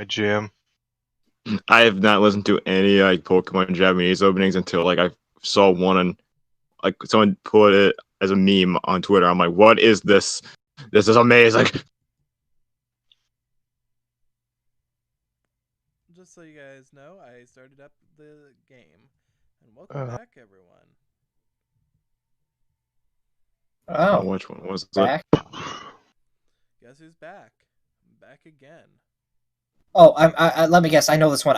my jam. I have not listened to any like Pokemon Japanese openings until like I saw one and like someone put it as a meme on Twitter. I'm like, what is this? This is amazing. Just so you guys know, I started up the game. And welcome back, everyone. Oh, which one was back. Guess who's back? I'm back again. Oh, let me guess. I know this one.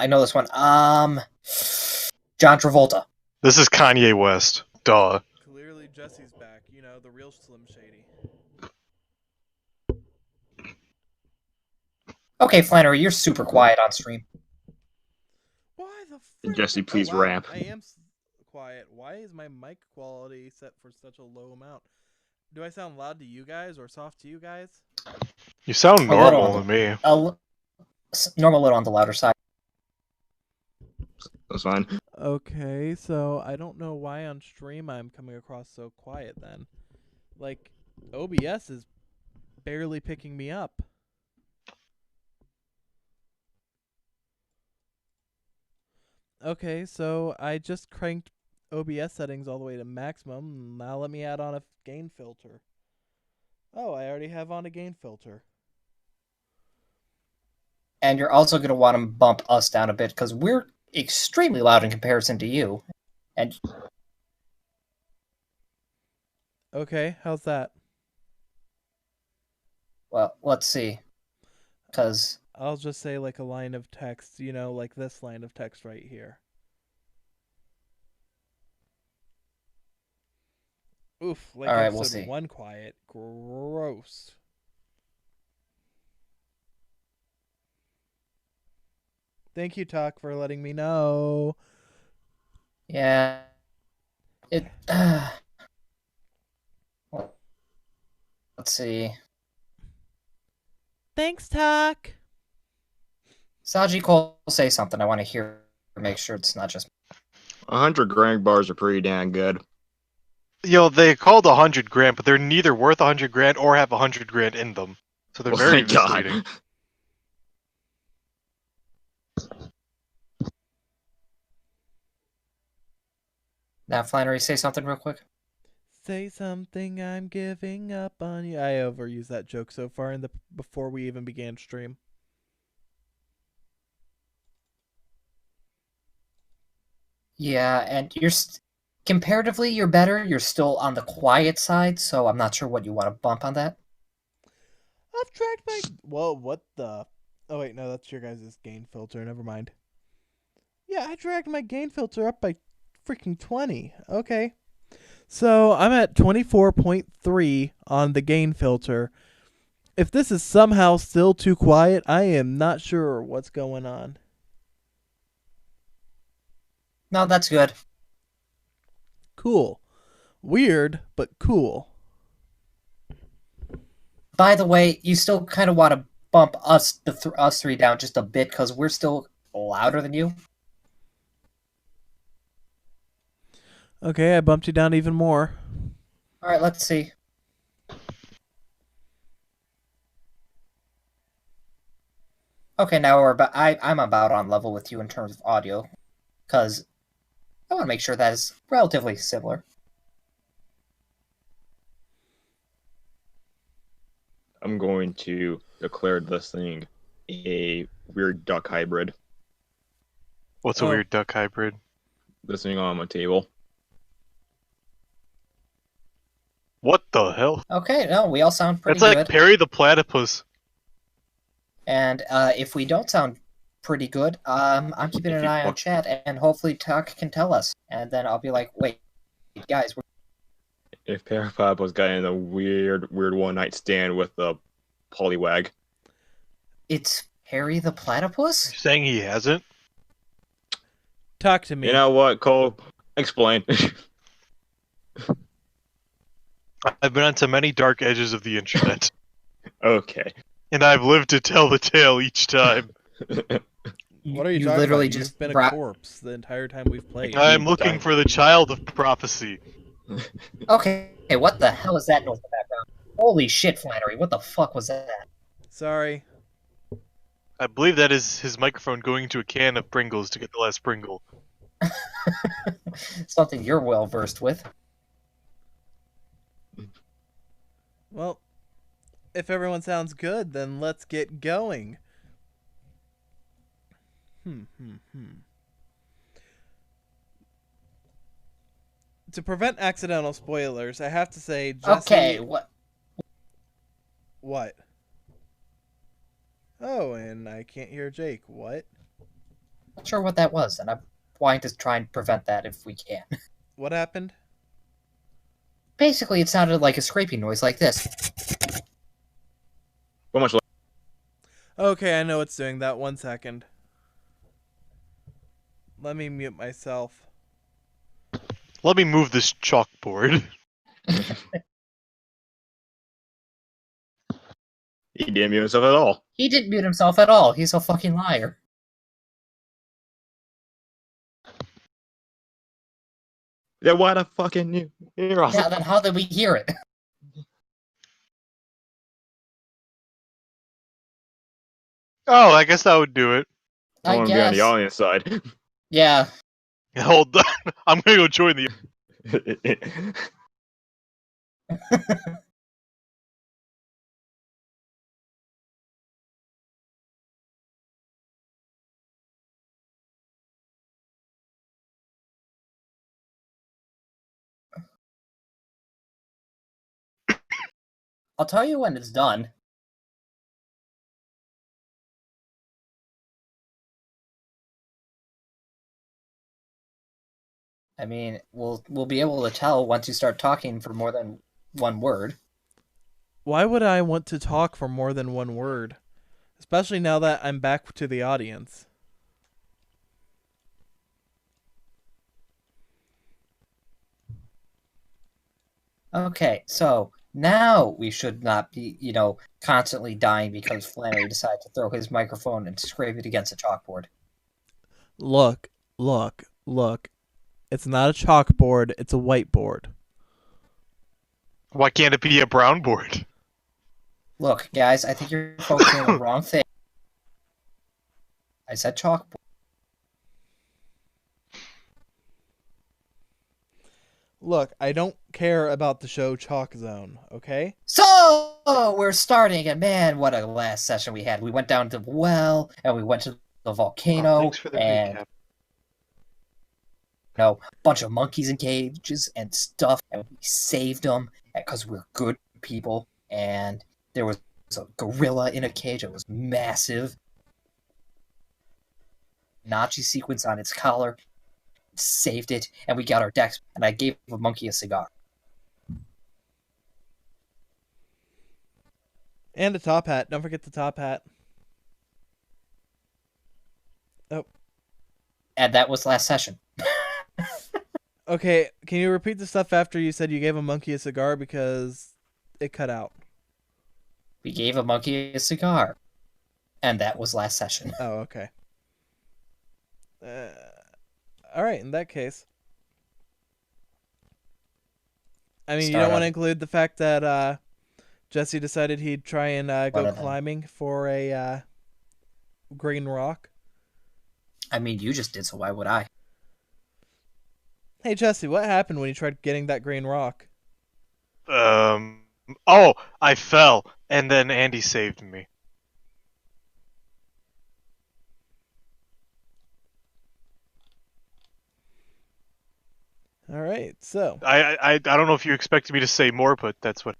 John Travolta. This is Kanye West. Duh. Clearly Jesse's back. You know, the real Slim Shady. Okay, Flannery, you're super quiet on stream. Why the frick? Jesse, please wow, ramp. I am quiet. Why is my mic quality set for such a low amount? Do I sound loud to you guys or soft to you guys? You sound normal to me. Normal, a little on the louder side. That's fine. Okay, so I don't know why on stream I'm coming across so quiet then. Like, OBS is barely picking me up. Okay, so I just cranked OBS settings all the way to maximum. Now let me add on a gain filter. Oh, I already have on a gain filter. And you're also going to want to bump us down a bit because we're extremely loud in comparison to you. And okay, how's that? Well, let's see. Because I'll just say like a line of text, you know, like this line of text right here. Oof, like all right, episode we'll see. 1 quiet. Gross. Thank you, Talk, for letting me know. Yeah. Let's see. Thanks, Talk. Saji Cole, say something. I want to hear. Make sure it's not just 100 grand bars are pretty damn good. Yo, they called 100 grand, but they're neither worth 100 grand or have 100 grand in them. So they're very misleading. Now, Flannery, say something real quick. Say something, I'm giving up on you. I overused that joke so far in the before we even began stream. Yeah, and comparatively, you're better. You're still on the quiet side, so I'm not sure what you want to bump on that. I've tracked my... Whoa, what the... Oh, wait, no, that's your guys' gain filter. Never mind. Yeah, I dragged my gain filter up by freaking 20. Okay. So, I'm at 24.3 on the gain filter. If this is somehow still too quiet, I am not sure what's going on. No, that's good. Cool. Weird, but cool. By the way, you still kind of want to bump us three down just a bit because we're still louder than you. Okay, I bumped you down even more. All right, let's see. Okay, now we're about. I'm about on level with you in terms of audio, because I want to make sure that is relatively similar. I'm going to declare this thing a weird duck hybrid. What's a weird duck hybrid? This thing on my table. What the hell? Okay, no, we all sound pretty good. It's like Perry the Platypus. And if we don't sound pretty good, I'm keeping an eye on chat, and hopefully Tuck can tell us. And then I'll be like, wait, guys. If Parapop was got in a weird one-night stand with a Poliwag. It's Harry the Platypus? You're saying he hasn't? Talk to me. You know what, Cole? Explain. I've been onto many dark edges of the internet. Okay. And I've lived to tell the tale each time. What are you talking literally about? just You've been a corpse the entire time we've played. I'm looking for the child of prophecy. Okay, what the hell is that noise in the background? Holy shit, Flannery, what the fuck was that? Sorry. I believe that is his microphone going into a can of Pringles to get the last Pringle. Something you're well versed with. Well, if everyone sounds good, then let's get going. To prevent accidental spoilers, I have to say, Jesse... Okay, what? What? Oh, and I can't hear Jake. What? Not sure what that was, and I'm wanting to try and prevent that if we can. What happened? Basically, it sounded like a scraping noise like this. How much? Okay, I know it's doing that. 1 second. Let me mute myself. Let me move this chalkboard. He didn't mute himself at all. He didn't mute himself at all. He's a fucking liar. Then why the fucking you hear us? Yeah, then how did we hear it? Oh, I guess that would do it. I I want to be on the guess. audience side. Yeah. Hold on. I'm gonna go join the. I'll tell you when it's done. I mean, we'll be able to tell once you start talking for more than one word. Why would I want to talk for more than one word? Especially now that I'm back to the audience. Okay, so now we should not be, constantly dying because Flannery decided to throw his microphone and scrape it against a chalkboard. Look. It's not a chalkboard, it's a whiteboard. Why can't it be a brown board? Look, guys, I think you're focusing on the wrong thing. I said chalkboard. Look, I don't care about the show Chalk Zone, okay? So we're starting, and man, what a last session we had. We went down to the well, and we went to the volcano, Thanks for the and recap. a bunch of monkeys in cages and stuff, and we saved them because we're good people. And there was a gorilla in a cage. It was massive. Nazi sequence on its collar. Saved it, and we got our decks. And I gave a monkey a cigar. And a top hat. Don't forget the top hat. Oh. And that was last session. Okay, can you repeat the stuff after you said you gave a monkey a cigar because it cut out? We gave a monkey a cigar. And that was last session. Oh, okay. Alright, in that case. I mean, you don't want to include the fact that Jesse decided he'd try and go climbing for a green rock? I mean, you just did, so why would I? Hey, Jesse, what happened when you tried getting that green rock? Oh, I fell, and then Andy saved me. All right, so. I don't know if you expected me to say more, but that's what.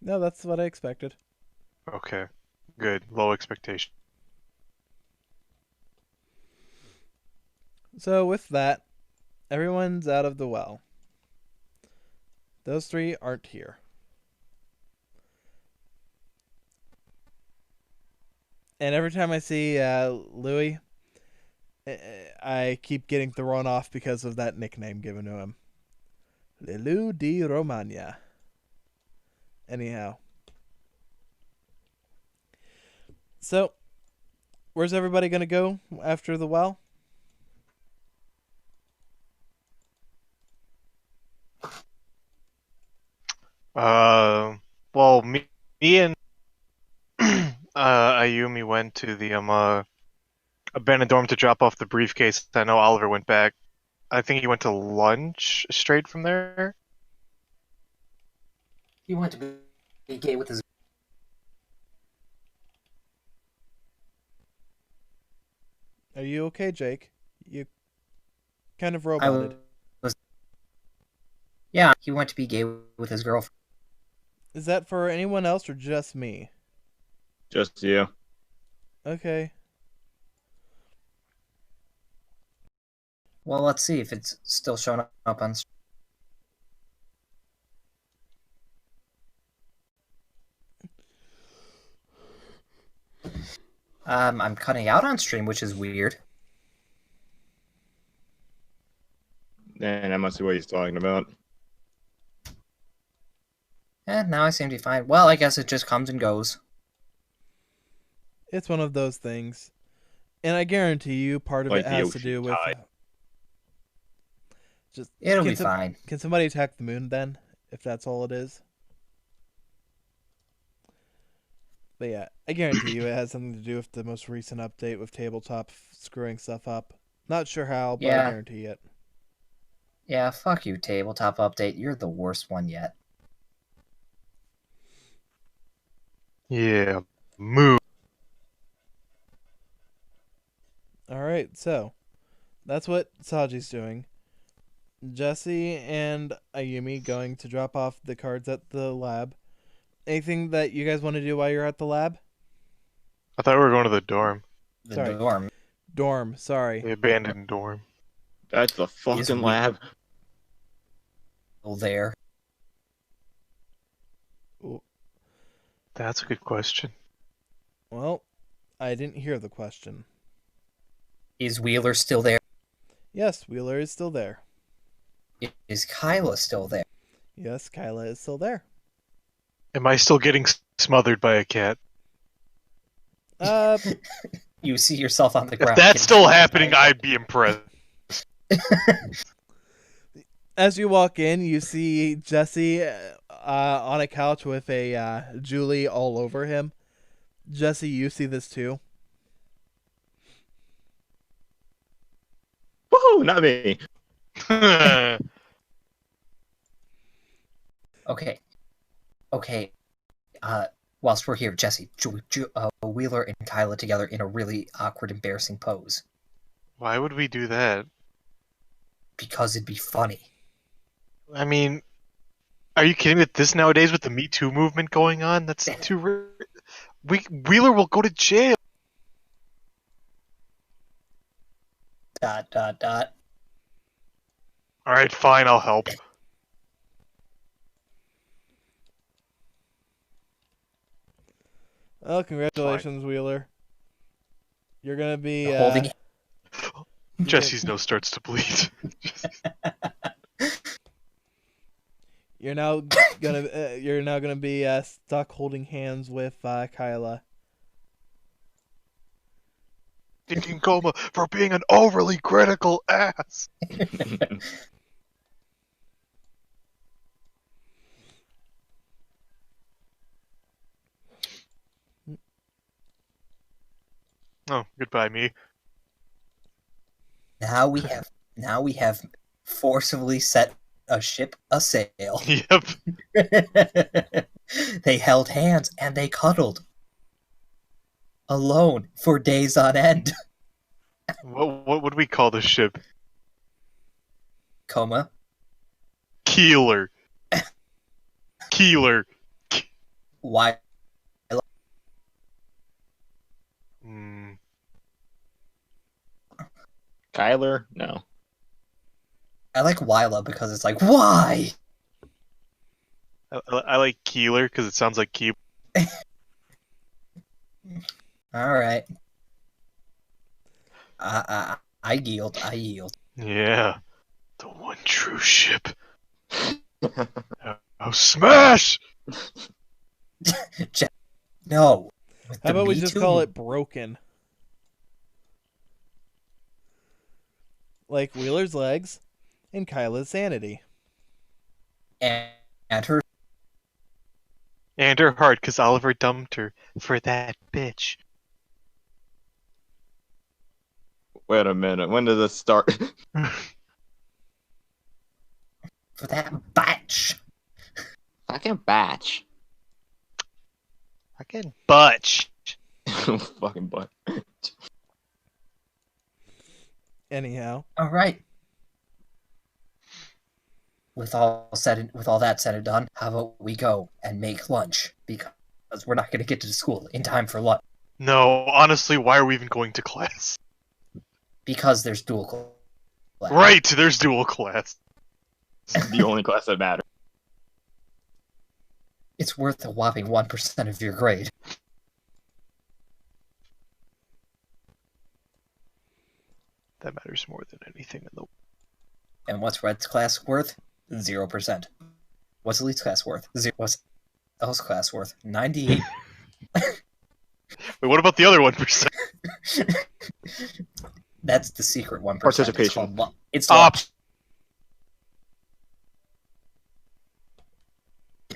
No, that's what I expected. Okay, good. Low expectation. So with that, everyone's out of the well. Those three aren't here. And every time I see Louis, I keep getting thrown off because of that nickname given to him. Lelou di Romagna. Anyhow. So, where's everybody going to go after the well? Well, me and Ayumi went to the abandoned dorm to drop off the briefcase. I know Oliver went back. I think he went to lunch straight from there. He went to be gay with his. Are you okay, Jake? You kind of I roboted. was. Yeah, he went to be gay with his girlfriend. Is that for anyone else or just me? Just you. Okay. Well, let's see if it's still showing up on. I'm cutting out on stream, which is weird. And that must be what he's talking about. Now I seem to be fine. Well, I guess it just comes and goes. It's one of those things. And I guarantee you part of Like it the has to ocean do with tide. just It'll can be fine. Can somebody attack the moon then, if that's all it is? But yeah, I guarantee you it has something to do with the most recent update with tabletop screwing stuff up. Not sure how, but I Yeah. guarantee it. Yeah, fuck you, tabletop update. You're the worst one yet. Yeah, move. Alright, so that's what Saji's doing. Jesse and Ayumi going to drop off the cards at the lab. Anything that you guys want to do while you're at the lab? I thought we were going to the dorm. The Sorry. dorm Dorm, sorry. The abandoned dorm. That's the Is fucking we- lab. there. That's a good question. Well, I didn't hear the question. Is Wheeler still there? Yes, Wheeler is still there. Is Kyla still there? Yes, Kyla is still there. Am I still getting smothered by a cat? You see yourself on the If ground. that's still happening, I'd be impressed. As you walk in, you see Jesse on a couch with a Julie all over him. Jesse, you see this too. Woohoo, not me. Okay. Whilst we're here, Jesse, Wheeler and Kyla together in a really awkward, embarrassing pose. Why would we do that? Because it'd be funny. I mean, are you kidding me? With this nowadays, with the Me Too movement going on, that's too. Wheeler will go to jail. ... All Alright, fine, I'll help. Oh, congratulations, Wheeler. You're gonna be Holding. Jesse's nose starts to bleed. You're now gonna be stuck holding hands with Kyla. In coma for being an overly critical ass. Oh, goodbye, me. Now we have forcibly set a ship a sail. Yep. They held hands and they cuddled. Alone for days on end. What would we call the ship? Coma. Keeler. Keeler. Why? Hmm. Kyler? No. I like Wyla because it's like, why? I like Keeler because it sounds like key. All right. I yield. I yield. Yeah. The one true ship. Oh, smash! No. With How the about we Me just Too call it broken? Like Wheeler's legs and Kyla's sanity. and her And her heart, because Oliver dumped her for that bitch. Wait a minute. When did this start? For that batch. Fucking batch. Fucking butch. Fucking butt. Anyhow, All right. With all that said and done, how about we go and make lunch, because we're not going to get to school in time for lunch, No, honestly, why are we even going to class? because there's dual class. Right, there's dual class. The only class that matters. It's worth a whopping 1% of your grade. That matters more than anything in the. And what's Red's class worth? 0%. What's Elite's class worth? 0. What's L's class worth? 98. Wait, what about the other 1%? That's the secret 1%. Participation. It's Stop.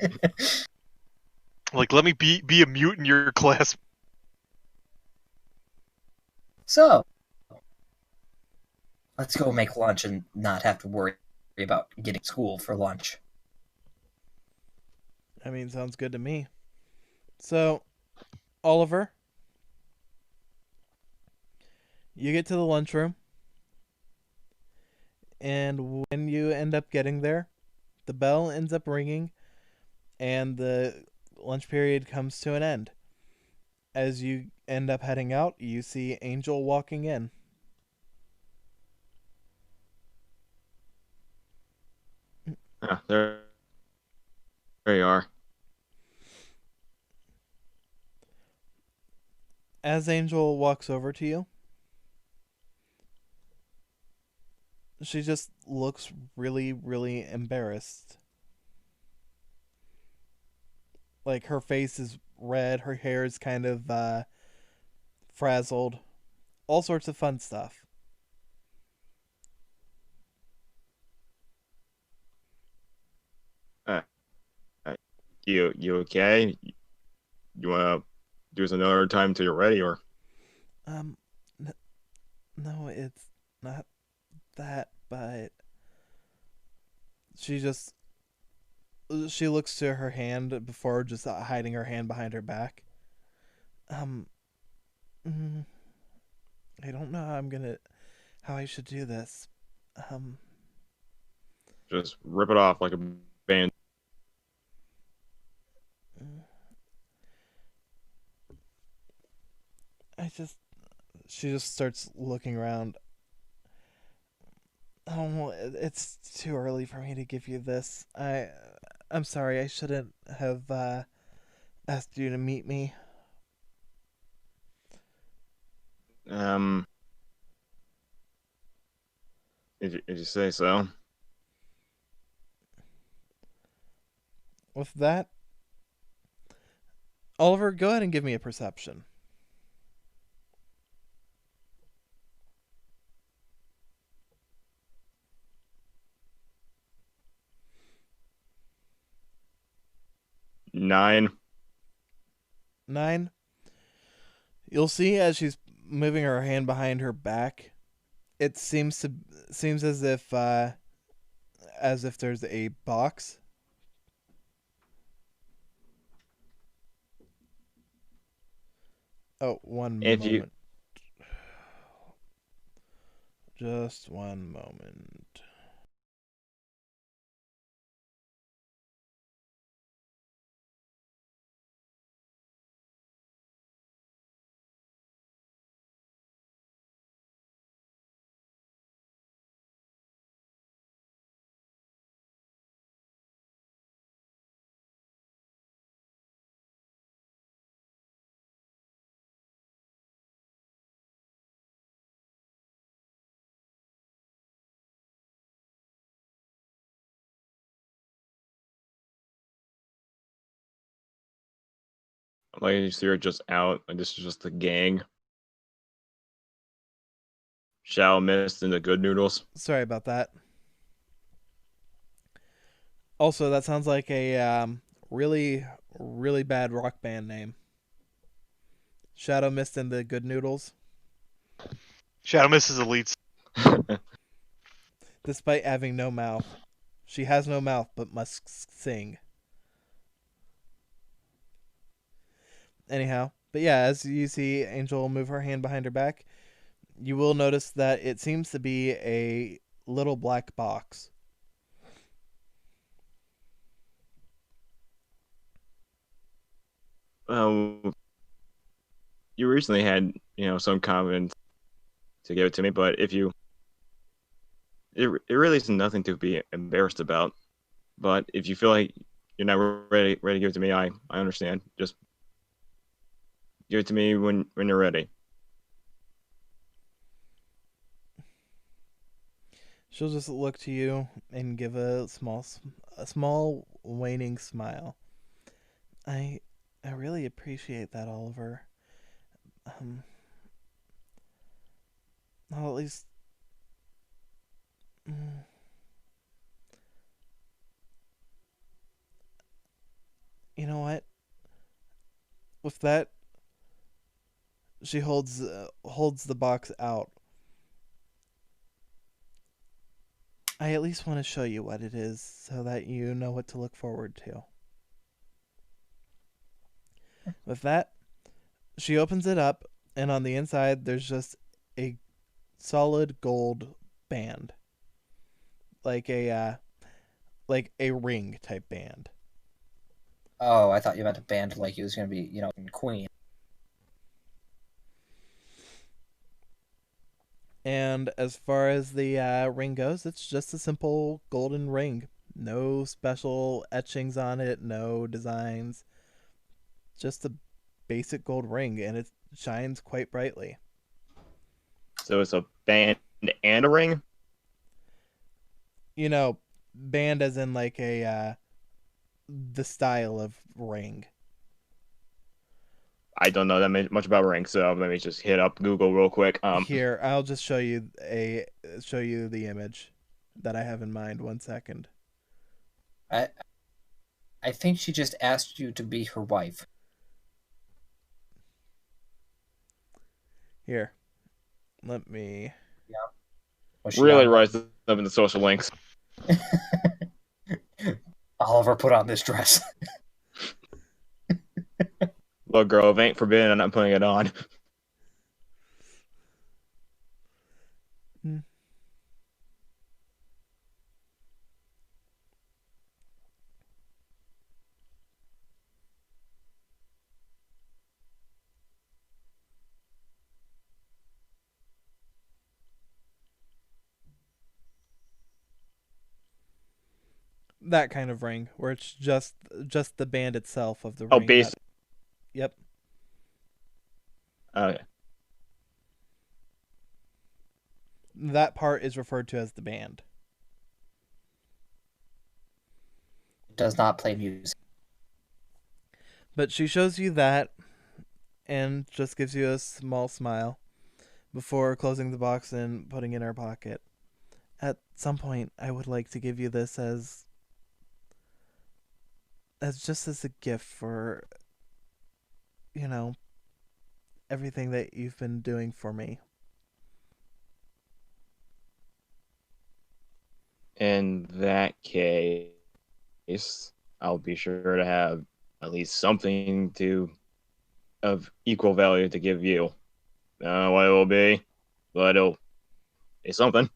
lunch. Like, let me be a mute in your class. So, let's go make lunch and not have to worry about getting school for lunch. I mean, sounds good to me. So, Oliver, you get to the lunchroom, and when you end up getting there, the bell ends up ringing, and the lunch period comes to an end. As you end up heading out, you see Angel walking in. There you are. As Angel walks over to you, she just looks really, really embarrassed. Like, her face is red, her hair is kind of frazzled, all sorts of fun stuff. You okay? You wanna do this another time till you're ready, or? Um, no, it's not that, but she looks to her hand before just hiding her hand behind her back. Um, mm, I don't know how I should do this. Um, Just rip it off like a band. she just starts looking around. Oh, it's too early for me to give you this. I'm sorry. I shouldn't have asked you to meet me. Um, if you say so. With that, Oliver, go ahead and give me a perception. Nine. 9. You'll see as she's moving her hand behind her back, it seems as if there's a box. Oh, one If moment. you Just one moment. like you see her just out, like this is just the gang. Shao missed in the good noodles. Sorry about that. Also, that sounds like a Really, really bad rock band name. Shadow Mist and the Good Noodles. Shadow Mist is elite. Despite having no mouth. She has no mouth but must sing. Anyhow, but yeah, as you see Angel move her hand behind her back, you will notice that it seems to be a little black box. You recently had, some confidence to give it to me, but if you, it really is nothing to be embarrassed about. But if you feel like you're not ready to give it to me, I understand. Just give it to me when you're ready. She'll just look to you and give a small waning smile. I really appreciate that, Oliver. Um, well, at least, mm, you know what? With that, she holds the box out. I at least want to show you what it is so that you know what to look forward to. With that, she opens it up, and on the inside, there's just a solid gold band, like a ring type band. Oh, I thought you meant a band like it was going to be, Queen. And as far as the ring goes, it's just a simple golden ring. No special etchings on it, no designs. Just a basic gold ring, and it shines quite brightly. So it's a band and a ring. Band as in like a the style of ring. I don't know that much about rings, so let me just hit up Google real quick. Here, I'll just show you the image that I have in mind. 1 second. I I think she just asked you to be her wife. Here, let me. Yeah. Was she really on rises up in the social links. Oliver, put on this dress. Look, girl, if it ain't forbidden, I'm not putting it on. Hmm. That kind of ring, where it's just the band itself of the Oh, ring. base. Yep. Okay. That part is referred to as the band. Does not play music. But she shows you that and just gives you a small smile before closing the box and putting it in her pocket. At some point, I would like to give you this as just as a gift for, everything that you've been doing for me. In that case, I'll be sure to have at least something of equal value to give you. What it will be, but it'll be something.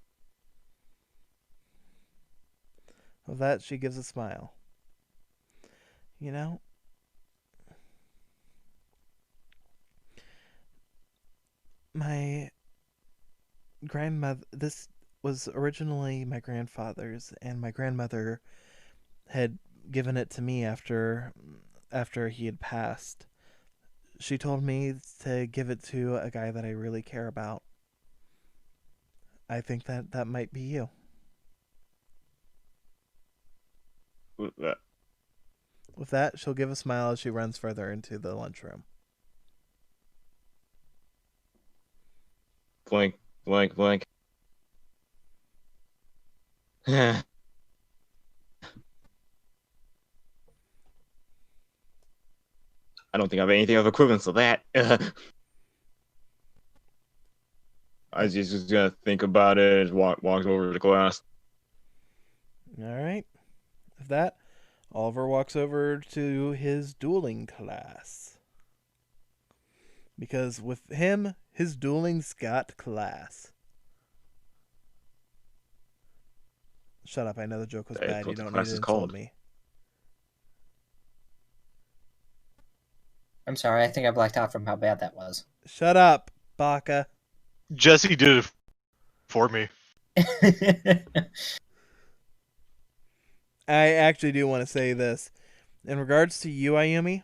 With that, she gives a smile. My grandmother, this was originally my grandfather's, and my grandmother had given it to me after he had passed. She told me to give it to a guy that I really care about. I think that might be you. With that, she'll give a smile as she runs further into the lunchroom. Blink, blink, blink. I don't think I have anything of equivalence to that. I was just gonna think about it. Walks over to class. All right. With that, Oliver walks over to his dueling class. Because with him, his dueling's got class. Shut up, I know the joke was That's bad. You what the don't need class to is insult called. me. I'm sorry, I think I blacked out from how bad that was. Shut up, Baka. Jesse did it for me. I actually do want to say this. In regards to you, Ayumi,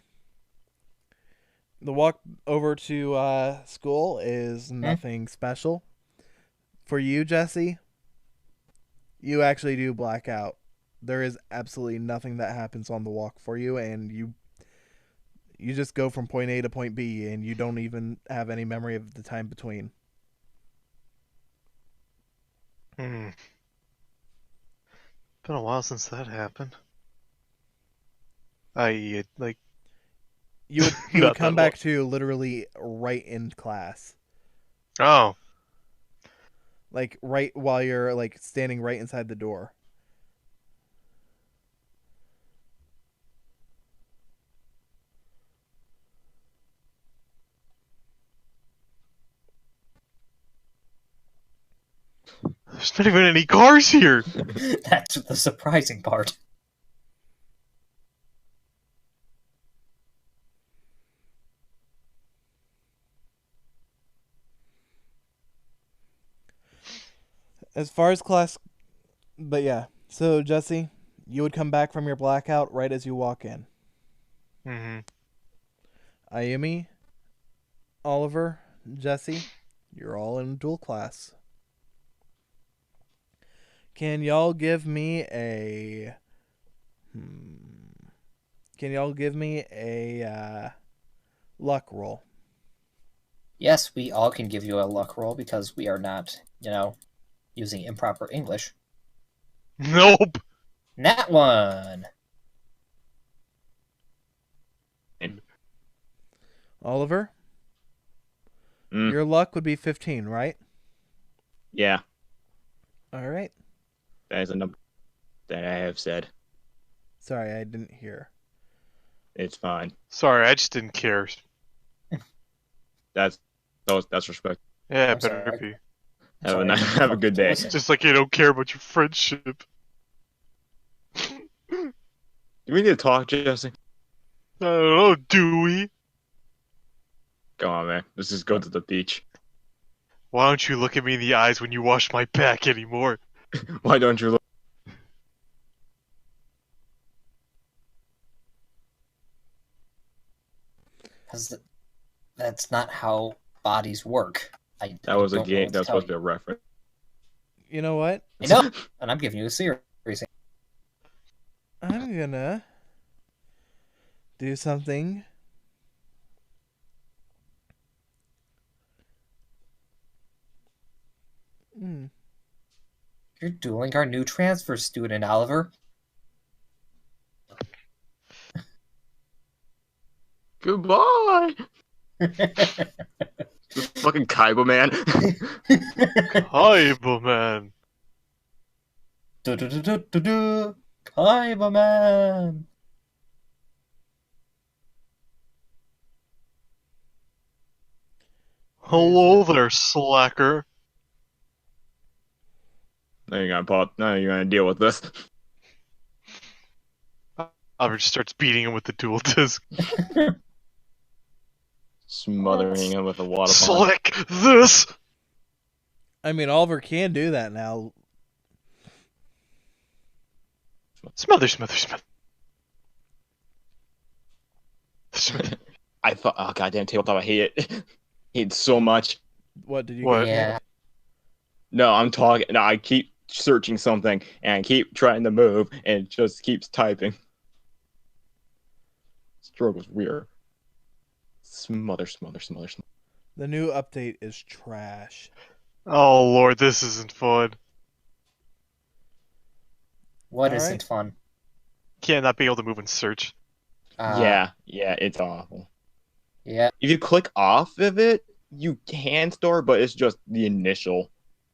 the walk over to school is nothing special. For you, Jesse, you actually do black out. There is absolutely nothing that happens on the walk for you, and you just go from point A to point B, and you don't even have any memory of the time between. Been a while since that happened. Like You would Not come that back to literally right in class. oh, Like right while you're like standing right inside the door. there's not even any cars here. That's the surprising part. As far as class, but yeah. So Jesse, you would come back from your blackout right as you walk in. Mm-hmm. Ayumi, Oliver, Jesse, you're all in dual class. Can y'all give me a luck roll? Yes, we all can give you a luck roll because we are not, using improper English. Nope. Nat 1! Oliver, Mm. your luck would be 15, right? Yeah, All right. that is a number that I have said. Sorry, I didn't hear. It's fine. Sorry, I just didn't care. That's respect. Yeah, I'm it better sorry. be. Have a Sorry, I nice, didn't have a fucking good day. listen. Just like you don't care about your friendship. Do we need to talk, Jesse? I don't know, do we? Come on, man. Let's just go to the beach. Why don't you look at me in the eyes when you wash my back anymore? Why don't you look? Because that's not how bodies work. That was a don't know game. what That was tell supposed to be a reference. You know what? I know, and I'm giving you a series. I'm gonna do something. You're dueling our new transfer student, Oliver. Goodbye. This fucking Kaiba man. Kaiba, man. Kaiba man. Hello there, slacker. Now you're gonna pop. Now you're gonna deal with this. Oliver just starts beating him with the dual disc. Smothering him with a water pump. Slick this! I mean, Oliver can do that now. Smother. I thought, oh goddamn tabletop, I hate it. Hate it so much. What did you What? get? Yeah. No, I'm talking. No, I keep searching something and I keep trying to move and it just keeps typing. Struggle's weird. Smother. The new update is trash. Oh lord, this isn't fun. What All isn't fun? Can't not be able to move and search. Yeah, it's awful. Yeah. If you click off of it, you can store, but it's just the initial.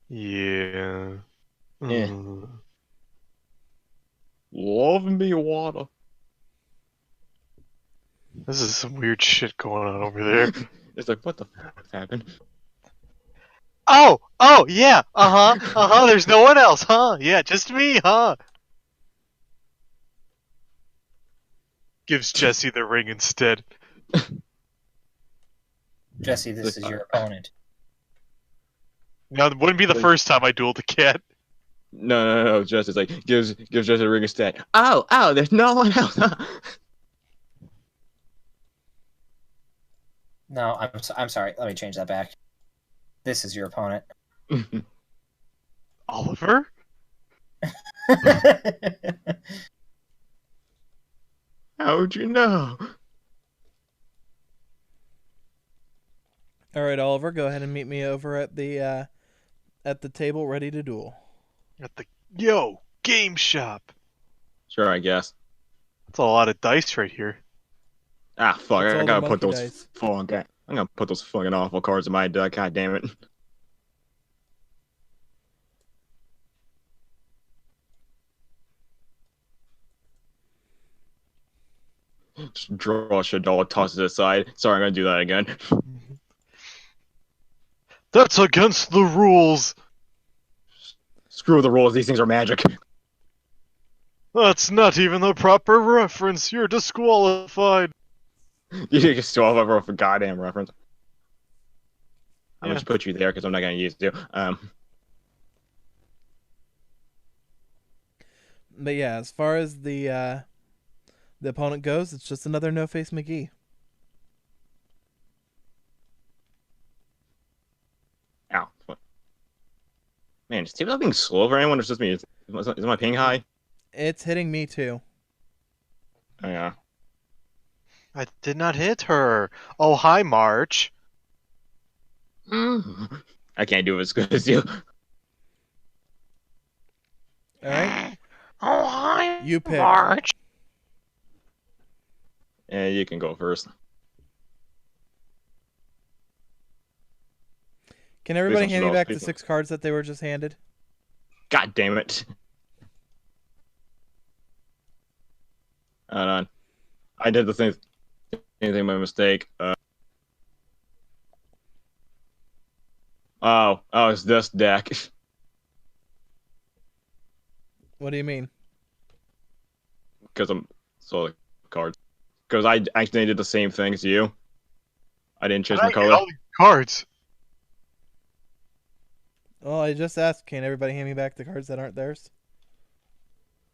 Yeah. Eh. Mm. Love me water. This is some weird shit going on over there. It's like, what the fuck happened? Oh, yeah, there's no one else, huh? Yeah, just me, huh? Gives Jesse the ring instead. Jesse, this is your opponent. Now, it wouldn't be the first time I dueled a cat. No. Jesse's like, gives Jesse a ring instead. Oh, there's no one else. No, I'm sorry. Let me change that back. This is your opponent. Oliver? How'd you know? All right, Oliver, go ahead and meet me over at the table, ready to duel. At the game shop. Sure, I guess. That's a lot of dice right here. Ah, fuck! That's I all gotta the put monkey those dice. fucking. I'm gonna put those fucking awful cards in my deck. God damn it! Just draw shit, dog, toss it aside. Sorry, I'm gonna do that again. That's against the rules. Screw the rules. These things are magic. That's not even the proper reference. You're disqualified. You can still have a for goddamn reference. I'm Yeah. gonna just put you there because I'm not gonna use you. But yeah, as far as the opponent goes, it's just another No Face McGee. Ow. What? Man, is tabletop being slow for anyone? Or is just me? Is my ping high? It's hitting me too. Oh, yeah. I did not hit her. Oh, hi, March. I can't do it as good as you. All right, Oh, hi, you pick. March. Yeah, you can go first. Can everybody Please hand me don't back speak. the 6 cards that they were just handed? God damn it. Hold on. I did the same thing by mistake. Oh, it's this deck. What do you mean? Because I'm so cards. Because I actually did the same thing as you. I didn't change How my did I get color. all these cards? Well, I just asked, can everybody hand me back the cards that aren't theirs?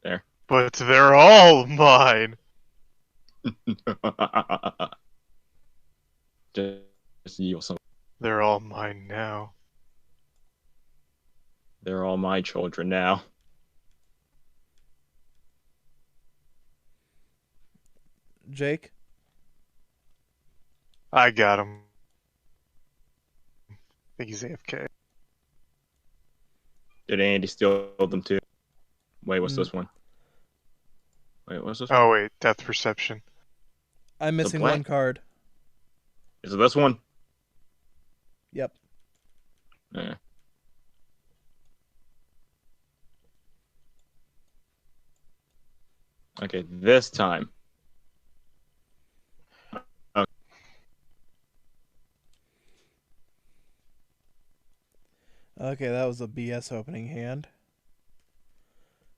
There. But they're all mine. Just you or something. They're all mine now. They're all my children now. Jake? I got him. I think he's AFK. Did Andy steal them too? Wait, what's Mm. this one? Wait, what's this one? Oh, wait. Depth perception. I'm It's a missing black- one card. Is it this one? Yep. Yeah. Okay, this time. Okay, that was a BS opening hand.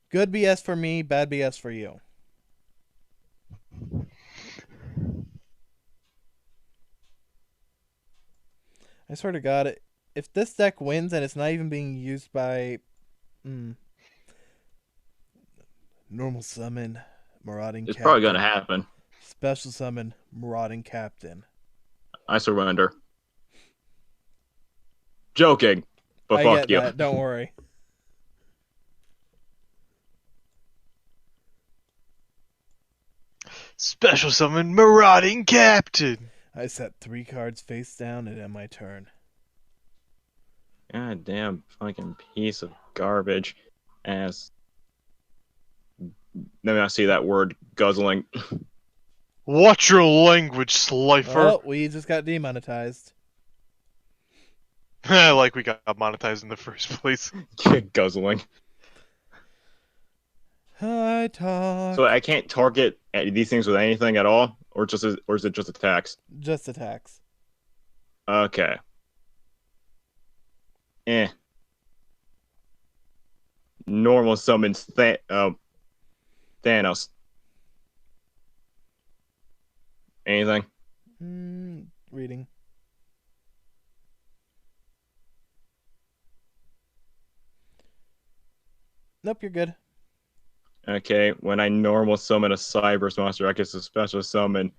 Good BS for me, bad BS for you. I swear to God, if this deck wins and it's not even being used by normal summon, marauding It's captain. probably gonna happen. Special summon, marauding captain. I surrender. Joking, but I fuck get you. that, don't worry. Special summon marauding captain. I set 3 cards face down and end my turn. God damn fucking piece of garbage ass. Let me not see that word guzzling. Watch your language, Slifer. Oh, we just got demonetized. Like we got monetized in the first place. Guzzling. Hi, talk. So I can't target these things with anything at all, or is it just attacks? Just attacks. Okay. Normal summons Thanos. Anything? Reading. Nope, you're good. Okay, when I normal summon a Cyberse monster, I get to special summon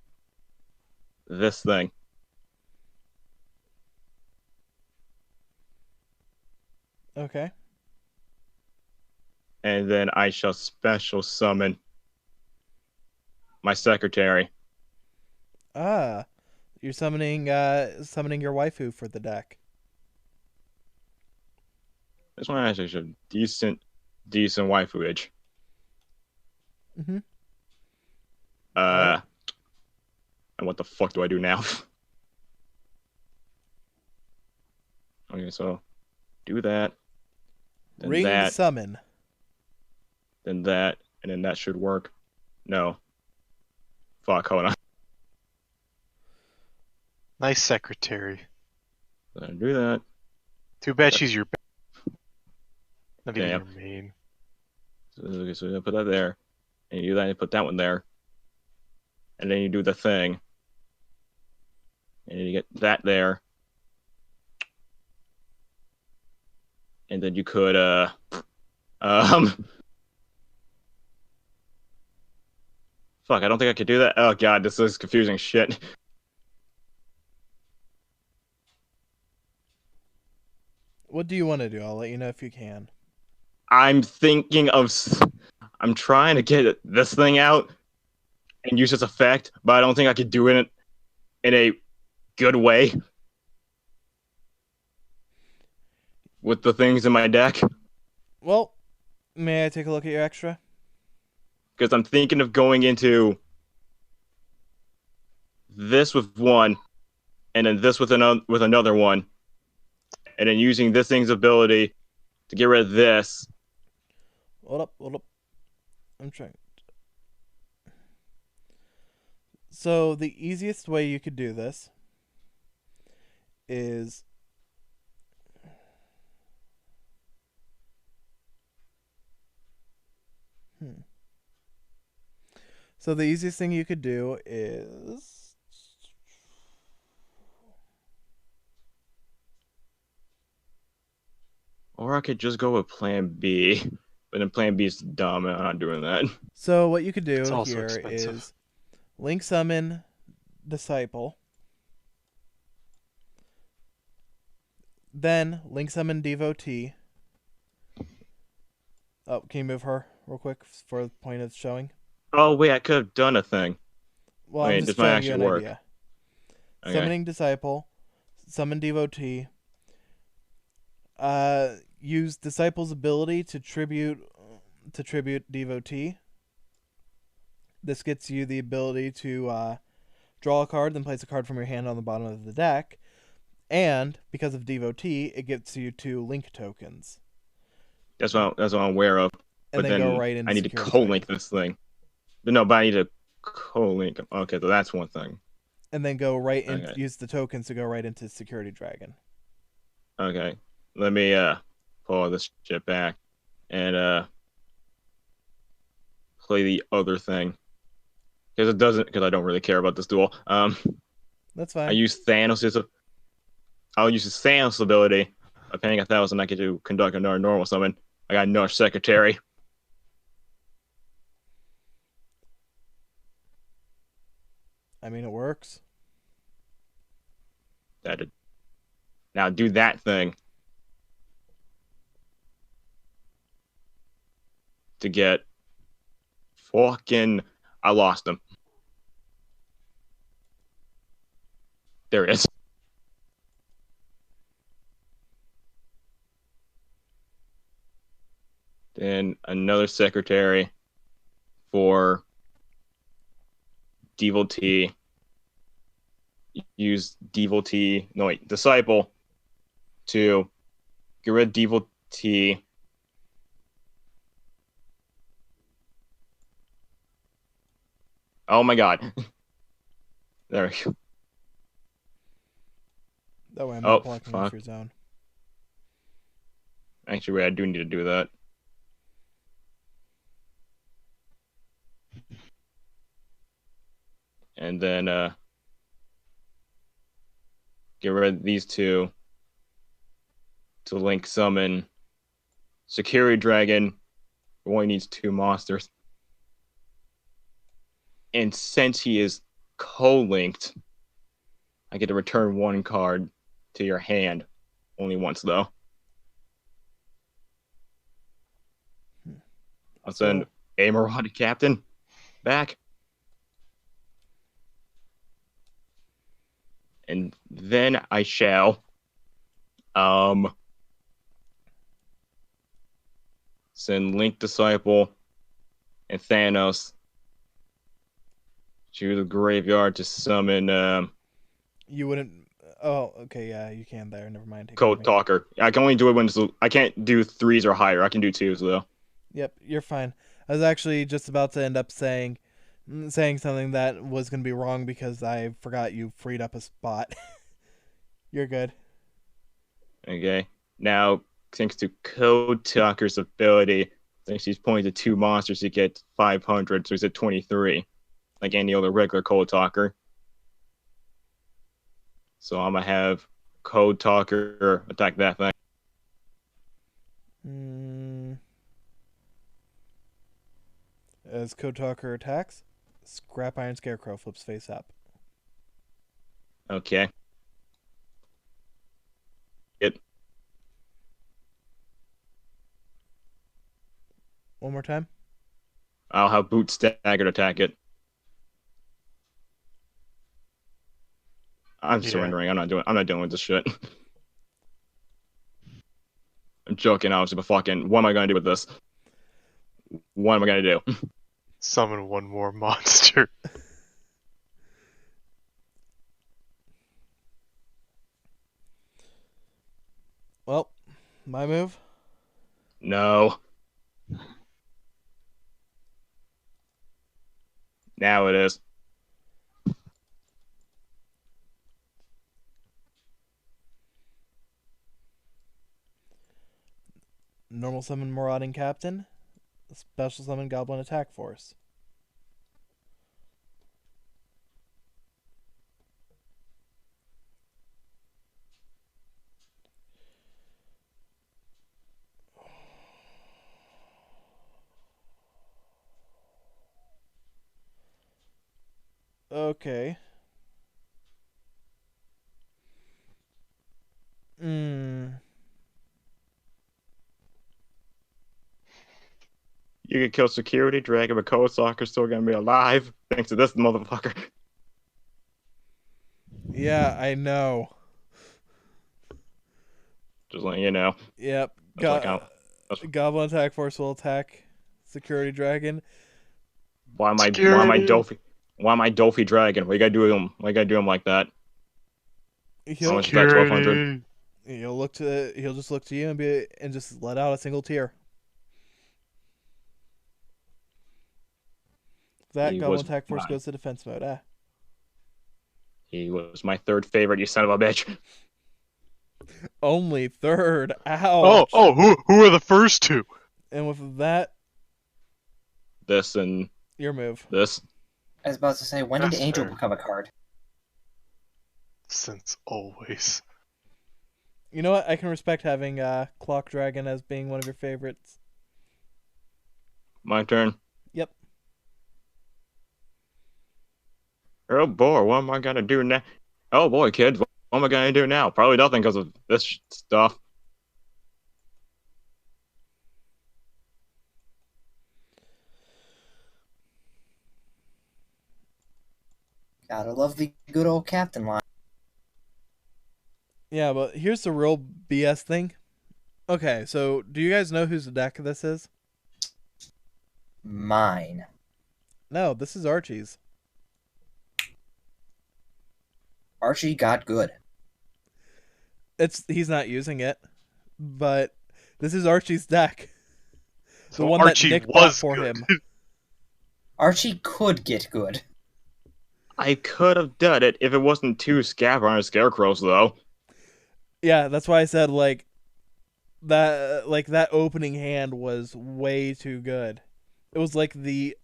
this thing. Okay. And then I shall special summon my secretary. Ah, you're summoning your waifu for the deck. This one actually should decent waifuage. Mm-hmm. And what the fuck do I do now? Okay, so do that. Then Ring that. summon. Then that, and then that should work. No. Fuck, hold on. Nice secretary. Then do that. Too bad she's your. Not even Damn. your main. Okay, so you put that there, and you then put that one there, and then you do the thing, and you get that there, and then you could fuck, I don't think I could do that. Oh god, this is confusing shit. What do you want to do? I'll let you know if you can. I'm trying to get this thing out and use its effect, but I don't think I could do it in a good way with the things in my deck. Well, may I take a look at your extra? Because I'm thinking of going into this with one, and then this with another one, and then using this thing's ability to get rid of this. Hold up. I'm trying. So the easiest way you could do this is So the easiest thing you could do is Or I could just go with Plan B, but then Plan B is dumb, and I'm not doing that. So what you could do It's also here expensive. is link summon Disciple, then link summon Devotee. Oh, can you move her real quick for the point of showing? Oh wait, I could have done a thing. Well, Wait, I'm just this might showing you an actually work. idea. Okay. Summoning Disciple, summon Devotee. Use Disciple's ability to tribute Devotee. This gets you the ability to draw a card, then place a card from your hand on the bottom of the deck. And because of Devotee, it gets you 2 link tokens. That's what I'm aware of. And But then then go right into I need to Security co-link Dragon. this thing. But I need to co-link them. Okay, so that's one thing. And then go right in. Okay. Use the tokens to go right into Security Dragon. Okay. Let me pull this shit back and play the other thing. Because I don't really care about this duel. That's fine. I'll use his Thanos ability. By paying 1,000, I get to conduct another normal summon. I got another secretary. I mean, it works. Now do that thing to get fucking. I lost him. There it is. Then another secretary for Devotee. Use Devotee. No, wait. Disciple to get rid of Devotee. Oh my god. There we go. That way I'm Oh, not blocking off fuck. your zone. Actually, wait, I do need to do that. And then get rid of these two to link summon Security Dragon. It only needs 2 monsters. And since he is co-linked, I get to return 1 card to your hand. Only once, though. I'll send a Marauding Captain back. And then I shall send Link Disciple and Thanos to the graveyard to summon You wouldn't. Oh, okay, yeah, you can there. Never mind. Ignore Code me. Talker. I can only do it when I can't do 3s or higher. I can do 2s though. Yep, you're fine. I was actually just about to end up saying something that was going to be wrong because I forgot you freed up a spot. You're good. Okay. Now, thanks to Code Talker's ability, since he's pointed to 2 monsters, he gets 500, so he's at 23, like any other regular Code Talker. So I'm gonna have Code Talker attack that thing. As Code Talker attacks, Scrap Iron Scarecrow flips face up. Okay. One more time. I'll have Boot Staggered attack it. I'm surrendering. I'm not dealing with this shit. I'm joking, obviously, but fucking, what am I gonna do with this? What am I gonna do? Summon 1 more monster. Well, my move. No. Now it is. Normal summon Marauding Captain. Special summon Goblin Attack Force. Okay. You can kill Security Dragon, but Code Talker's still gonna be alive, thanks to this motherfucker. Yeah, I know. Just letting you know. Yep. That's Goblin Attack Force will attack Security Dragon. why am I Security. Dolphy Dragon? Why you gotta do him? Why you gotta do him like that? How much is that? 1200. He'll just look to you and just let out a single tear. That Goblin Attack Force goes to defense mode. He was my 3rd favorite, you son of a bitch. Only 3rd. Ouch. Who are the first 2? And with that, This and your move. this. I was about to say, when did That's Angel fair. become a card? Since always. You know what? I can respect having Clock Dragon as being one of your favorites. My turn. Yep. Oh boy, what am I gonna do now? Oh boy, kids, what am I gonna do now? Probably nothing because of this stuff. Gotta love the good old Captain line. Yeah, but here's the real BS thing. Okay, so do you guys know whose deck this is? Mine. No, this is Archie's. Archie got good. He's not using it, but this is Archie's deck. The So one that Archie Nick bought was for good. him. Archie could get good. I could have done it if it wasn't two scarecrows, though. Yeah, that's why I said that opening hand was way too good. It was like the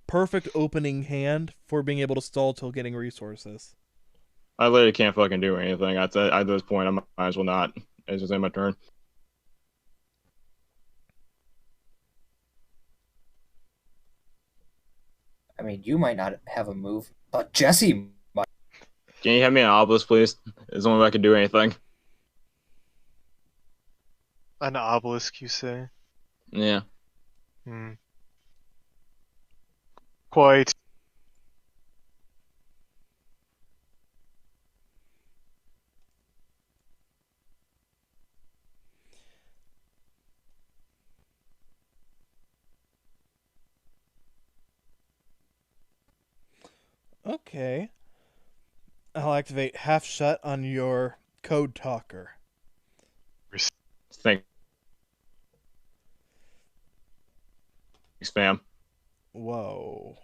perfect opening hand for being able to stall till getting resources. I literally can't fucking do anything. At this point, I might as well not. It's just in my turn. I mean, you might not have a move, but Jesse might. Can you have me an obelisk, please? It's the only way I can do anything. An obelisk, you say? Yeah. Hmm. Quite. Okay. I'll activate half shut on your code talker. Thanks, spam. Whoa.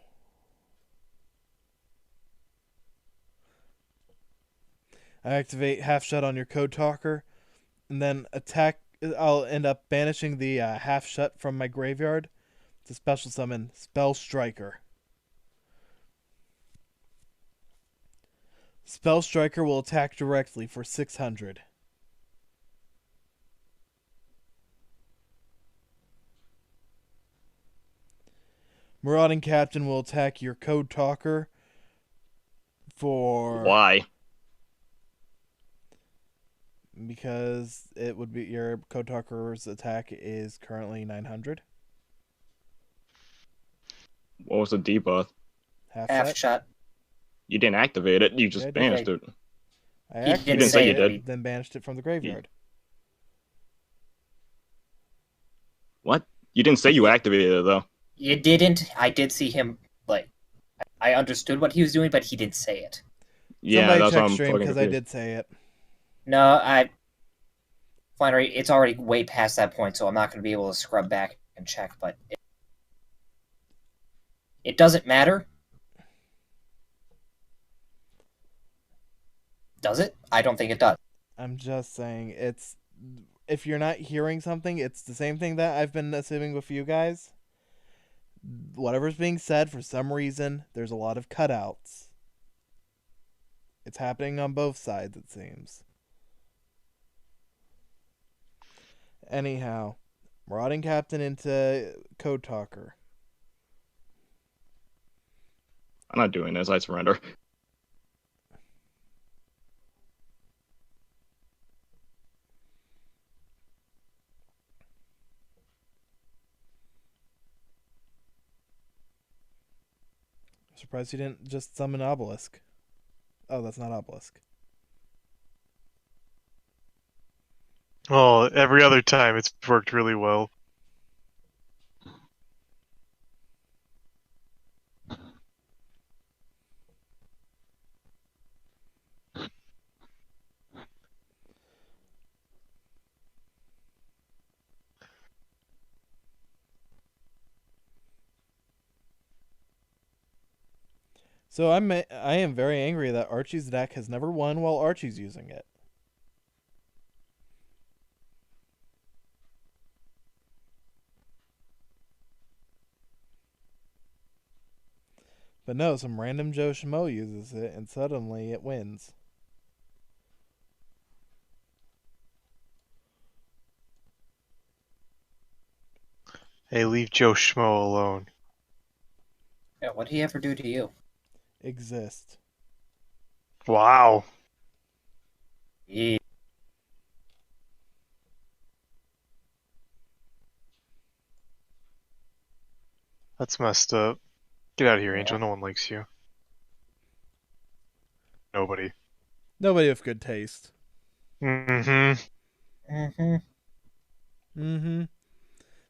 I activate half shut on your code talker, and then attack. I'll end up banishing the half shut from my graveyard to special summon Spell Striker. Spell Striker will attack directly for 600. Marauding Captain will attack your code talker for Why? because it would be your code talker's attack is currently 900. What was the debuff? Half Half shut. shot. You didn't activate it. You Yeah, I just did. banished it. I He activated didn't say you it, did. then banished it from the graveyard. What? You didn't say you activated it, though. You didn't. I did see him, like, I understood what he was doing, but he didn't say it. Yeah, Somebody that's why check I'm stream fucking because I confused. did say it. No, Flannery, it's already way past that point, so I'm not going to be able to scrub back and check, but it doesn't matter. Does it? I don't think it does. I'm just saying it's if you're not hearing something, it's the same thing that I've been assuming with you guys. Whatever's being said, for some reason, there's a lot of cutouts. It's happening on both sides, it seems. Anyhow, Marauding Captain into Code Talker. I'm not doing this. I surrender. Surprised you didn't just summon Obelisk. Oh, that's not Obelisk. Oh, every other time it's worked really well. So I am very angry that Archie's deck has never won while Archie's using it. But no, some random Joe Schmo uses it and suddenly it wins. Hey, leave Joe Schmo alone. Yeah, what did he ever do to you? Exist. Wow. Yeah. That's messed up. Get out of here, Yeah. Angel. No one likes you. Nobody. Nobody with good taste. Mm-hmm. Mm-hmm. Mm-hmm.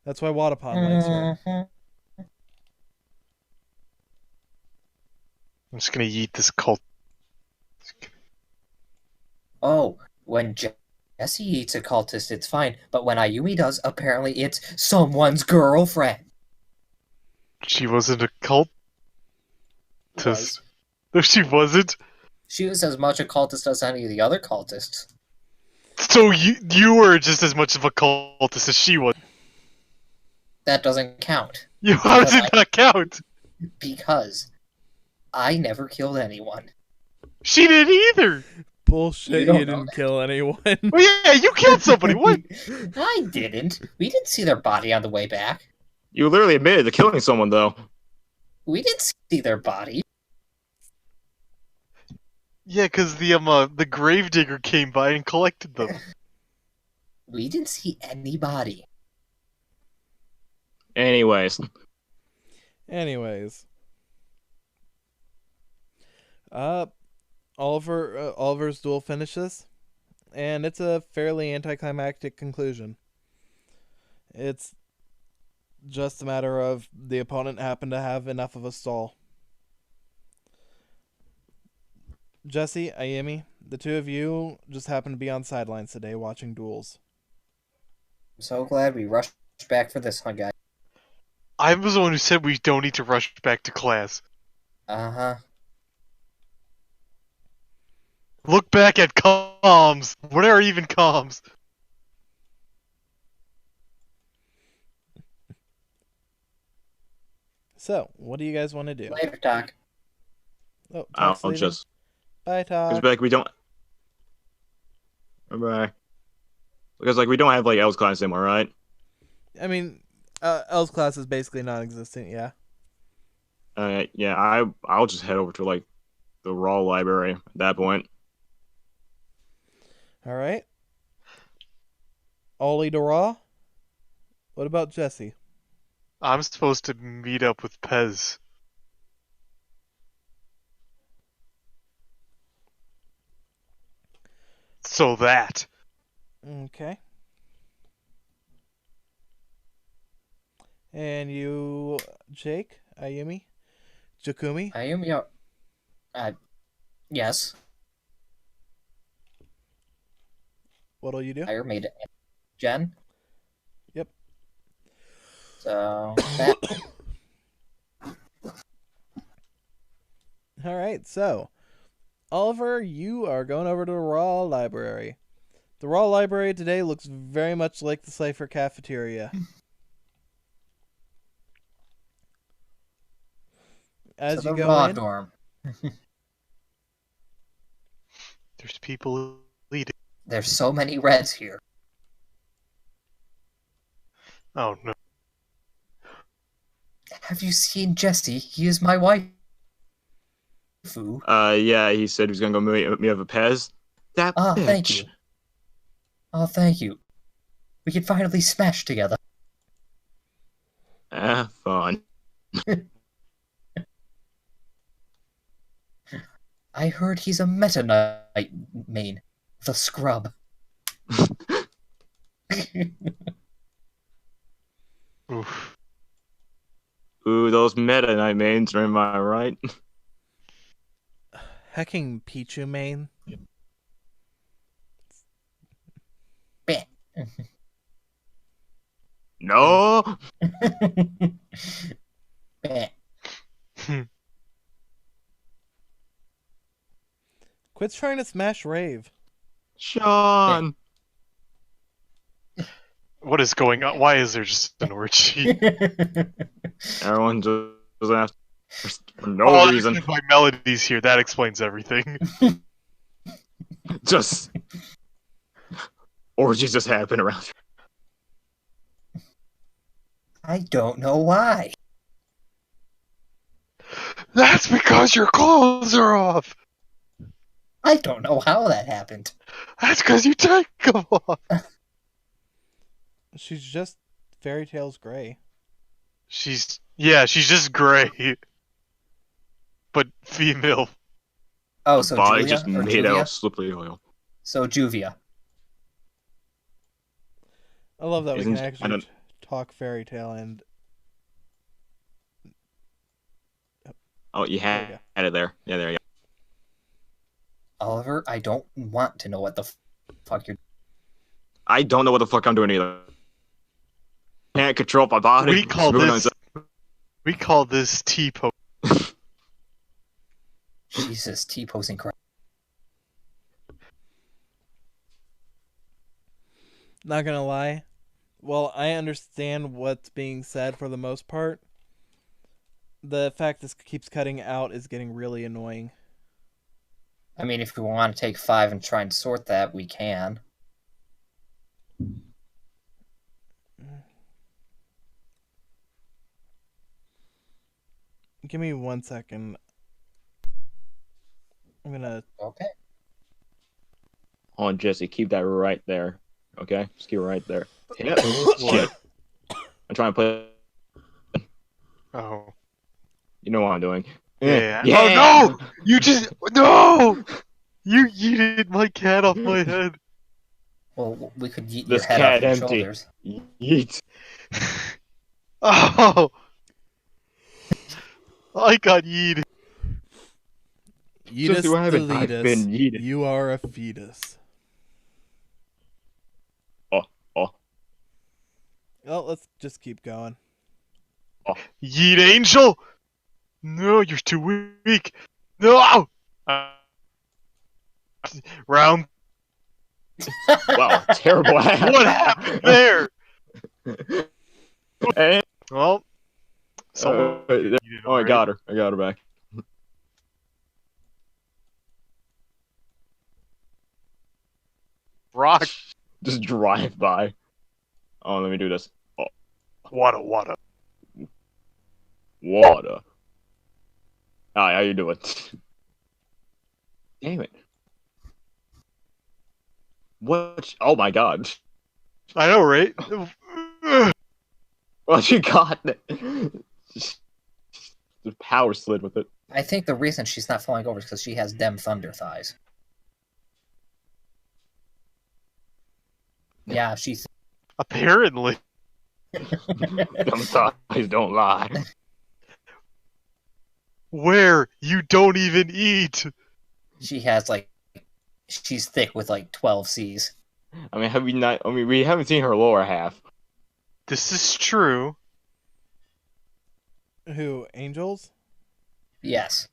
That's why Wadapon likes her. Mm-hmm. I'm just gonna yeet this cult Oh, when Jesse eats a cultist, it's fine, but when Ayumi does, apparently it's someone's girlfriend. She wasn't a cultist. Was. No, she wasn't. She was as much a cultist as any of the other cultists. So you were just as much of a cultist as she was. That doesn't count. How does it not count? Because I never killed anyone. She didn't either. Bullshit, You you don't know didn't that. kill anyone. Oh yeah, you killed somebody. What? I didn't. We didn't see their body on the way back. You literally admitted to killing someone, though. We didn't see their body. Yeah, because the gravedigger came by and collected them. We didn't see anybody. Anyways, Anyways. Oliver's duel finishes, and it's a fairly anticlimactic conclusion. It's just a matter of the opponent happened to have enough of a stall. Jesse, Ayumi, the two of you just happen to be on sidelines today watching duels. I'm so glad we rushed back for this one, guys. I was the one who said we don't need to rush back to class. Uh-huh. Look back at comms. What are even comms? So, what do you guys want to do? Later, Doc. Oh, I'll Talk's leaving? just. Bye, Because Talk. like we don't. Bye. Because like we don't have like L's class anymore, right? I mean, L's class is basically non-existent, yeah. Yeah, I'll just head over to like the raw library at that point. Alright. Ollie to Raw? What about Jesse? I'm supposed to meet up with Pez. So that. Okay. And you, Jake, Ayumi, Jakumi? Ayumi, yes. What'll you do? I made it. Jen? Yep. So, that... Alright, so Oliver, you are going over to the Raw Library. The Raw Library today looks very much like the Cypher Cafeteria. As to you the go raw in, dorm. There's people leading. There's so many reds here. Oh no. Have you seen Jesse? He is my waifu. Yeah, he said he was gonna go meet me with a Pez. That Ah, bitch. thank you. Oh, thank you. We can finally smash together. Fun. I heard he's a Meta Knight main. The scrub. Oof. Ooh, those Meta Knight mains, am I right? hecking Pichu main. Beh. No. Beh. Quit trying to smash Rave. Sean. What is going on? Why is there just an orgy? Everyone just asked for no Oh, reason. there's my melodies here. That explains everything. Just orgies just happen around here. I don't know why. That's because your clothes are off. I don't know how that happened. That's because you take them off. She's just Fairy Tale's gray. She's just gray, but female. Oh, so Body Julia just or made out Juvia? of slippery oil. So Juvia. I love that we Isn't- can I actually don't- talk Fairy Tale and Oh, you There we had go. it there. Yeah, there you Oliver, I don't want to know what the fuck you're. I don't know what the fuck I'm doing either. Can't control my body. We call Moving this. We call this T-pose. Jesus, T-posing crap. Not gonna lie. Well, I understand what's being said for the most part. The fact this keeps cutting out is getting really annoying. I mean, if we want to take 5 and try and sort that, we can. Give me 1 second. I'm gonna. Okay. Hold on, Jesse. Keep that right there. Okay? Just keep it right there. Yep. Shit. I'm trying to play. Oh. You know what I'm doing. Yeah. Yeah. Oh no! You just no! You yeeted my cat off my head. Well, we could yeet your This head off cat your empty. shoulders. Yeet. Oh! I got yeeted. Yeetus Jesse, what happened? I've deletus. been yeeted. You are a fetus. Oh. Well, let's just keep going. Yeet Angel! No, you're too weak. No! Round. Wow, terrible. What happened there? Hey, Well, someone. oh, I got her. I got her back. Rock. Just drive by. Oh, let me do this. Water. Water. Hi, how you doing? Damn it. What? Oh my god. I know, right? Well, she got it. The power slid with it. I think the reason she's not falling over is because she has dem thunder thighs. Yeah, she's. Apparently. Sometimes don't lie. Where you don't even eat. She has like. She's thick with like 12 C's. I mean, have we not? I mean, we haven't seen her lower half. This is true. Who? Angels? Yes.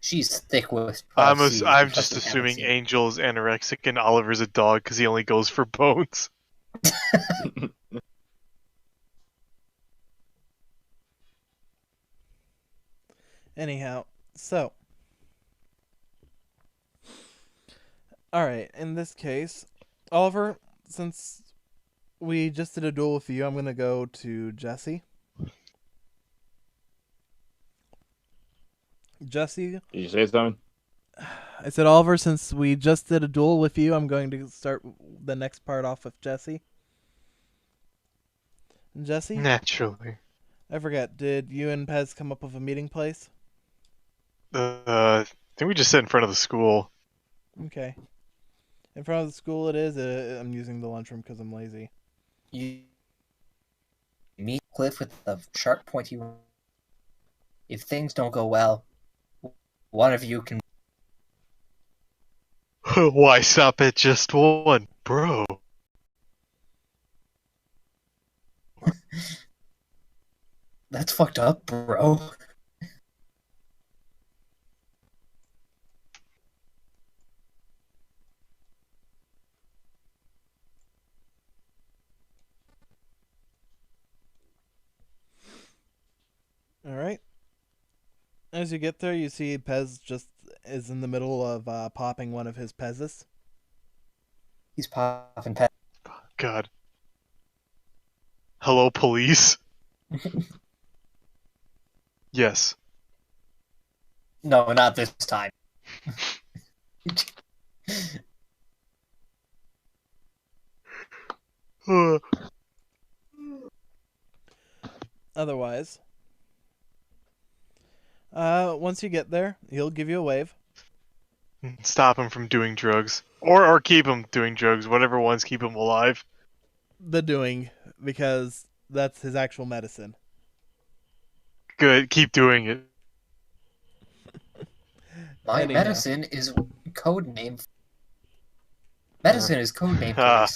She's thick with 12 C's. I'm because just we haven't assuming seen- Angel is anorexic and Oliver's a dog because he only goes for bones. Anyhow, so. Alright, in this case, Oliver, since we just did a duel with you, I'm gonna go to Jesse. Jesse, Did you say something? I said, Oliver, since we just did a duel with you, I'm going to start the next part off with Jesse. Jesse? Naturally. I forget, did you and Pez come up with a meeting place? I think we just sit in front of the school. Okay. In front of the school it is. I'm using the lunchroom because I'm lazy. You meet Cliff with a sharp, pointy. If things don't go well, one of you can. Why stop at just one, bro? That's fucked up, bro. Alright. As you get there, you see Pez just is in the middle of popping one of his Pezes. He's popping pet. God. Hello, police? Yes. No, not this time. Otherwise, once you get there, he'll give you a wave. Stop him from doing drugs. Or keep him doing drugs, whatever ones keep him alive. The doing, because that's his actual medicine. Good, keep doing it. My Anyhow. medicine is code name. Medicine is code name Ah.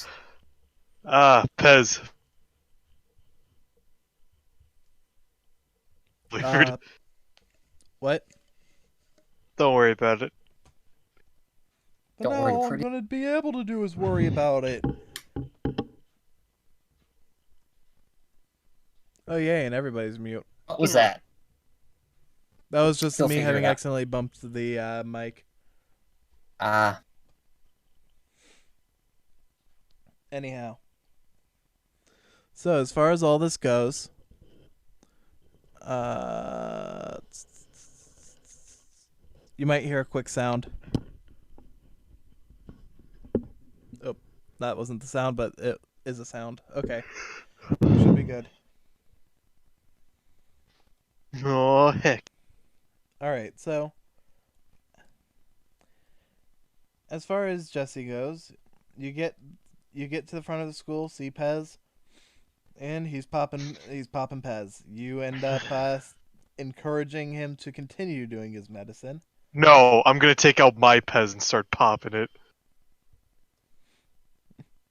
police. Pez. Flavored. What? Don't worry about it. But Don't now worry, all I'm pretty. gonna be able to do is worry about it. Oh yay, and everybody's mute. What was that? That was just Still me figure having it out. accidentally bumped the mic. Ah, Anyhow. So as far as all this goes, you might hear a quick sound. Oh, that wasn't the sound, but it is a sound. Okay. Should be good. Oh, heck. Alright, so as far as Jesse goes, you get to the front of the school, see Pez, and he's popping Pez. You end up encouraging him to continue doing his medicine. No, I'm gonna take out my Pez and start popping it.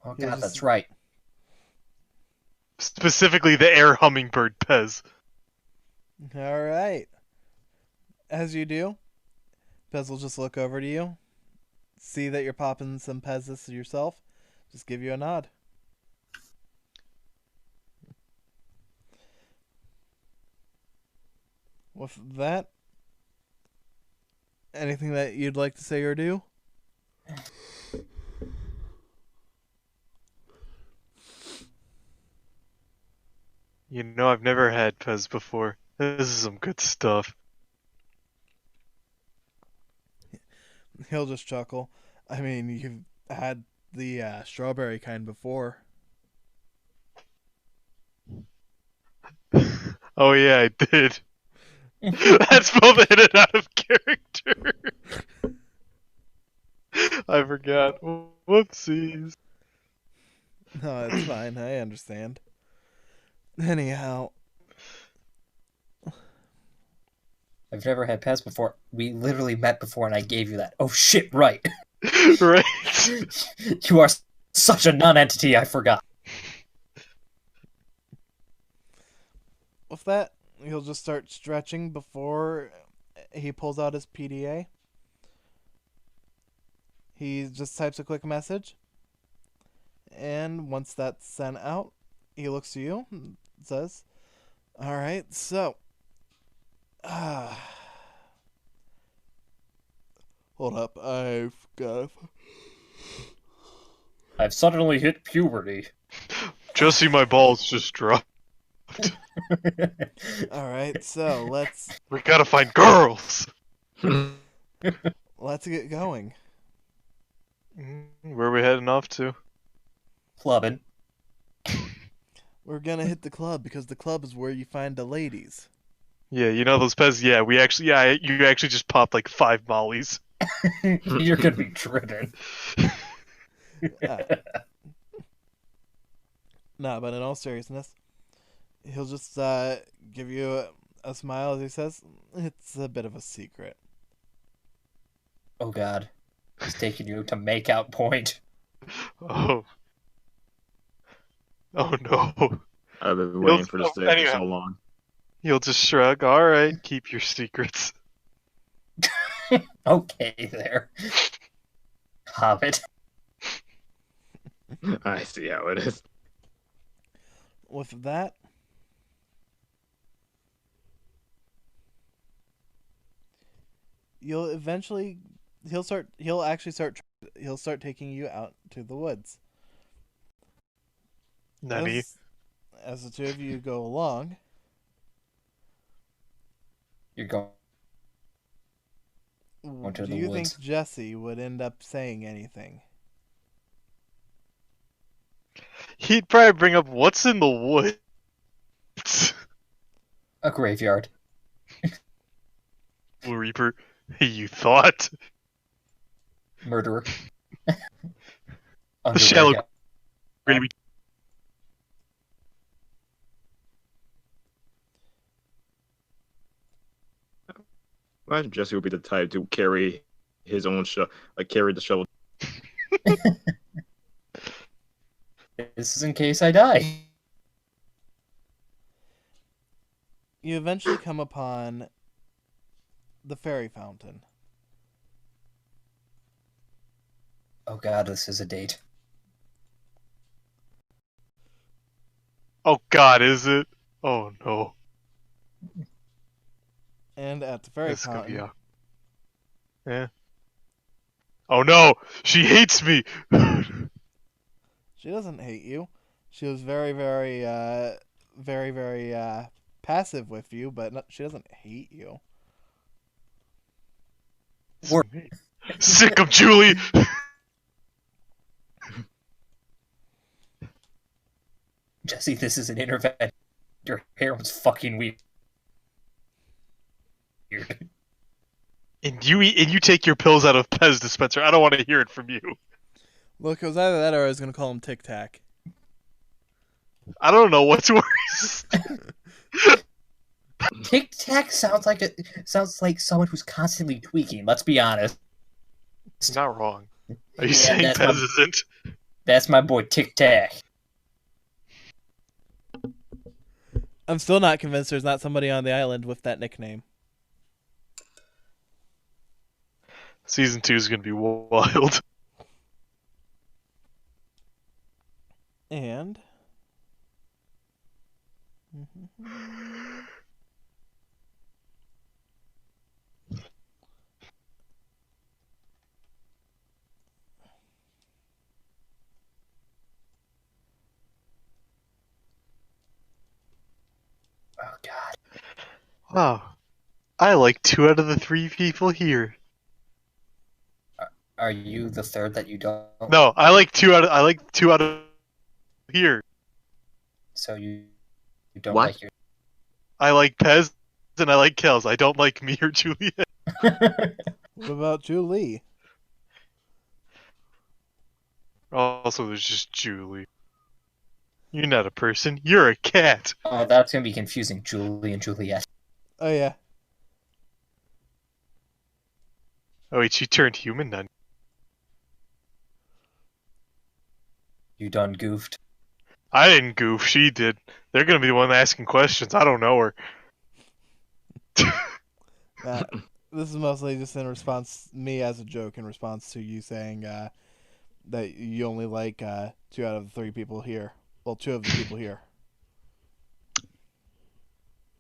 oh He'll god, just- that's right. Specifically the air hummingbird Pez. Alright. As you do, Pez will just look over to you, see that you're popping some Pez's yourself, just give you a nod. With that, anything that you'd like to say or do? You know, I've never had Pez before. This is some good stuff. He'll just chuckle. I mean, you've had the strawberry kind before. Oh yeah, I did. That's both in and out of character. I forgot. Whoopsies. No, it's fine. I understand. Anyhow, I've never had Pez before. We literally met before, and I gave you that. Oh shit! Right. Right? You are such a non-entity. I forgot. with that, he'll just start stretching before he pulls out his PDA. He just types a quick message. And once that's sent out, he looks to you and says, Alright, so. Hold up, I've got. I've suddenly hit puberty. Jesse, my balls just dropped. Alright, so We gotta find girls! let's get going. Where are we heading off to? Clubbing. We're gonna hit the club because the club is where you find the ladies. Yeah, you know those Pez? Yeah, you actually just popped like 5 mollies. You're gonna be driven. Nah, but in all seriousness, he'll just give you a smile as he says, "It's a bit of a secret." Oh god. He's taking you to make out point. Oh. Oh no. I've been waiting for this day for Anyhow. so long. You'll just shrug. Alright, keep your secrets. Okay, there. Hobbit. I see how it is. With that, he'll start taking you out to the woods. Nani? As the two of you go along, You're going to do the you woods. think Jesse would end up saying anything? He'd probably bring up what's in the woods. A graveyard. Blue Reaper. You thought? Murderer. The shallow Underwear gravy. Imagine Jesse would be the type to carry his own carry the shovel. This is in case I die. You eventually come upon the fairy fountain. Oh god, this is a date. Oh God, is it? Oh no, And at the fairy this is gonna be fountain, yeah. Oh no, she hates me. she doesn't hate you. She was very, very passive with you, but she doesn't hate you. Sick of Julie. Jesse, this is an intervention. Your hair was fucking weird. And you take your pills out of Pez dispenser. I don't want to hear it from you. Look, it was either that or I was going to call him Tic Tac. I don't know what's worse. Tic Tac sounds like someone who's constantly tweaking. Let's be honest. It's not wrong. Are you Yeah, saying that's Pez my- isn't? That's my boy Tic Tac. I'm still not convinced there's not somebody on the island with that nickname. Season 2 is gonna be wild. And Oh god. Wow. I like 2 out of the 3 people here. Are you the third that you don't? No, I like 2 out of here. So you don't What? like your. I like Pez and I like Kels. I don't like me or Juliet. what about Julie? Also, there's just Julie. You're not a person. You're a cat. Oh, that's gonna be confusing. Julie and Juliet. Oh yeah. Oh wait, she turned human then. You done goofed. I didn't goof. She did. They're gonna be the one asking questions. I don't know her. This is mostly just in response, me as a joke in response to you saying that you only like 2 out of the 3 people here. Well, 2 of the people here.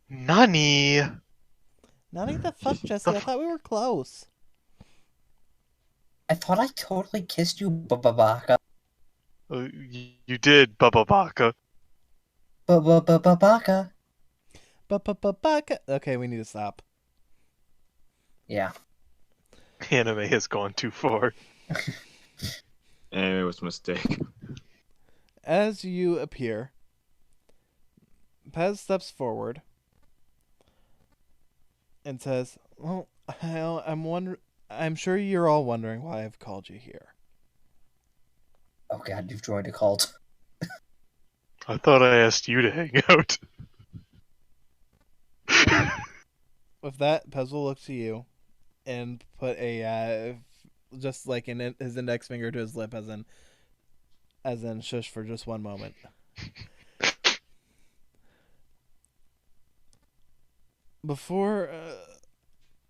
Nani? Nani the fuck, Jesse? I thought we were close. I thought I totally kissed you, Babaka. You did, Bubba Baka. Babaka. Okay, we need to stop. Yeah. Anime has gone too far. And it was a mistake. As you appear, Pez steps forward and says, "Well, I'm sure you're all wondering why I've called you here." Oh god, you've joined a cult. I thought I asked you to hang out. With that, Pez will look to you and put a just like his index finger to his lip, as in shush for just one moment. Before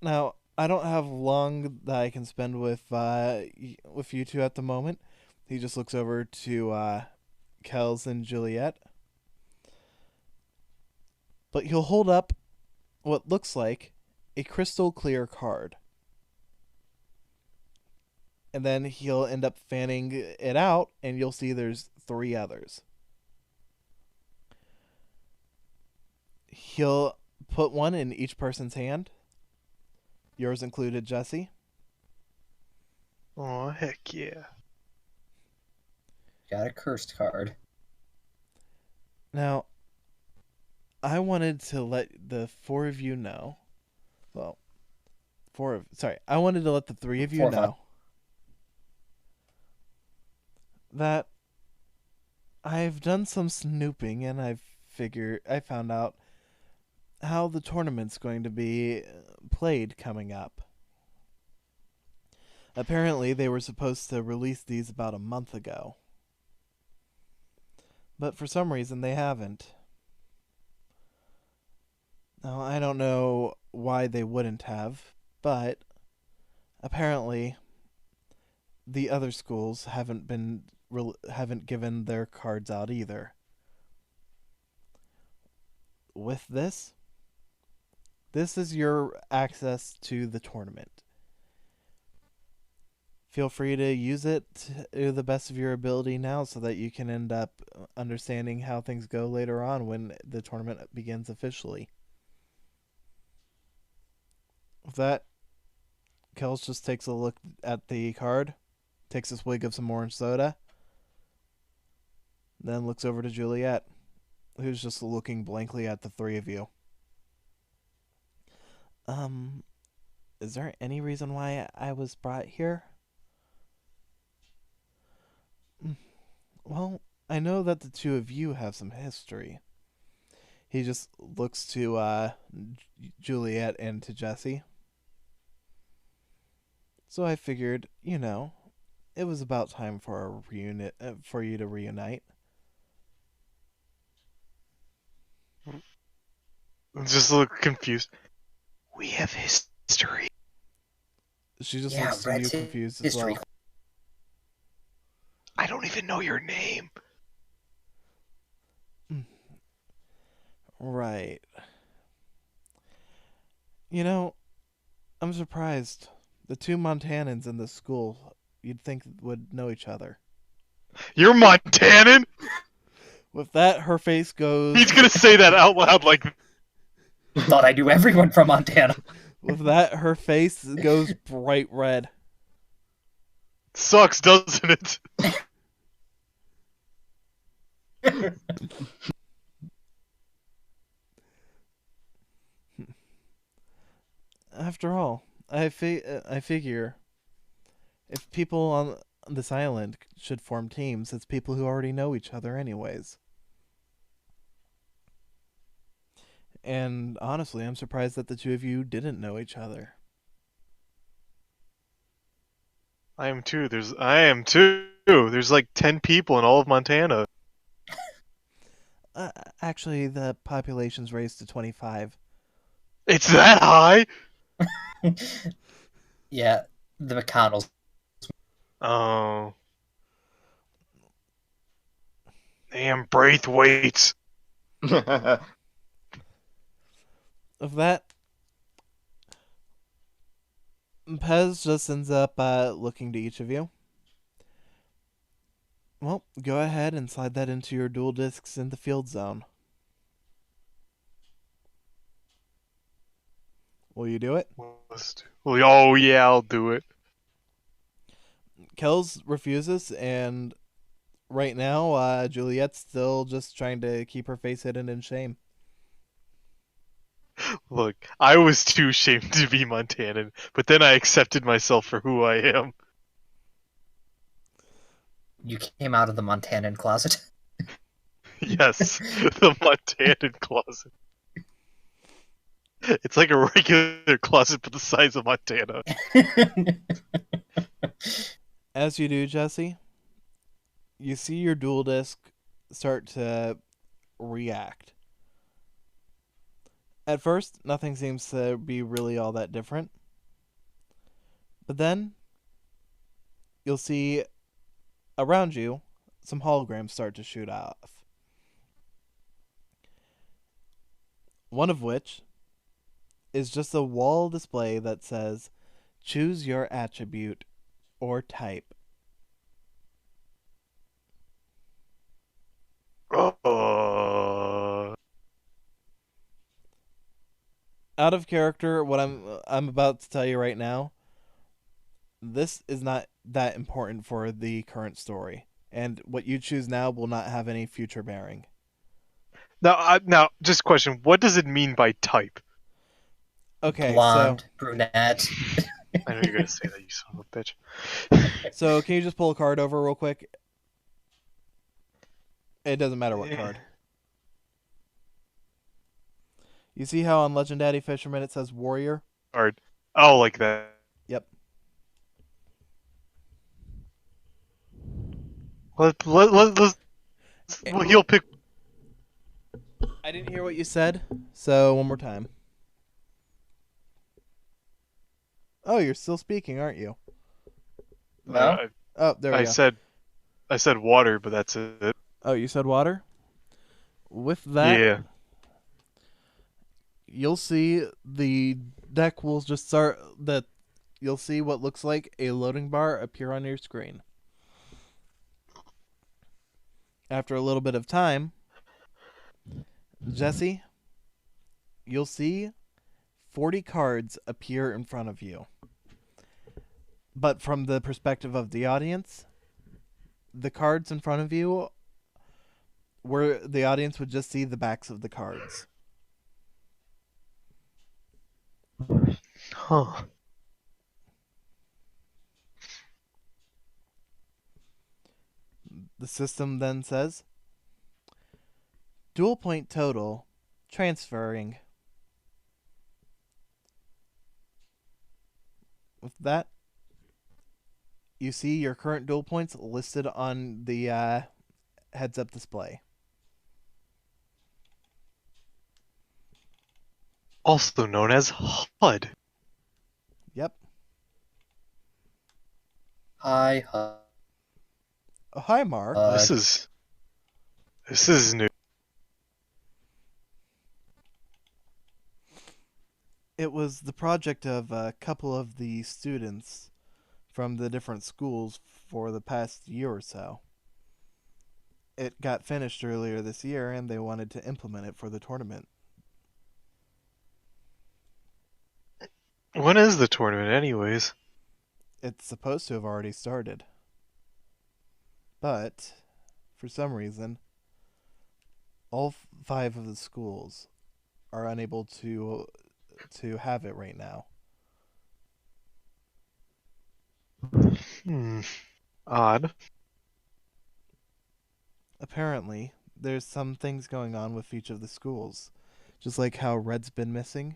now, I don't have long that I can spend with you two at the moment. He just looks over to Kels and Juliet, but he'll hold up what looks like a crystal clear card. And then he'll end up fanning it out, and you'll see there's 3 others. He'll put one in each person's hand. Yours included, Jesse. Oh, heck yeah. Got a cursed card. Now, I wanted to let the 4 of you know. Well, I wanted to let the 3 of you 4 of us. know that I've done some snooping and I found out how the tournament's going to be played coming up. Apparently, they were supposed to release these about a month ago. But for some reason, they haven't. Now, I don't know why they wouldn't have, but apparently the other schools haven't given their cards out either. With this is your access to the tournament. Feel free to use it to the best of your ability now so that you can end up understanding how things go later on when the tournament begins officially. With that, Kels just takes a look at the card, takes a swig of some orange soda, then looks over to Juliet, who's just looking blankly at the three of you. Is there any reason why I was brought here? Well, I know that the two of you have some history. He just looks to Juliet and to Jesse. So I figured, it was about time for for you to reunite. Just a little confused. We have history. She just Yeah, looks to you Red's confused as history. well. I don't even know your name. Right. I'm surprised. The two Montanans in this school, you'd think would know each other. You're Montanan? With that, her face goes... He's gonna say that out loud like... Thought I knew everyone from Montana. With that, her face goes bright red. Sucks, doesn't it? After all, I figure if people on this island should form teams, it's people who already know each other anyways. And honestly, I'm surprised that the two of you didn't know each other. I am too. There's like 10 people in all of Montana. Actually, the population's raised to 25. It's that high? Yeah, the McConnells. Oh. Damn, Braithwaites. Of that, Pez just ends up looking to each of you. Well, go ahead and slide that into your dual discs in the field zone. Will you do it? Oh yeah, I'll do it. Kells refuses, and right now, Juliet's still just trying to keep her face hidden in shame. Look, I was too ashamed to be Montanan, but then I accepted myself for who I am. You came out of the Montanan closet. Yes, the Montanan closet. It's like a regular closet, but the size of Montana. As you do, Jesse, you see your dual disc start to react. At first, nothing seems to be really all that different. But then, you'll see around you some holograms start to shoot off. One of which is just a wall display that says, "Choose your attribute or type." Out of character, what I'm about to tell you right now, this is not that important for the current story, and what you choose now will not have any future bearing. Now, just a question. What does it mean by type? Okay, Blonde, brunette. I know you're gonna say that, you son of a bitch. so can you just pull a card over real quick? It doesn't matter what card. You see how on Legendary Fisherman it says warrior? Or oh, like that. Yep. Let's well, he'll pick. I didn't hear what you said, so one more time. Oh, you're still speaking, aren't you? No? Oh, there we I go. said water, but that's it. Oh, you said water? With that, Yeah. you'll see the deck will just start that you'll see what looks like a loading bar appear on your screen. After a little bit of time, Jesse, you'll see 40 cards appear in front of you. But from the perspective of the audience, the cards in front of you, where the audience would just see the backs of the cards. Huh. The system then says, dual point total, transferring. With that, you see your current dual points listed on the heads-up display. Also known as HUD. Yep. Hi. Oh, hi, Mark. This is new. It was the project of a couple of the students from the different schools for the past year or so. It got finished earlier this year, and they wanted to implement it for the tournament. When is the tournament, anyways? It's supposed to have already started. But, for some reason, all 5 of the schools are unable to have it right now. Odd. Apparently, there's some things going on with each of the schools. Just like how Red's been missing,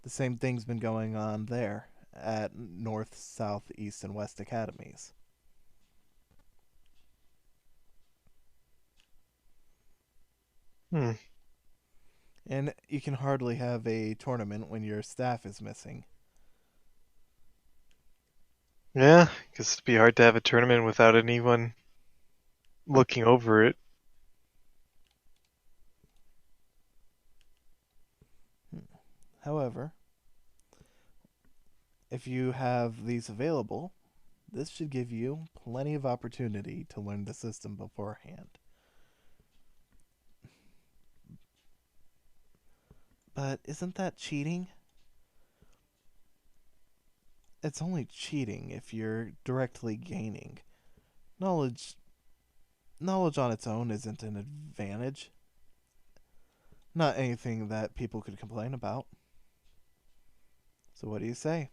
the same thing's been going on there at North, South, East, and West academies. And you can hardly have a tournament when your staff is missing. Yeah, guess it'd be hard to have a tournament without anyone looking over it. However, if you have these available, this should give you plenty of opportunity to learn the system beforehand. But isn't that cheating? It's only cheating if you're directly gaining. Knowledge on its own isn't an advantage. Not anything that people could complain about. So what do you say?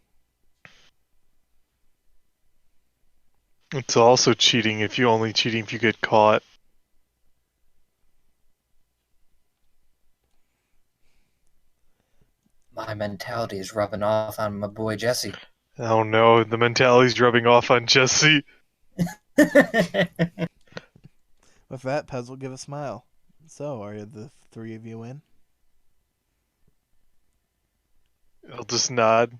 It's also cheating if you only cheating if you get caught. My mentality is rubbing off on my boy Jesse. Oh no, the mentality's rubbing off on Jesse. With that, Pez will give a smile. So, are the 3 of you in? I'll just nod.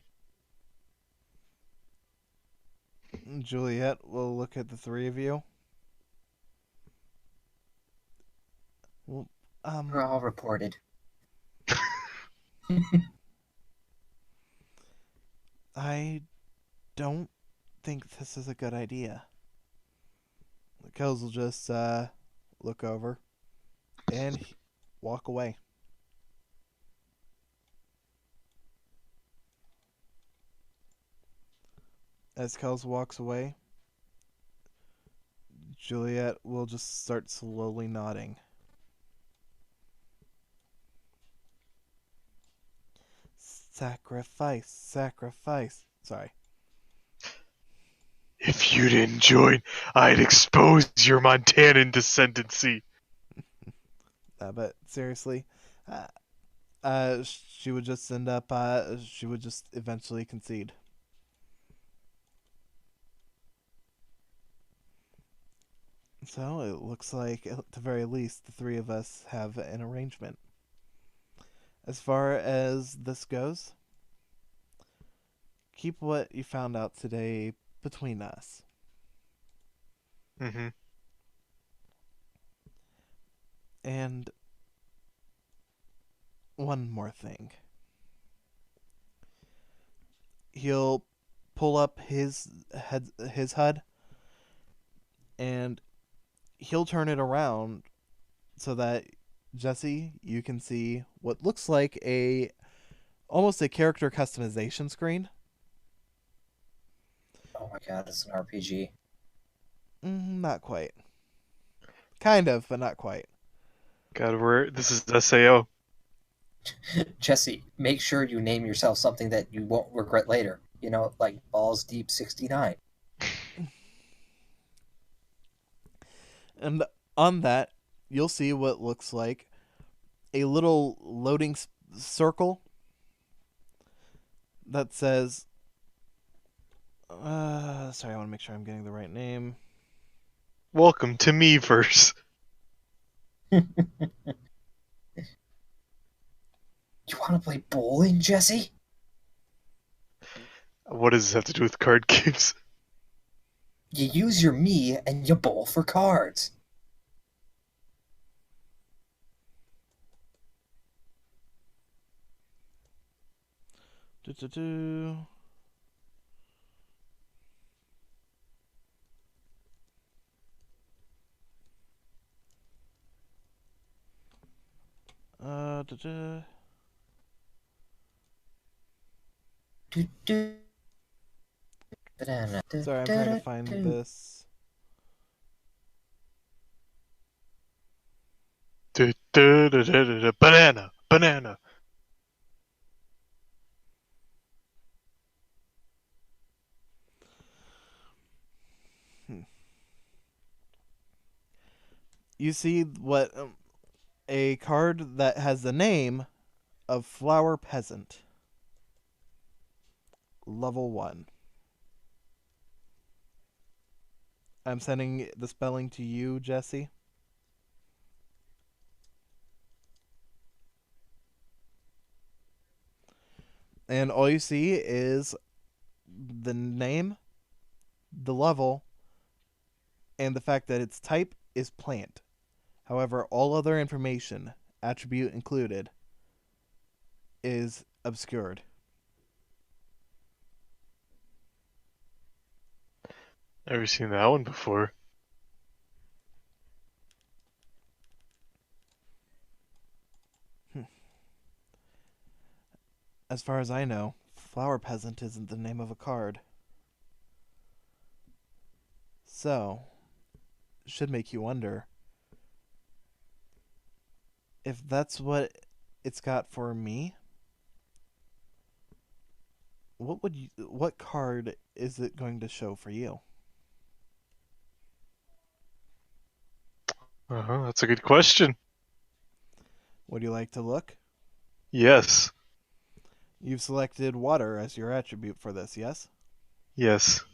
Juliet will look at the 3 of you. Well, We're all reported. I don't think this is a good idea. Kells will just look over and walk away. As Kells walks away, Juliet will just start slowly nodding. Sacrifice, sacrifice. Sorry. If you didn't join, I'd expose your Montanan descendancy. But seriously, She would just end up. She would just eventually concede. So it looks like, at the very least, the three of us have an arrangement. As far as this goes, keep what you found out today between us. Mm-hmm. And one more thing. He'll pull up his HUD, and he'll turn it around so that, Jesse, you can see what looks like almost a character customization screen. Oh my god, it's an RPG. Not quite. Kind of, but not quite. God, this is SAO. Jesse, make sure you name yourself something that you won't regret later. You know, like Balls Deep 69. And on that, you'll see what looks like a little loading circle that says, sorry, I want to make sure I'm getting the right name. Welcome to Meverse. You want to play bowling, Jesse? What does this have to do with card games? You use your me and you bowl for cards. Do-do-do. Da-da. Do-do. Banana. Sorry, I'm trying to find this. Banana, banana. You see what a card that has the name of Flower Peasant. Level 1. I'm sending the spelling to you, Jesse. And all you see is the name, the level, and the fact that its type is plant. However, all other information, attribute included, is obscured. Never seen that one before. As far as I know, Flower Peasant isn't the name of a card. So, should make you wonder if that's what it's got for me. What card is it going to show for you? That's a good question. Would you like to look? Yes. You've selected water as your attribute for this, yes? Yes.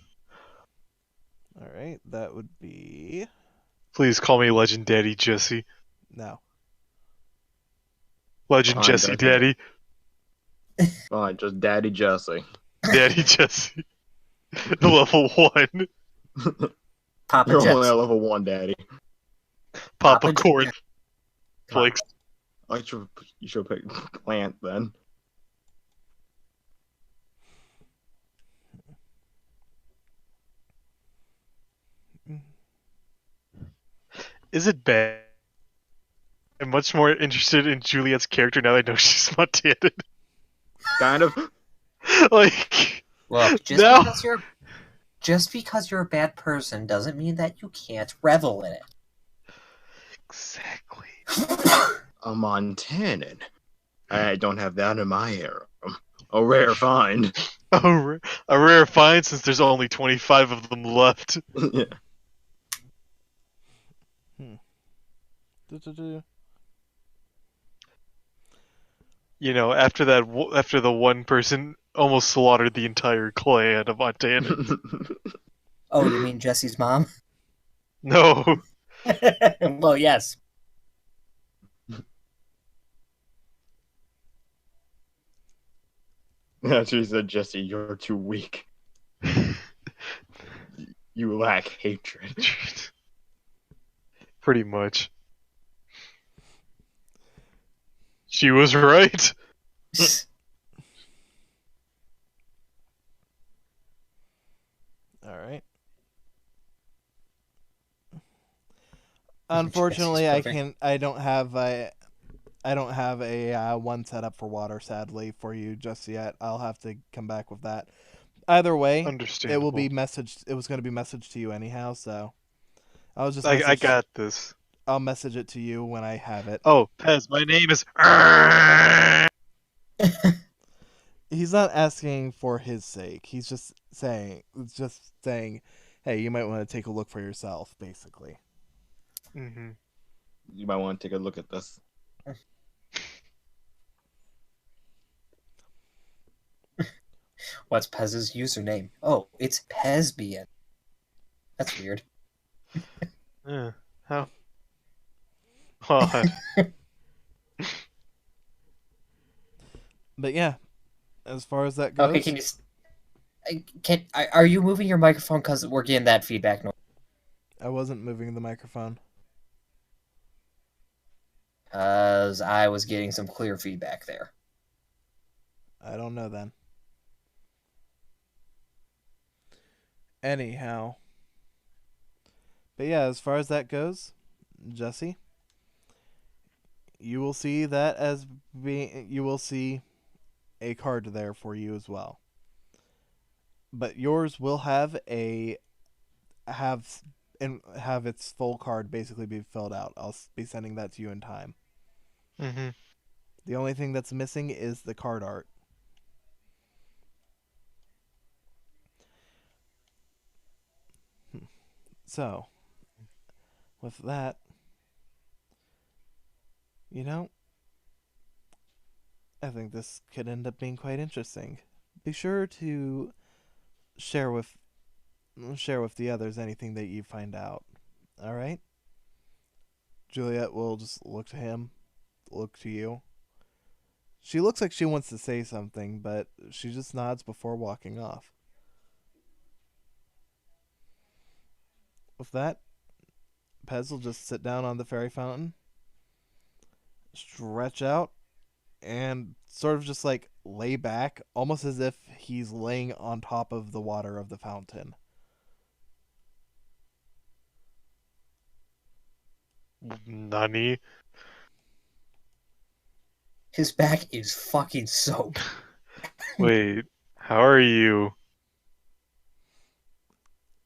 Alright, that would be... Please call me Legend Daddy Jesse. No. Legend Fine, Jesse Daddy. Daddy. Fine, just Daddy Jesse. Daddy Jesse. Level 1. Papa You're only Jets. at level 1, Daddy. Papa Papa Corn. Come on. Flakes. You should pick plant then. Is it bad? I'm much more interested in Juliet's character now that I know she's mutated. Kind of. Like, Look, No. just because you're a bad person doesn't mean that you can't revel in it. exactly. A Montanan. I don't have that in my harem. A rare find. A rare find since there's only 25 of them left. Yeah. Do-do-do. You know, after the one person almost slaughtered the entire clan of Montana. Oh, you mean Jesse's mom? No. Well, yes. She said, Jesse, you're too weak. You lack hatred. Pretty much. She was right. All right. Unfortunately, I don't have a one set up for water. Sadly for you just yet. I'll have to come back with that. Either way, it will be Understandable. messaged. It was going to be messaged to you anyhow, so I'll just I got this. I'll message it to you when I have it. Oh, Pez, my name is. He's not asking for his sake. He's just saying, hey, you might want to take a look for yourself, basically. Mm-hmm. You might want to take a look at this. What's Pez's username? Oh, it's Pezbian. That's weird. Yeah. How odd. But yeah, as far as that goes. Okay, are you moving your microphone because we're getting that feedback noise? I wasn't moving the microphone. Because I was getting some clear feedback there. I don't know then. Anyhow. But yeah, as far as that goes, Jesse, you will see that as you will see a card there for you as well. But yours will have its full card basically be filled out. I'll be sending that to you in time. Mm-hmm. The only thing that's missing is the card art. So, with that, I think this could end up being quite interesting. Be sure to share with the others anything that you find out. All right? Juliet will just look to him, look to you. She looks like she wants to say something, but she just nods before walking off. With that, Pez will just sit down on the fairy fountain, stretch out, and sort of just like lay back, almost as if he's laying on top of the water of the fountain. Nani? His back is fucking soaked. Wait, how are you?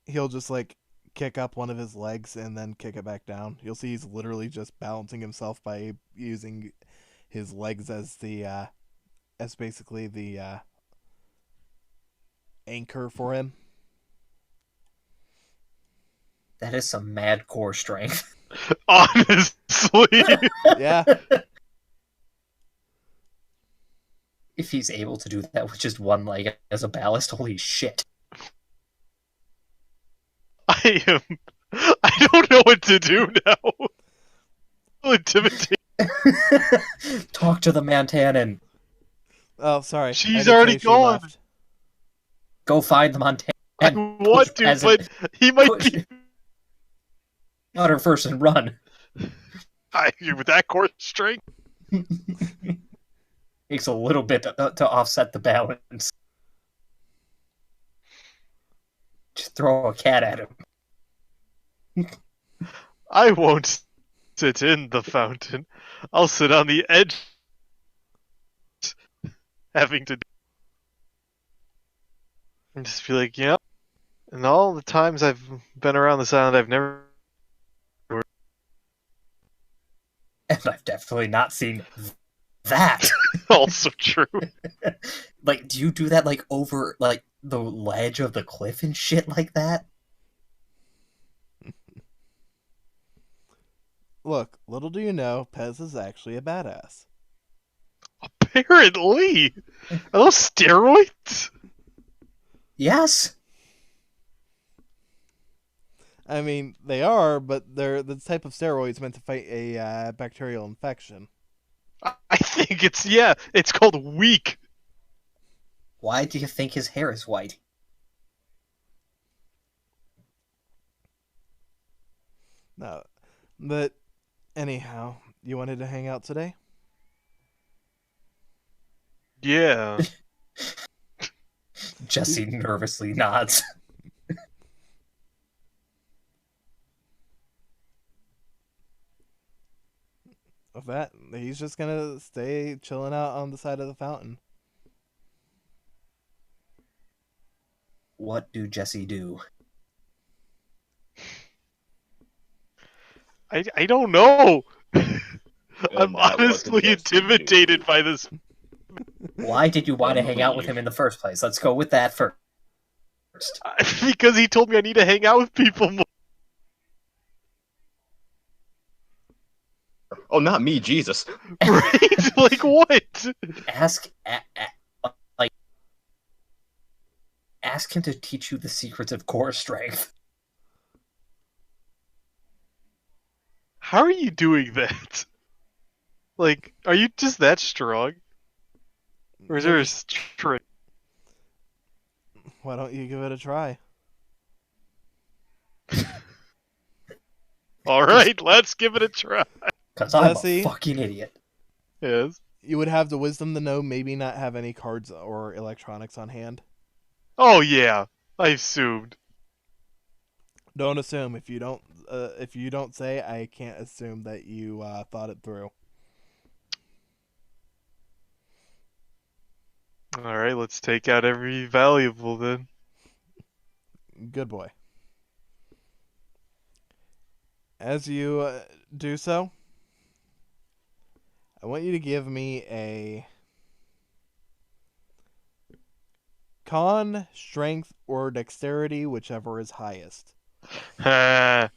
He'll just like kick up one of his legs and then kick it back down. You'll see he's literally just balancing himself by using his legs as basically the anchor for him. That is some mad core strength. Honestly. Yeah. If he's able to do that with just one leg as a ballast, holy shit. I don't know what to do now. Intimidating. Talk to the Montanan. Oh, sorry. She's already gone. Go find the Montanan. I want to, but he might be not her first and run. With that core strength. Takes a little bit to offset the balance. Just throw a cat at him. I won't sit in the fountain. I'll sit on the edge, having to and just be like, and all the times I've been around this island, I've never. And I've definitely not seen that. Also true. Like, do you do that like over like the ledge of the cliff and shit like that? Look, little do you know, Pez is actually a badass. A Apparently. Are those steroids? Yes. I mean, they are, but they're the type of steroids meant to fight a bacterial infection. I think it's called weak. Why do you think his hair is white? No, but anyhow, you wanted to hang out today? Yeah. Jesse nervously nods. With that, he's just gonna stay chilling out on the side of the fountain. What do Jesse do? I don't know. I'm Matt, what did honestly Jesse intimidated do? by this. Why did you want to hang out with him in the first place? Let's go with that first. Because he told me I need to hang out with people more. Oh, not me, Jesus. Right? Like what? Ask him to teach you the secrets of core strength. How are you doing that? Like, are you just that strong? Or is there a trick? Why don't you give it a try? Alright, let's give it a try. Because I'm Jesse? a fucking idiot. Yes. You would have the wisdom to know, maybe not have any cards or electronics on hand. Oh yeah, I assumed. Don't assume. If you don't say, I can't assume that you thought it through. Alright, let's take out every valuable then. Good boy. As you do so, I want you to give me a con, strength, or dexterity, whichever is highest. Ha.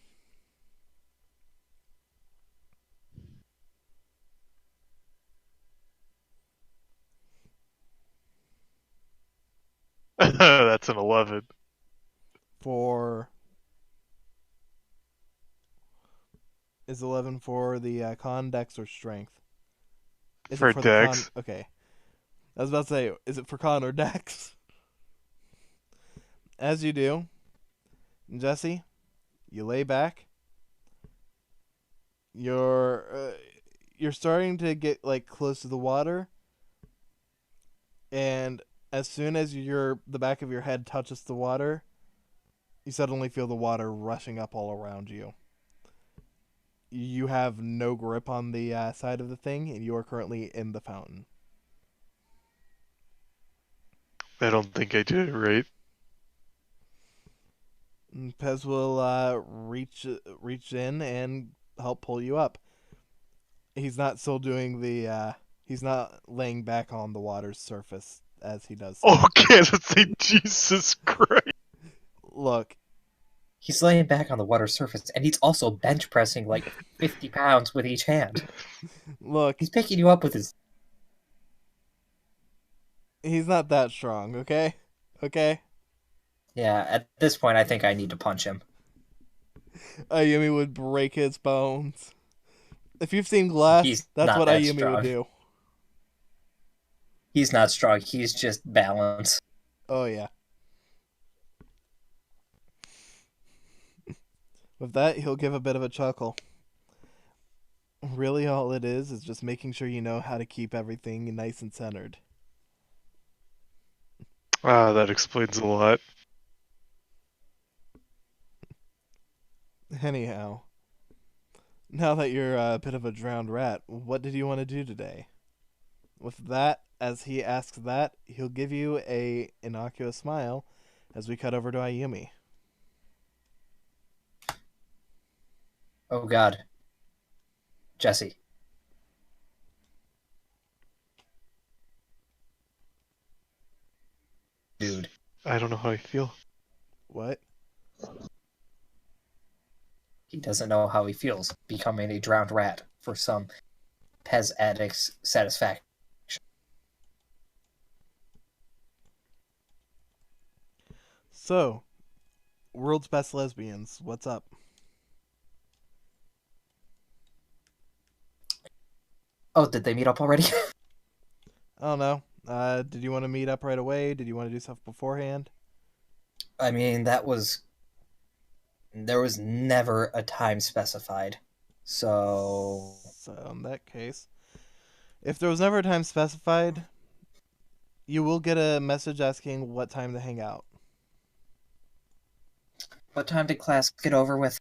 That's an 11. For is 11 for the con, dex, or strength? Is For it for the con? dex. Okay. I was about to say, is it for con or dex? As you do, Jesse, you lay back. You're starting to get like close to the water, and as soon as the back of your head touches the water, you suddenly feel the water rushing up all around you. You have no grip on the side of the thing, and you are currently in the fountain. I don't think I did it right. Pez will reach in and help pull you up. He's not still doing the. He's not laying back on the water's surface as he does so. Okay, let's say Jesus Christ. Look, He's laying back on the water surface, and he's also bench pressing like 50 pounds with each hand. look, He's picking you up with his... he's not that strong, okay? Okay? Yeah, at this point, I think I need to punch him. Ayumi would break his bones. If you've seen Glass, He's that's not what that Ayumi would strong. do. He's not strong, he's just balanced. Oh, yeah. With that, he'll give a bit of a chuckle. Really, all it is just making sure you know how to keep everything nice and centered. Ah, that explains a lot. Anyhow, now that you're a bit of a drowned rat, what did you want to do today? With that, as he asks that, he'll give you a innocuous smile as we cut over to Ayumi. Oh god. Jesse. Dude. I don't know how I feel. What? He doesn't know how he feels becoming a drowned rat for some Pez addict's satisfaction. So, world's best lesbians. What's up? Oh, did they meet up already? I don't know. Did you want to meet up right away? Did you want to do stuff beforehand? I mean, there was never a time specified. So, So, in that case, if there was never a time specified, you will get a message asking what time to hang out. what time did class get over with?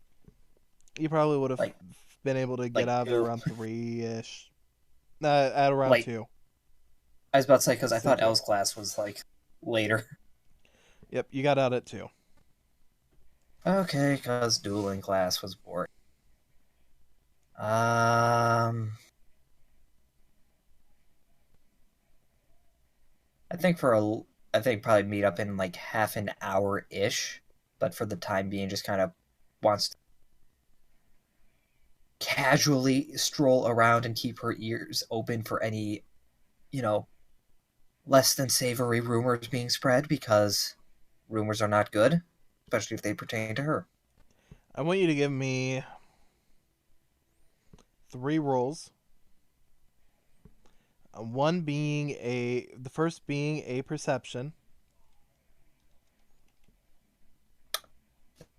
You probably would have Like, been able to get like out of there 2? around 3-ish. At around Like, 2. I was about to say, because I Say thought 2. Elle's class was, like, later. Yep, you got out at 2. Okay, because dueling class was boring. I think I think probably meet up in like half an hour ish, but for the time being, just kind of wants to casually stroll around and keep her ears open for any, you know, less than savory rumors being spread, because rumors are not good, especially if they pertain to her. I want you to give me 3 rolls. The first being a perception.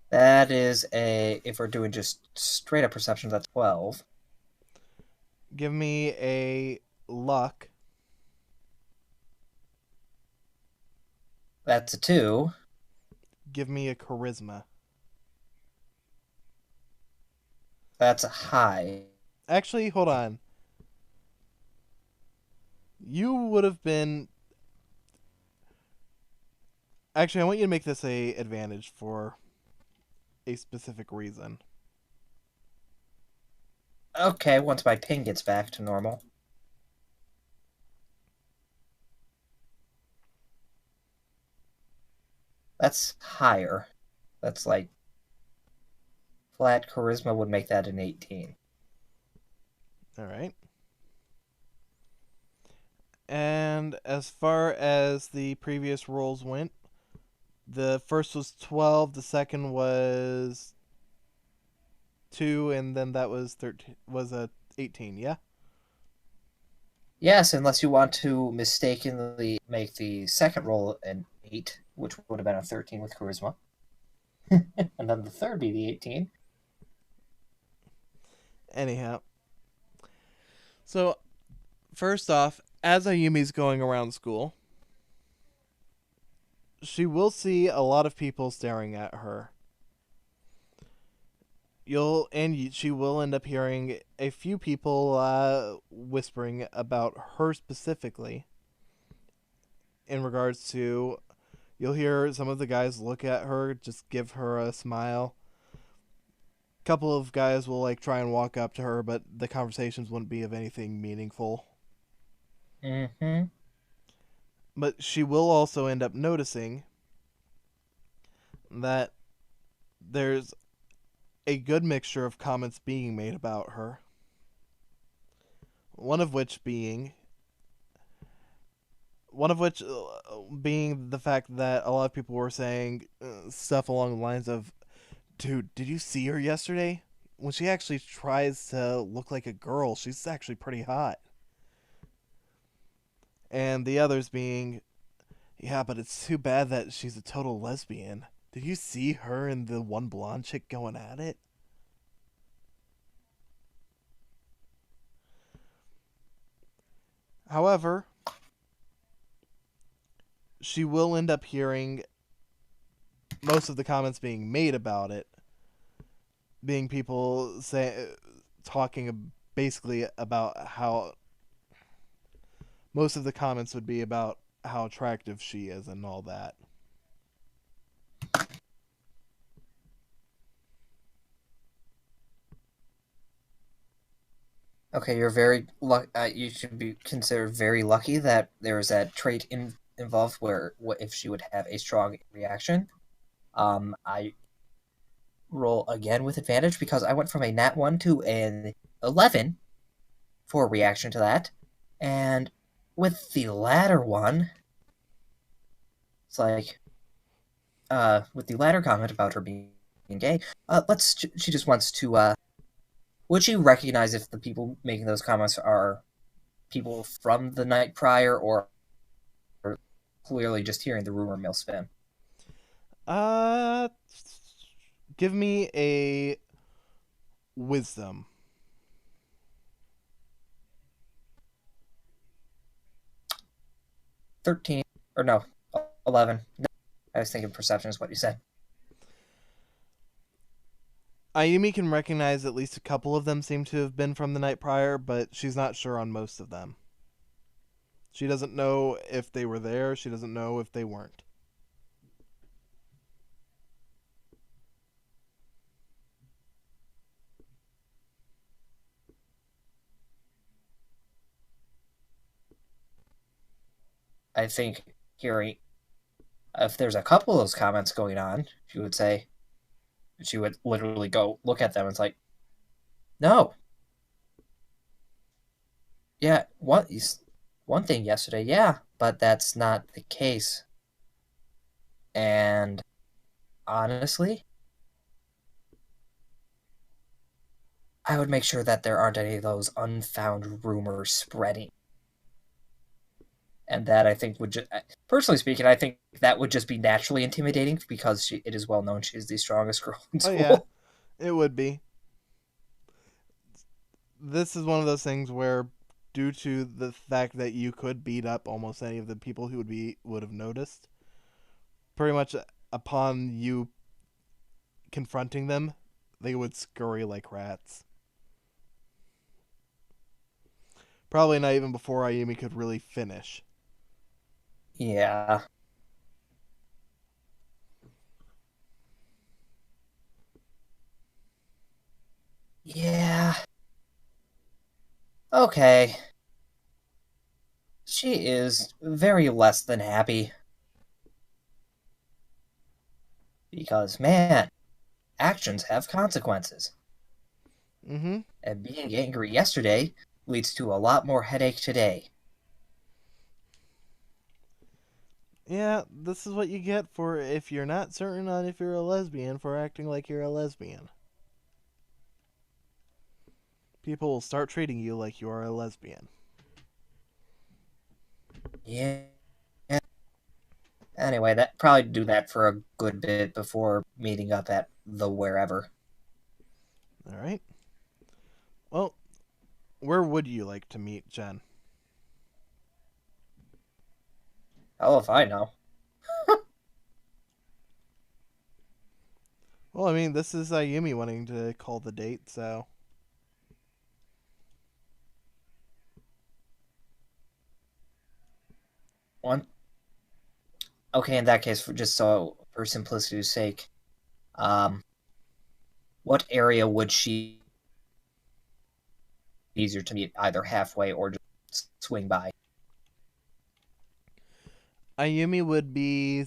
That is if we're doing just straight up perception, that's 12. Give me a luck. That's a 2. Give me a charisma. That's a high. Actually, hold on. You would have been. Actually, I want you to make this a advantage for a specific reason. Okay, once my ping gets back to normal. That's higher. That's like flat charisma would make that an 18. All right. And as far as the previous rolls went, the first was 12, the second was 2, and then that was 13 was a 18, yeah? Yes, unless you want to mistakenly make the second roll an 8, which would have been a 13 with charisma. And then the third be the 18. Anyhow. So, first off, as Ayumi's going around school, she will see a lot of people staring at her. She will end up hearing a few people whispering about her specifically. In regards to, you'll hear some of the guys look at her, just give her a smile. A couple of guys will like try and walk up to her, but the conversations wouldn't be of anything meaningful. Mm-hmm. But she will also end up noticing that there's a good mixture of comments being made about her. One of which being the fact that a lot of people were saying stuff along the lines of, "Dude, did you see her yesterday? When she actually tries to look like a girl, she's actually pretty hot." And the others being, "Yeah, but it's too bad that she's a total lesbian. Did you see her and the one blonde chick going at it?" However, she will end up hearing most of the comments being made about it being people talking basically about how most of the comments would be about how attractive she is and all that. Okay, you should be considered very lucky that there is that trait involved where what if she would have a strong reaction. I roll again with advantage because I went from a nat 1 to an 11 for a reaction to that. And with the latter one, it's like with the latter comment about her being gay, she just wants to, would she recognize if the people making those comments are people from the night prior or clearly just hearing the rumor mill spin? Uh, give me a wisdom. 13, or no, 11. No, I was thinking perception is what you said. Ayumi can recognize at least a couple of them seem to have been from the night prior, but she's not sure on most of them. She doesn't know if they were there. She doesn't know if they weren't. I think hearing, if there's a couple of those comments going on, she would literally go look at them and it's like, no. Yeah, one thing yesterday, yeah, but that's not the case. And honestly, I would make sure that there aren't any of those unfound rumors spreading. And that I think would just, personally speaking, I think that would just be naturally intimidating because it is well known she's the strongest girl in Oh school. yeah, it would be. This is one of those things where, due to the fact that you could beat up almost any of the people who would have noticed, pretty much upon you confronting them, they would scurry like rats. Probably not even before Ayumi could really finish. Yeah. Yeah. Okay. She is very less than happy. Because, man, actions have consequences. Mm-hmm. And being angry yesterday leads to a lot more headache today. Yeah, this is what you get for if you're not certain on if you're a lesbian for acting like you're a lesbian. People will start treating you like you are a lesbian. Yeah. Anyway, that probably do that for a good bit before meeting up at the wherever. Alright. Well, where would you like to meet, Jen? Hell if I know. Well, I mean, this is Ayumi wanting to call the date, so... One. Okay, in that case, for simplicity's sake, what area would she easier to meet either halfway or just swing by? Ayumi would be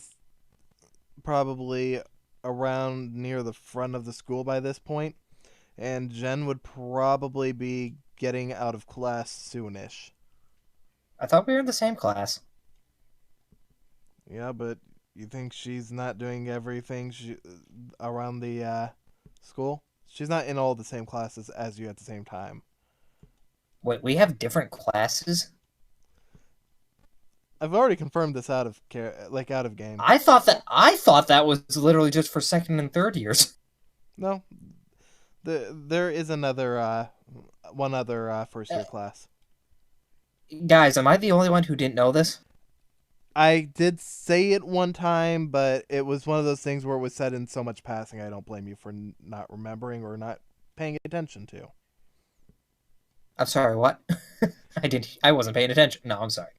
probably around near the front of the school by this point, and Jen would probably be getting out of class soonish. I thought we were in the same class. Yeah, but you think she's not doing everything around the school? She's not in all the same classes as you at the same time. Wait, we have different classes? I've already confirmed this out of game. I thought that was literally just for second and third years. No, there is one other first year class. Guys, am I the only one who didn't know this? I did say it one time, but it was one of those things where it was said in so much passing. I don't blame you for not remembering or not paying attention to. I'm sorry, what? I wasn't paying attention. No, I'm sorry.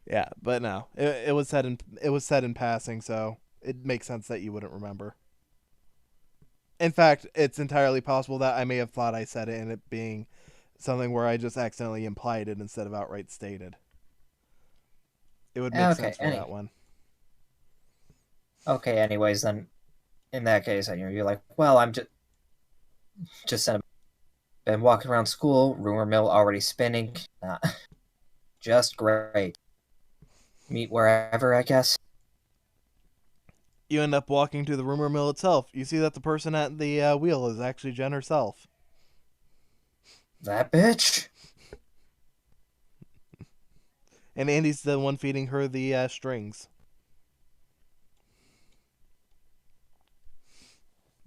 Yeah, but no, it was said in passing, so it makes sense that you wouldn't remember. In fact, it's entirely possible that I may have thought I said it and it being something where I just accidentally implied it instead of outright stated. It would make sense for that one. Okay, anyways, then in that case, you're like, well, I'm just been walking around school, rumor mill already spinning. Just great. meet wherever, I guess. You end up walking to the rumor mill itself. You see that the person at the wheel is actually Jen herself. That bitch? And Andy's the one feeding her the strings.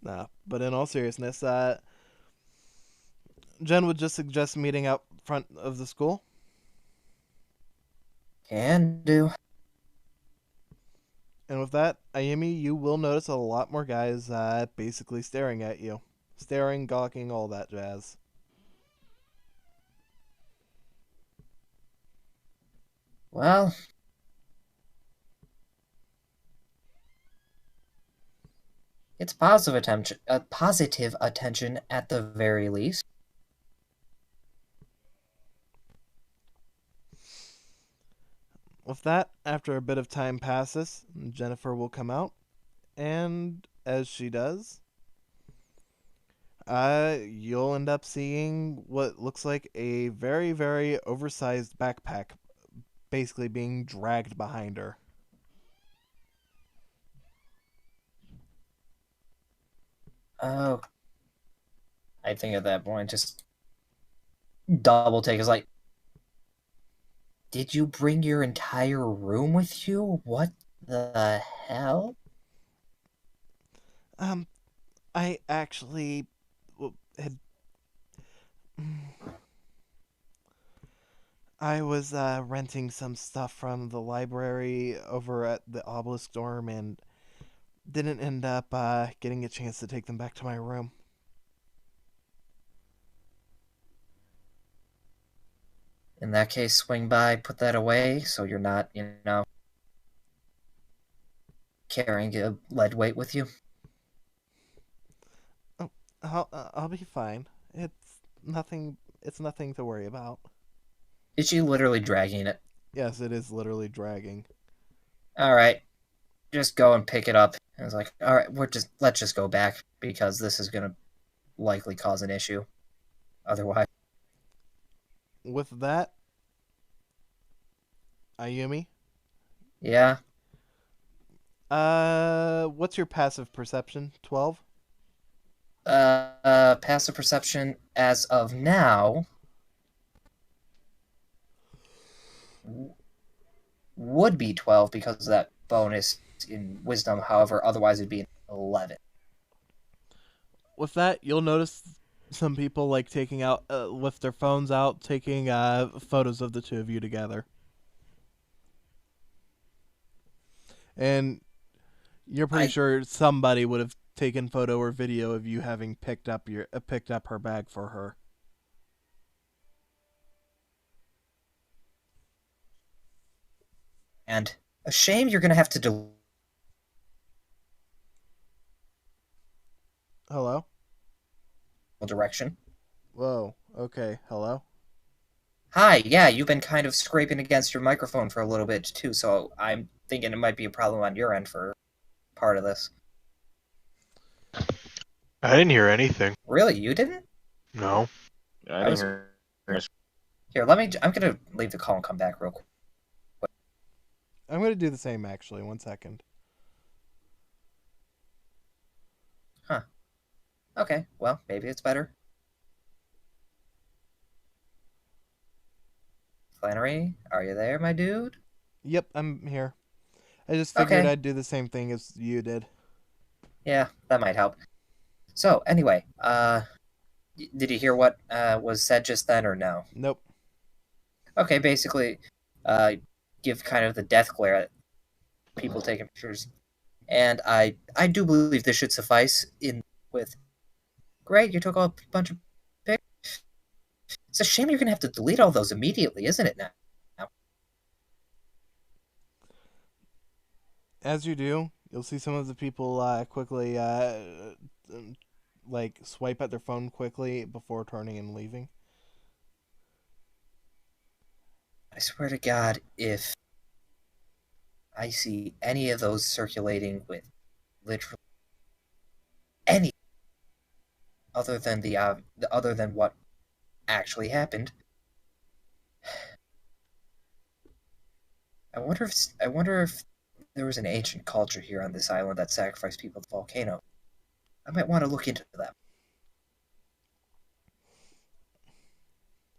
Nah, but in all seriousness, Jen would just suggest meeting out front of the school. Can do. And with that, Ayumi, you will notice a lot more guys basically staring at you. Staring, gawking, all that jazz. Well, it's positive attention at the very least. With that, after a bit of time passes, Jennifer will come out, and as she does, you'll end up seeing what looks like a very, very oversized backpack basically being dragged behind her. Oh, I think at that point, just double take is like, did you bring your entire room with you? What the hell? I actually had. I was renting some stuff from the library over at the Obelisk dorm and didn't end up getting a chance to take them back to my room. In that case, swing by, put that away, so you're not, carrying a lead weight with you. Oh, I'll be fine. It's nothing. It's nothing to worry about. Is she literally dragging it? Yes, it is literally dragging. All right, just go and pick it up. And it's like, all right, let's just go back because this is gonna likely cause an issue. Otherwise, With that, Ayumi, yeah. what's your passive perception? 12? Passive perception as of now would be 12 because of that bonus in wisdom. However, otherwise it'd be an 11. With that, you'll notice some people like taking out with their phones out, taking photos of the two of you together, and you're pretty sure somebody would have taken photo or video of you having picked up her bag for her. And a shame you're gonna have to Hello? direction. Whoa. Okay. Hello? Hi, yeah, you've been kind of scraping against your microphone for a little bit too, so I'm thinking it might be a problem on your end for part of this. I didn't hear anything. Really, you didn't? No. I didn't hear. Here, I'm gonna leave the call and come back real quick. I'm going to do the same, actually. 1 second. Huh. Okay, well, maybe it's better. Flannery, are you there, my dude? Yep, I'm here. I just figured Okay. I'd do the same thing as you did. Yeah, that might help. So, anyway, did you hear what was said just then or no? Nope. Okay, basically, give kind of the death glare at people taking pictures. And I do believe this should suffice in with, great, you took a bunch of pictures. It's a shame you're going to have to delete all those immediately, isn't it now? As you do, you'll see some of the people quickly like swipe at their phone quickly before turning and leaving. I swear to God, if I see any of those circulating with literally any other than other than what actually happened, I wonder if there was an ancient culture here on this island that sacrificed people to the volcano. I might want to look into that.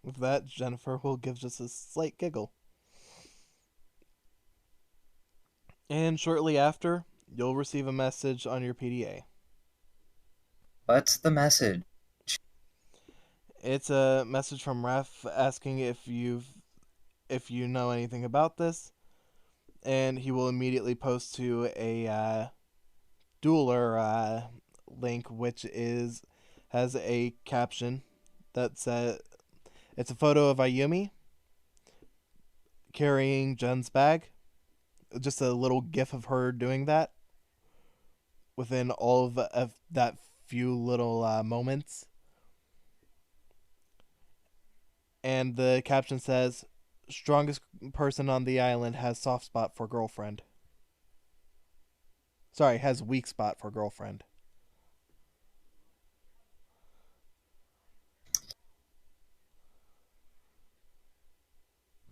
With that, Jennifer will give just a slight giggle. And shortly after, you'll receive a message on your PDA. What's the message? It's a message from Ref asking if you know anything about this, and he will immediately post to a Dueler link, which has a caption that says it's a photo of Ayumi carrying Jen's bag. Just a little gif of her doing that within all of that few little moments. And the caption says, "Strongest person on the island has soft spot for girlfriend." Sorry, has weak spot for girlfriend.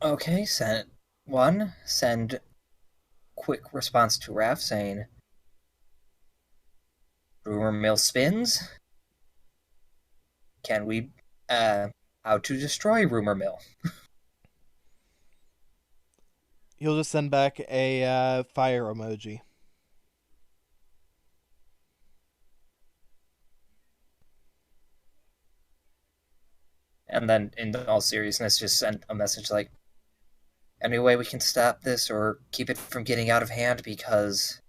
Okay, send quick response to Raph saying, "Rumor mill spins. Can we how to destroy rumor mill?" He'll just send back a fire emoji. And then, in all seriousness, just send a message like, "Any way we can stop this or keep it from getting out of hand, because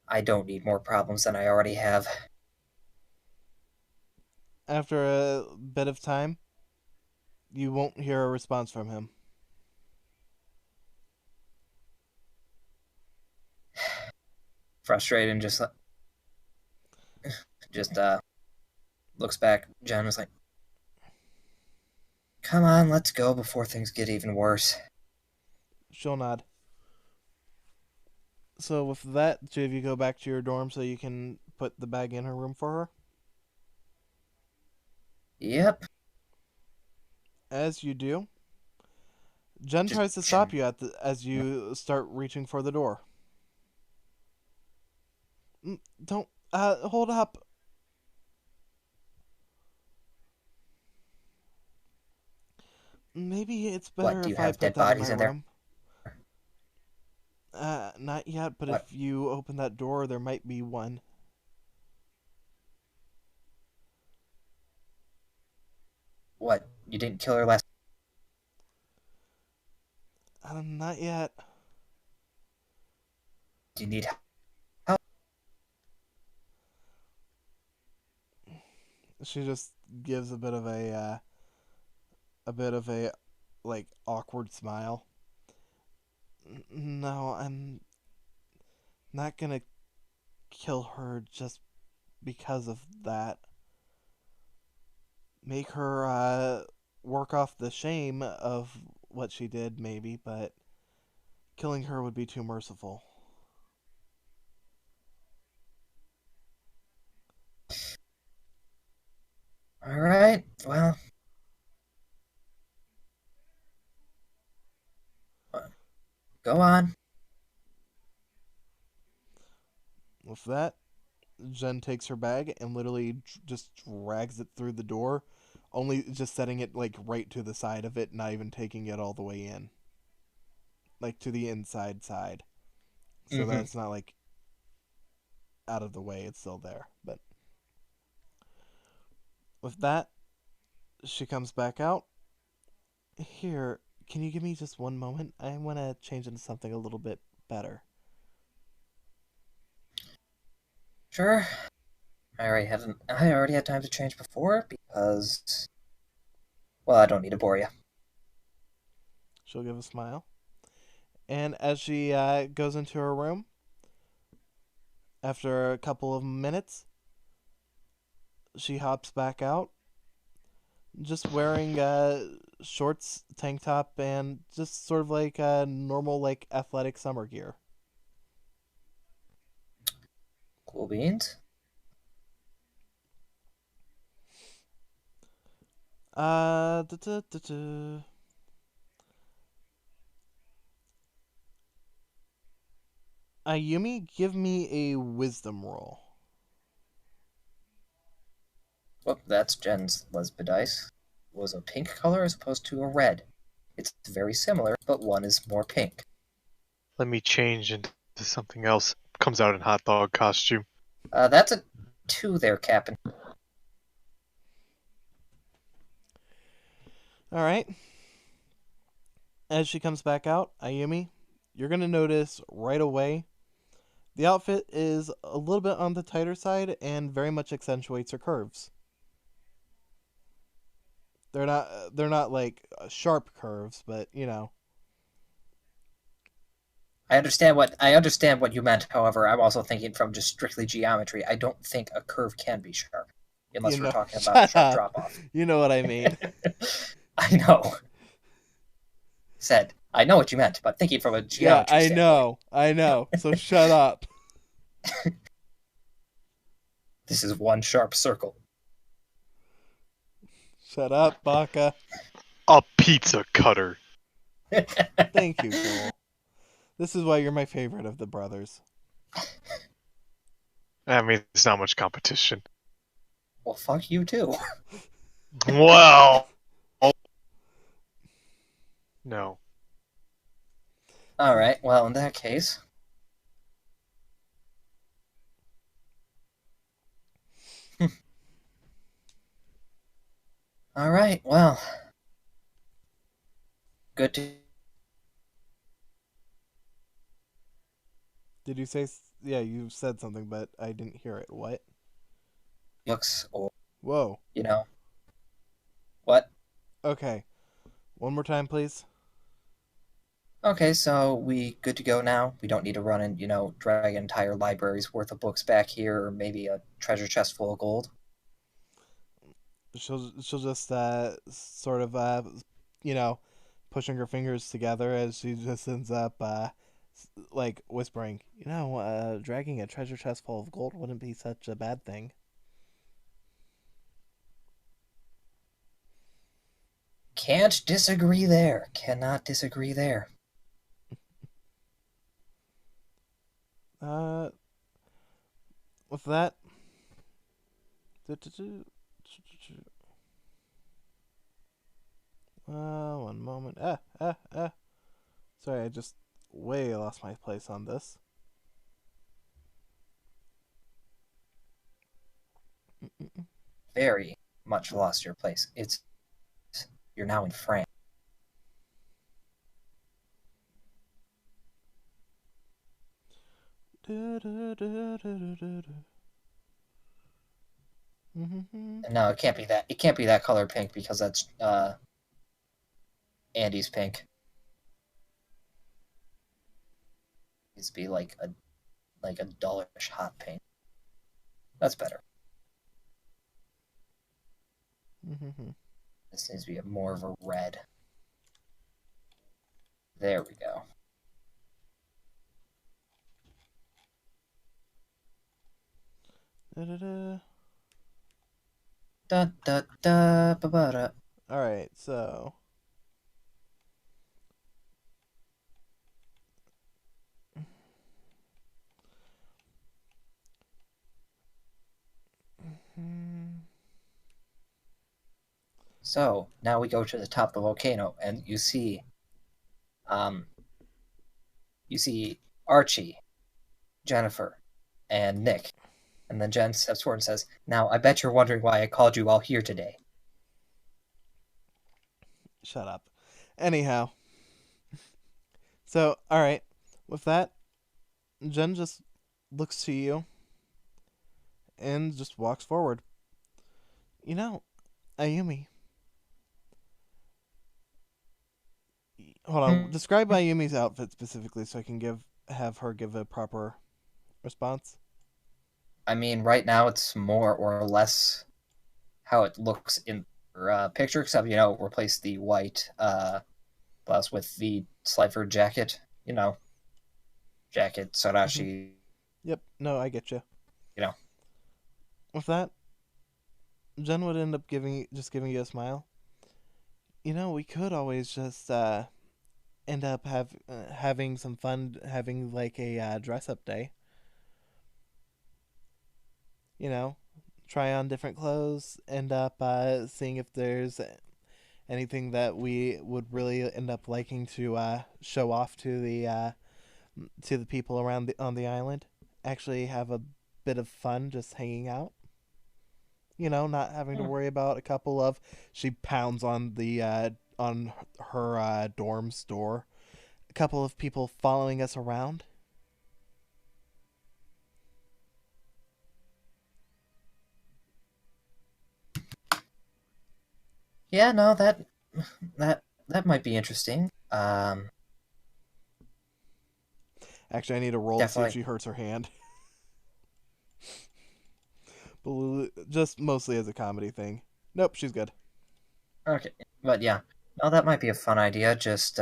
I don't need more problems than I already have." After a bit of time, you won't hear a response from him. Frustrated and just looks back. Jen was like, "Come on, let's go before things get even worse." She'll nod. So with that, two of you go back to your dorm so you can put the bag in her room for her. Yep. As you do, Jen Just tries to stop you as you start reaching for the door. Don't hold up. Maybe it's better What, do you if I have put dead that in my bodies in there? room. Not yet, but What? if you open that door, there might be one. What? You didn't kill her last? Not yet. Do you need help? She just gives a bit of a like awkward smile. No, I'm not gonna kill her just because of that. Make her work off the shame of what she did, maybe, but killing her would be too merciful. All right. Well, go on. With that, Jen takes her bag and literally just drags it through the door, only just setting it like right to the side of it, not even taking it all the way in. Like to the inside side. So that Mm-hmm. it's not like out of the way, it's still there. But with that, she comes back out. Here, can you give me just one moment? I want to change into something a little bit better. Sure. I already had time to change before because, well, I don't need to bore you. She'll give a smile. And as she goes into her room, after a couple of minutes, she hops back out, just wearing shorts, tank top, and just sort of like normal like athletic summer gear. Cool beans. Uh, duh, duh, duh, duh. Ayumi, give me a wisdom roll. Well, that's Jen's lesbian dice. It was a pink color as opposed to a red. It's very similar, but one is more pink. Let me change into something else. Comes out in hot dog costume. That's a 2 there, Captain. All right. As she comes back out, Ayumi, you're going to notice right away the outfit is a little bit on the tighter side and very much accentuates her curves. They're not like sharp curves, but you know. I understand what you meant. However, I'm also thinking from just strictly geometry. I don't think a curve can be sharp, You unless we're know, talking about shut sharp up. drop off. You know what I mean. I know. Said I know what you meant, but thinking from a Yeah, geometry standpoint. I know. So shut up. This is one sharp circle. Shut up, Baka. A pizza cutter. Thank you, Joel. This is why you're my favorite of the brothers. I mean, there's not much competition. Well, fuck you too. Well, no. All right. Well, in that case, all right. Well, good to. Did you say? Yeah, you said something, but I didn't hear it. What? Looks, or Whoa. you know, what? Okay. One more time, please. Okay, so we good to go now. We don't need to run and drag an entire library's worth of books back here, or maybe a treasure chest full of gold. She'll just sort of you know, pushing her fingers together as she just ends up like whispering, dragging a treasure chest full of gold wouldn't be such a bad thing. Can't disagree there. Cannot disagree there. With that, one moment. Sorry, I just way lost my place on this. Very much lost your place. You're now in France. No, it can't be that. It can't be that color pink because that's Andy's pink. It needs to be like a dullish hot pink. That's better. This needs to be more of a red. There we go. Da da da ba ba da. All right, so So now we go to the top of the volcano, and you see Archie, Jennifer, and Nick. And then Jen steps forward and says, "Now, I bet you're wondering why I called you all here today." shut up. Anyhow, so all right, with that, Jen just looks to you and just walks forward. Ayumi. Hold on. Describe Ayumi's outfit specifically so I can have her give a proper response. I mean, right now it's more or less how it looks in the picture, except, replace the white blouse with the Slifer jacket. Jacket, Sarashi. Yep. No, I get you. You know. With that, Jen would end up giving you a smile. We could always just end up having some fun, having like a dress up day. You know, try on different clothes, end up seeing if there's anything that we would really end up liking to show off to the people around on the island. Actually, have a bit of fun just hanging out. You know, not having to Hmm. worry about a couple of. She pounds on the on her dorm's door. A couple of people following us around. Yeah, no, that might be interesting. Actually, I need a roll to see if Definitely. she hurts her hand. Just mostly as a comedy thing. Nope, she's good. Okay, but yeah, no, that might be a fun idea. Just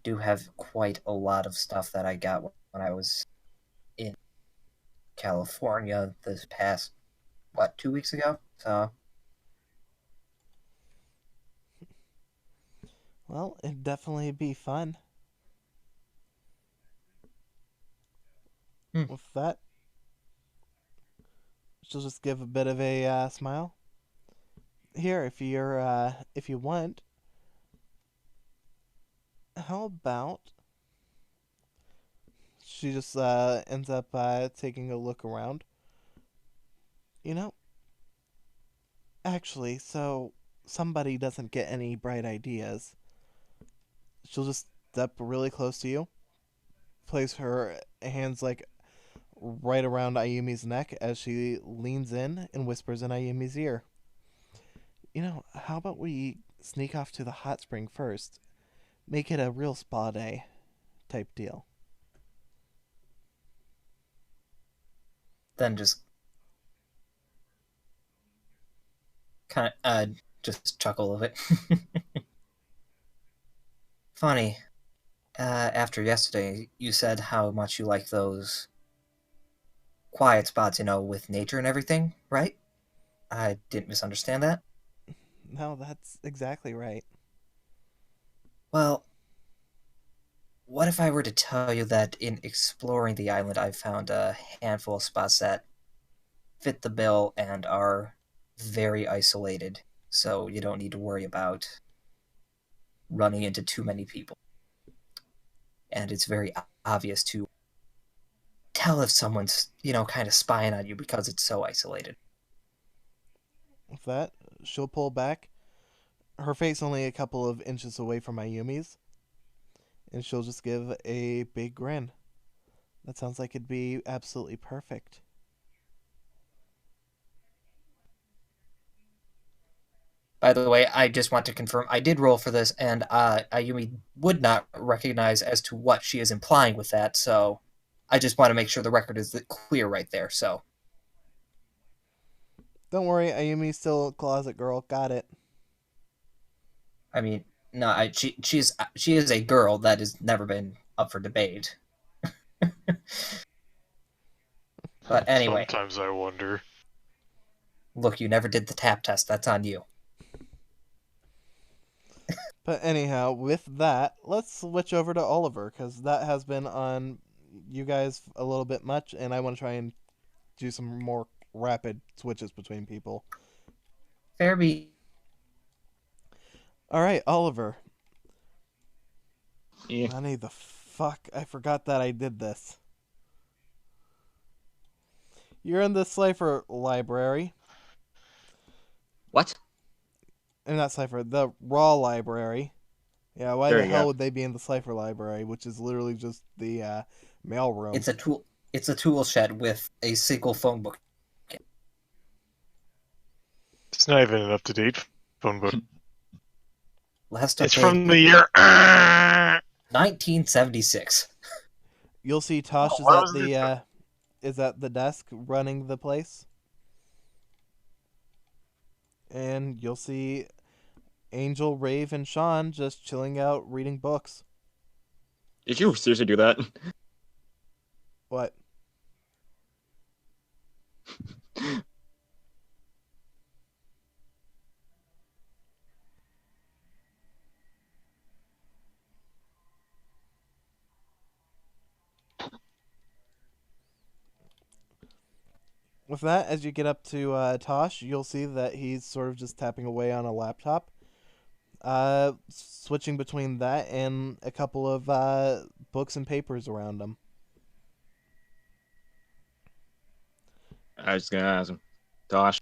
do have quite a lot of stuff that I got when I was in California this past 2 weeks ago. So Well, it'd definitely be fun. hmm. With that, she'll just give a bit of a smile. Here, if you want, how about she just ends up taking a look around. You know, actually, so somebody doesn't get any bright ideas. She'll just step really close to you, place her hands like right around Ayumi's neck as she leans in and whispers in Ayumi's ear. You know, how about we sneak off to the hot spring first? Make it a real spa day type deal. Then just kind of just chuckle of it. Funny. After yesterday, you said how much you like those quiet spots, with nature and everything, right? I didn't misunderstand that. No, that's exactly right. Well, what if I were to tell you that in exploring the island, I found a handful of spots that fit the bill and are very isolated, so you don't need to worry about running into too many people. And it's very obvious to tell if someone's, kind of spying on you because it's so isolated. With that, she'll pull back, her face only a couple of inches away from Ayumi's, and she'll just give a big grin. That sounds like it'd be absolutely perfect. By the way, I just want to confirm I did roll for this, and Ayumi would not recognize as to what she is implying with that, so I just want to make sure the record is clear right there. So, Don't worry, Ayumi's still a closet girl. Got it. I mean, no, she is a girl that has never been up for debate. But anyway, Sometimes I wonder. look, you never did the tap test. That's on you. But anyhow, with that, let's switch over to Oliver, because that has been on you guys a little bit much, and I want to try and do some more rapid switches between people. Fair be. All right, Oliver. Yeah. Honey, the fuck? I forgot that I did this. You're in the Cypher library. What? And not Cypher, the Raw library. Yeah, why There the you hell go. would they be in the Cypher library, which is literally just the mail room? It's a tool. It's a tool shed with a single phone book. It's not even an up-to-date phone book. Last It's updated from the year. 1976. You'll see Tosh Why was this? is at the desk running the place. And you'll see Angel, Rave, and Sean just chilling out reading books. Did you seriously do that? What? With that, as you get up to Tosh, you'll see that he's sort of just tapping away on a laptop. Switching between that and a couple of books and papers around him. I was just gonna ask him, Tosh.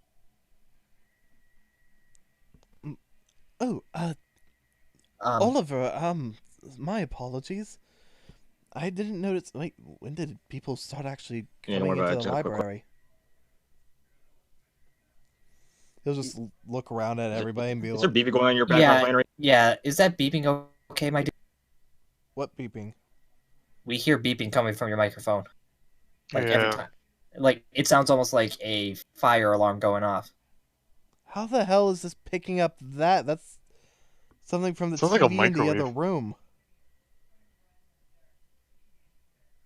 Oh, Oliver, my apologies. I didn't notice. Wait, when did people start actually Yeah, don't coming worry about into it, the Joe. Quick. library? He'll just look around at everybody and be Is there like, beeping going on in your background Yeah, playing right? yeah. Is that beeping okay, my dude? "What beeping?" We hear beeping coming from your microphone. Like every Yeah. time. Like it sounds almost like a fire alarm going off. How the hell is this picking up that? That's something from the Sounds like a TV in the other microwave. room.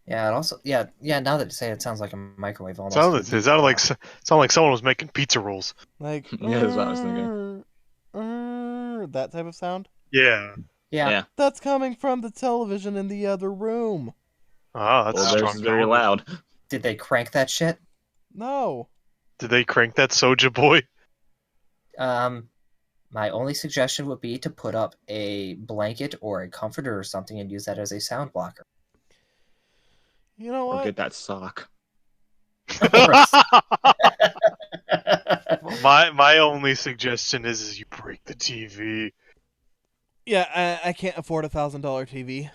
Yeah, it also now that you say it, sounds like a microwave almost. Sounded like someone was making pizza rolls. Like, Yeah, that's what I was thinking. That type of sound. Yeah. Yeah. That's coming from the television in the other room. Ah, that's Well, a theirs strong is very tone. loud. Did they crank that shit? No. Did they crank that Soja Boy? My only suggestion would be to put up a blanket or a comforter or something and use that as a sound blocker. You know Or what? get that sock. my only suggestion is you break the TV. Yeah, I can't afford $1,000 TV.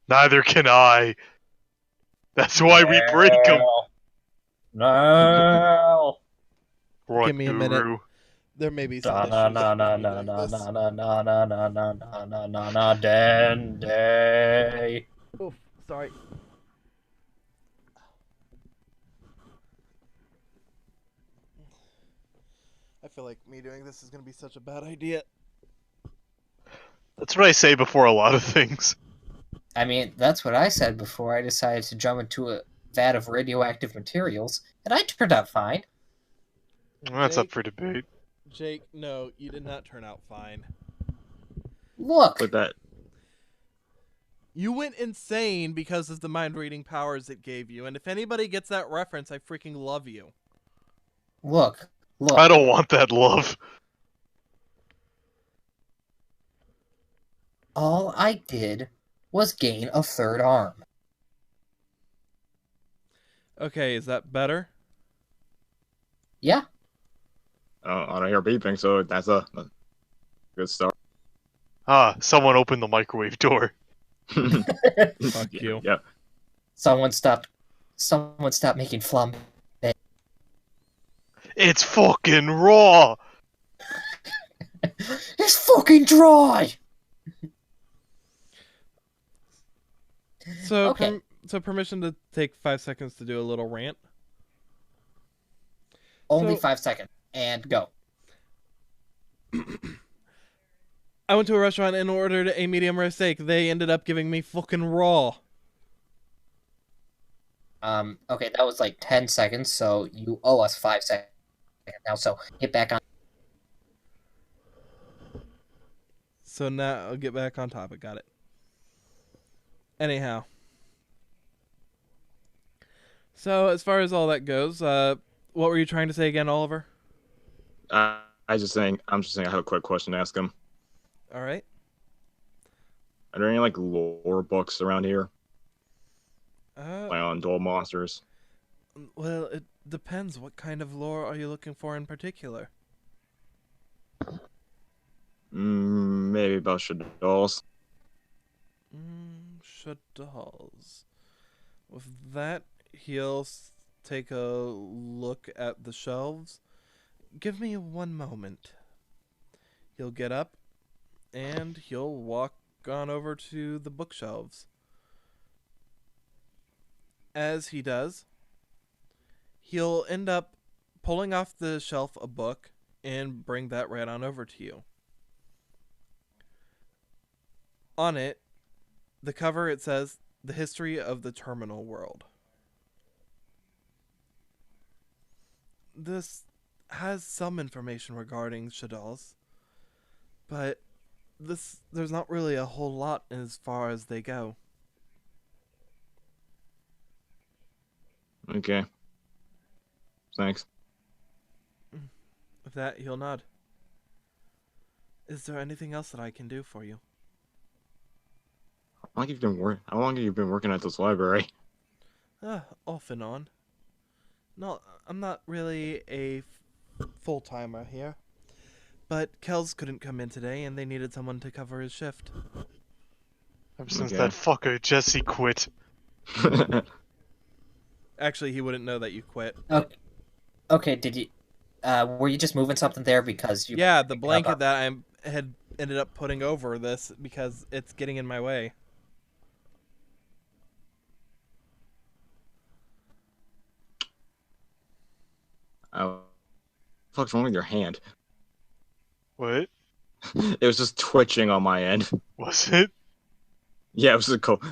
Neither can I. That's why we break them. No. Run, Give me a Guru. minute. There may be some Na issues na with na na me na doing na this. na na na na na na na na na Dende. Oof, sorry. I feel like me doing this is going to be such a bad idea. That's what I say before a lot of things. I mean, that's what I said before I decided to jump into a vat of radioactive materials, and I turned out fine. That's up for debate. Jake, no, you did not turn out fine. Look, With that. You went insane because of the mind reading powers it gave you, and if anybody gets that reference, I freaking love you. look. I don't want that love. All I did was gain a third arm. Okay, is that better? Yeah. I don't hear beeping, so that's a good start. Ah, someone opened the microwave door. Fuck you. Yeah. Someone stop making flambe. It's fucking raw. It's fucking dry. So, Okay. Permission to take 5 seconds to do a little rant. Only So- 5 seconds. And go. I went to a restaurant and ordered a medium rare steak. They ended up giving me fucking raw. Okay, that was like 10 seconds, so you owe us 5 seconds now, so get back on. So now I'll get back on topic. Got it. Anyhow. So as far as all that goes, what were you trying to say again, Oliver? I'm just saying I have a quick question to ask him. All right. Are there any like lore books around here? Uh, Like on Duel Monsters? well, it depends. What kind of lore are you looking for in particular? Maybe about Shaddolls. Shaddolls. With that, he'll take a look at the shelves. Give me 1 moment. He'll get up, and he'll walk on over to the bookshelves. As he does, he'll end up pulling off the shelf a book and bring that right on over to you. On it, the cover, it says, The History of the Terminal World. This has some information regarding Shaddolls, but there's not really a whole lot as far as they go. Okay. Thanks. With that, he'll nod. Is there anything else that I can do for you? How long have you been working at this library? Off and on. No, I'm not really a full-timer here. But Kells couldn't come in today, and they needed someone to cover his shift. Ever since Okay. that fucker Jesse quit. Actually, he wouldn't know that you quit. Okay, okay. Did you? Were you just moving something there because you? Yeah, the picked it up blanket that I had ended up putting over this because it's getting in my way. Oh, what the fuck's wrong with your hand? What? It was just twitching on my end. Was it? Yeah, it was a cool.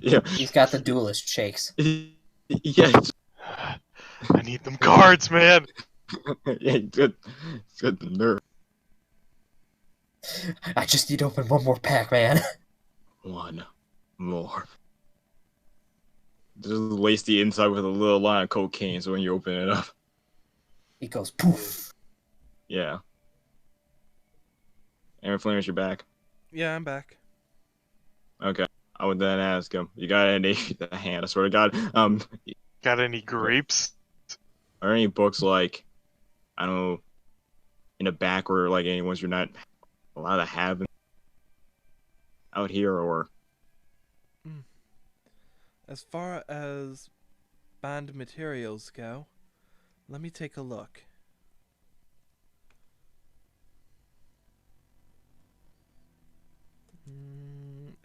Yeah, He's got the duelist shakes. yeah, I need them cards, man! yeah. Good nerve. I just need to open one more pack, man. One more. Just lace the inside with a little line of cocaine, so when you open it up, He goes poof. yeah. Aaron Flamers, you're back. Yeah, I'm back. Okay. I would then ask him, you got any the hand, I swear to God. Got any grapes? Are any books like, I don't know, in the back or like any ones you're not allowed to have out here, or As far as banned materials go, let me take a look.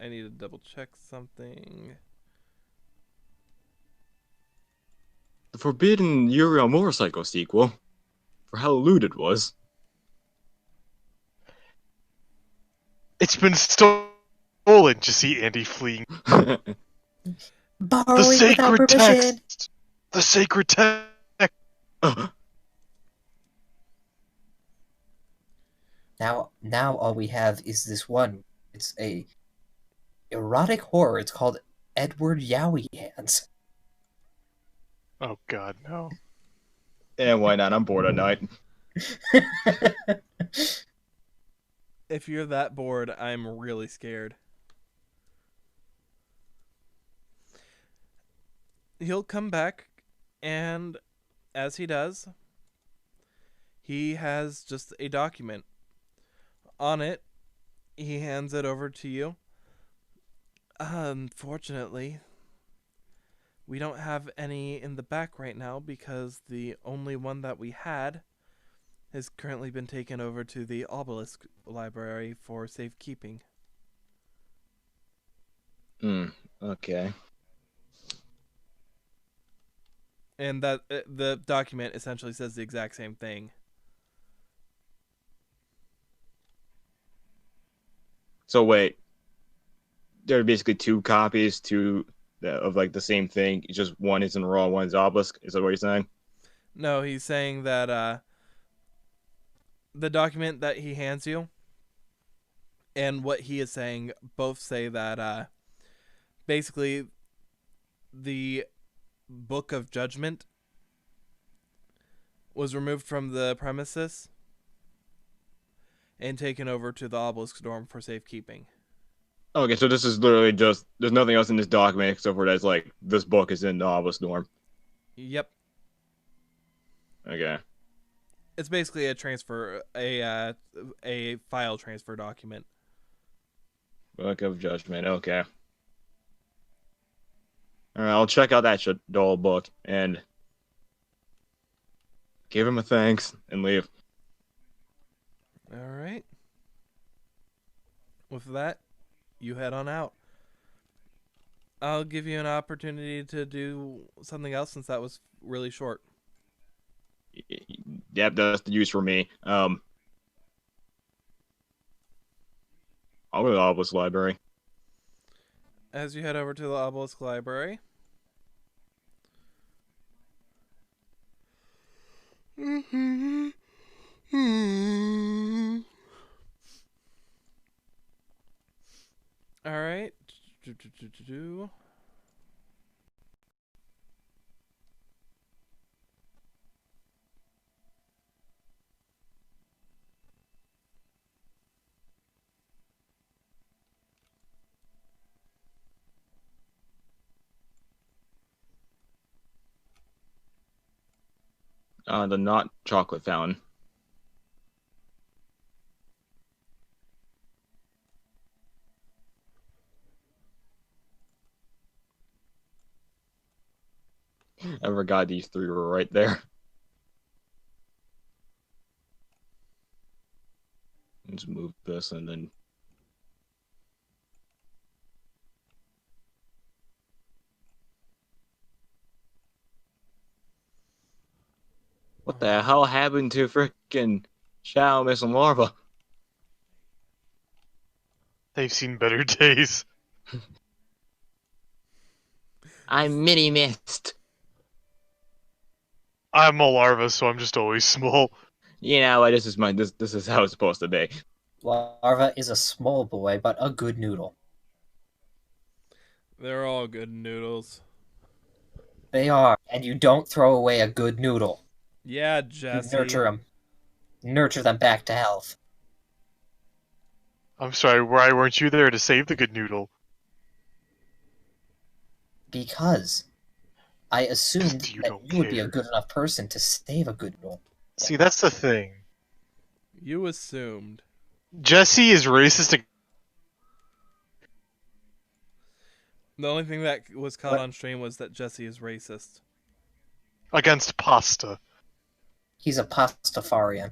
I need to double check something. the Forbidden Yuri on Motorcycle sequel, for how lewd it was. It's been stolen! Just see Andy fleeing. The Borrowing without sacred permission. text! The sacred text! Now all we have is this one. It's a erotic horror. It's called Edward Yowie Hands. Oh god, no. And why not? I'm bored at night. If you're that bored, I'm really scared. He'll come back, and as he does, he has just a document. On it, he hands it over to you. Unfortunately, we don't have any in the back right now because the only one that we had has currently been taken over to the Obelisk Library for safekeeping. Okay. And that the document essentially says the exact same thing. So wait, there are basically two copies of like the same thing. It's just one is in Raw, one's Obelisk. Is that what you're saying? No, he's saying that the document that he hands you and what he is saying both say that basically the Book of Judgment was removed from the premises and taken over to the Obelisk dorm for safekeeping. Okay, so this is literally just there's nothing else in this document except for that's like this book is in the Obelisk dorm. Yep. Okay. It's basically a transfer, a file transfer document. Book of Judgment. Okay. All right, I'll check out that doll book and give him a thanks and leave. All right. With that, you head on out. I'll give you an opportunity to do something else since that was really short. Yep, that's the use for me. I'll go to the Obelisk Library. As you head over to the Obelisk Library, all right. The not chocolate fountain. I forgot these three were right there. Let's move this and then. What the hell happened to frickin' Shao Miss and Larva? They've seen better days. I'm mini missed. I'm a larva, so I'm just always small. You know what? This is how it's supposed to be. Larva is a small boy, but a good noodle. They're all good noodles. They are, and you don't throw away a good noodle. Yeah, You Jesse. nurture them back to health. I'm sorry, why weren't you there to save the good noodle? Because I assumed You that don't you would be a care. good enough person to save a good noodle. See, that's the thing. You assumed. Jesse is racist. The only thing that was caught What? on stream was that Jesse is racist. Against pasta. He's a pastafarian.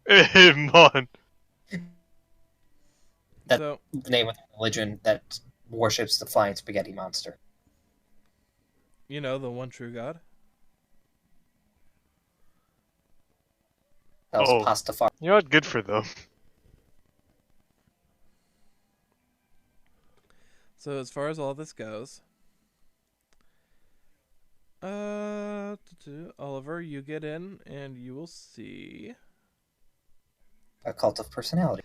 Mon. That's So, the name of the religion that worships the flying spaghetti monster. you know, the one true God. That was Oh. pastafari. You know what? Good for them. So as far as all this goes, Oliver, you get in and you will see. A cult of personality.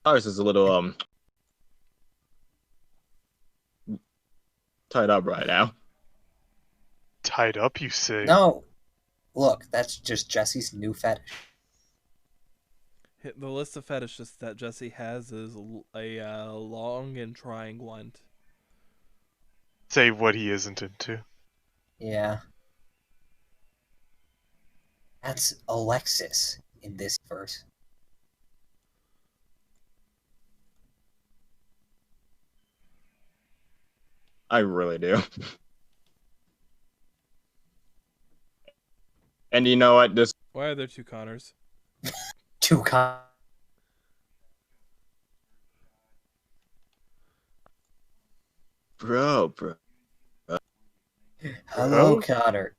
Ours is a little tied up right now. Tied up, you say? No, look, that's just Jesse's new fetish. The list of fetishes that Jesse has is a long and trying one. Say what he isn't into. Yeah. That's Alexis in this verse. I really do. And you know what? This Why are there two Connors? Two con. bro. Hello, Connor.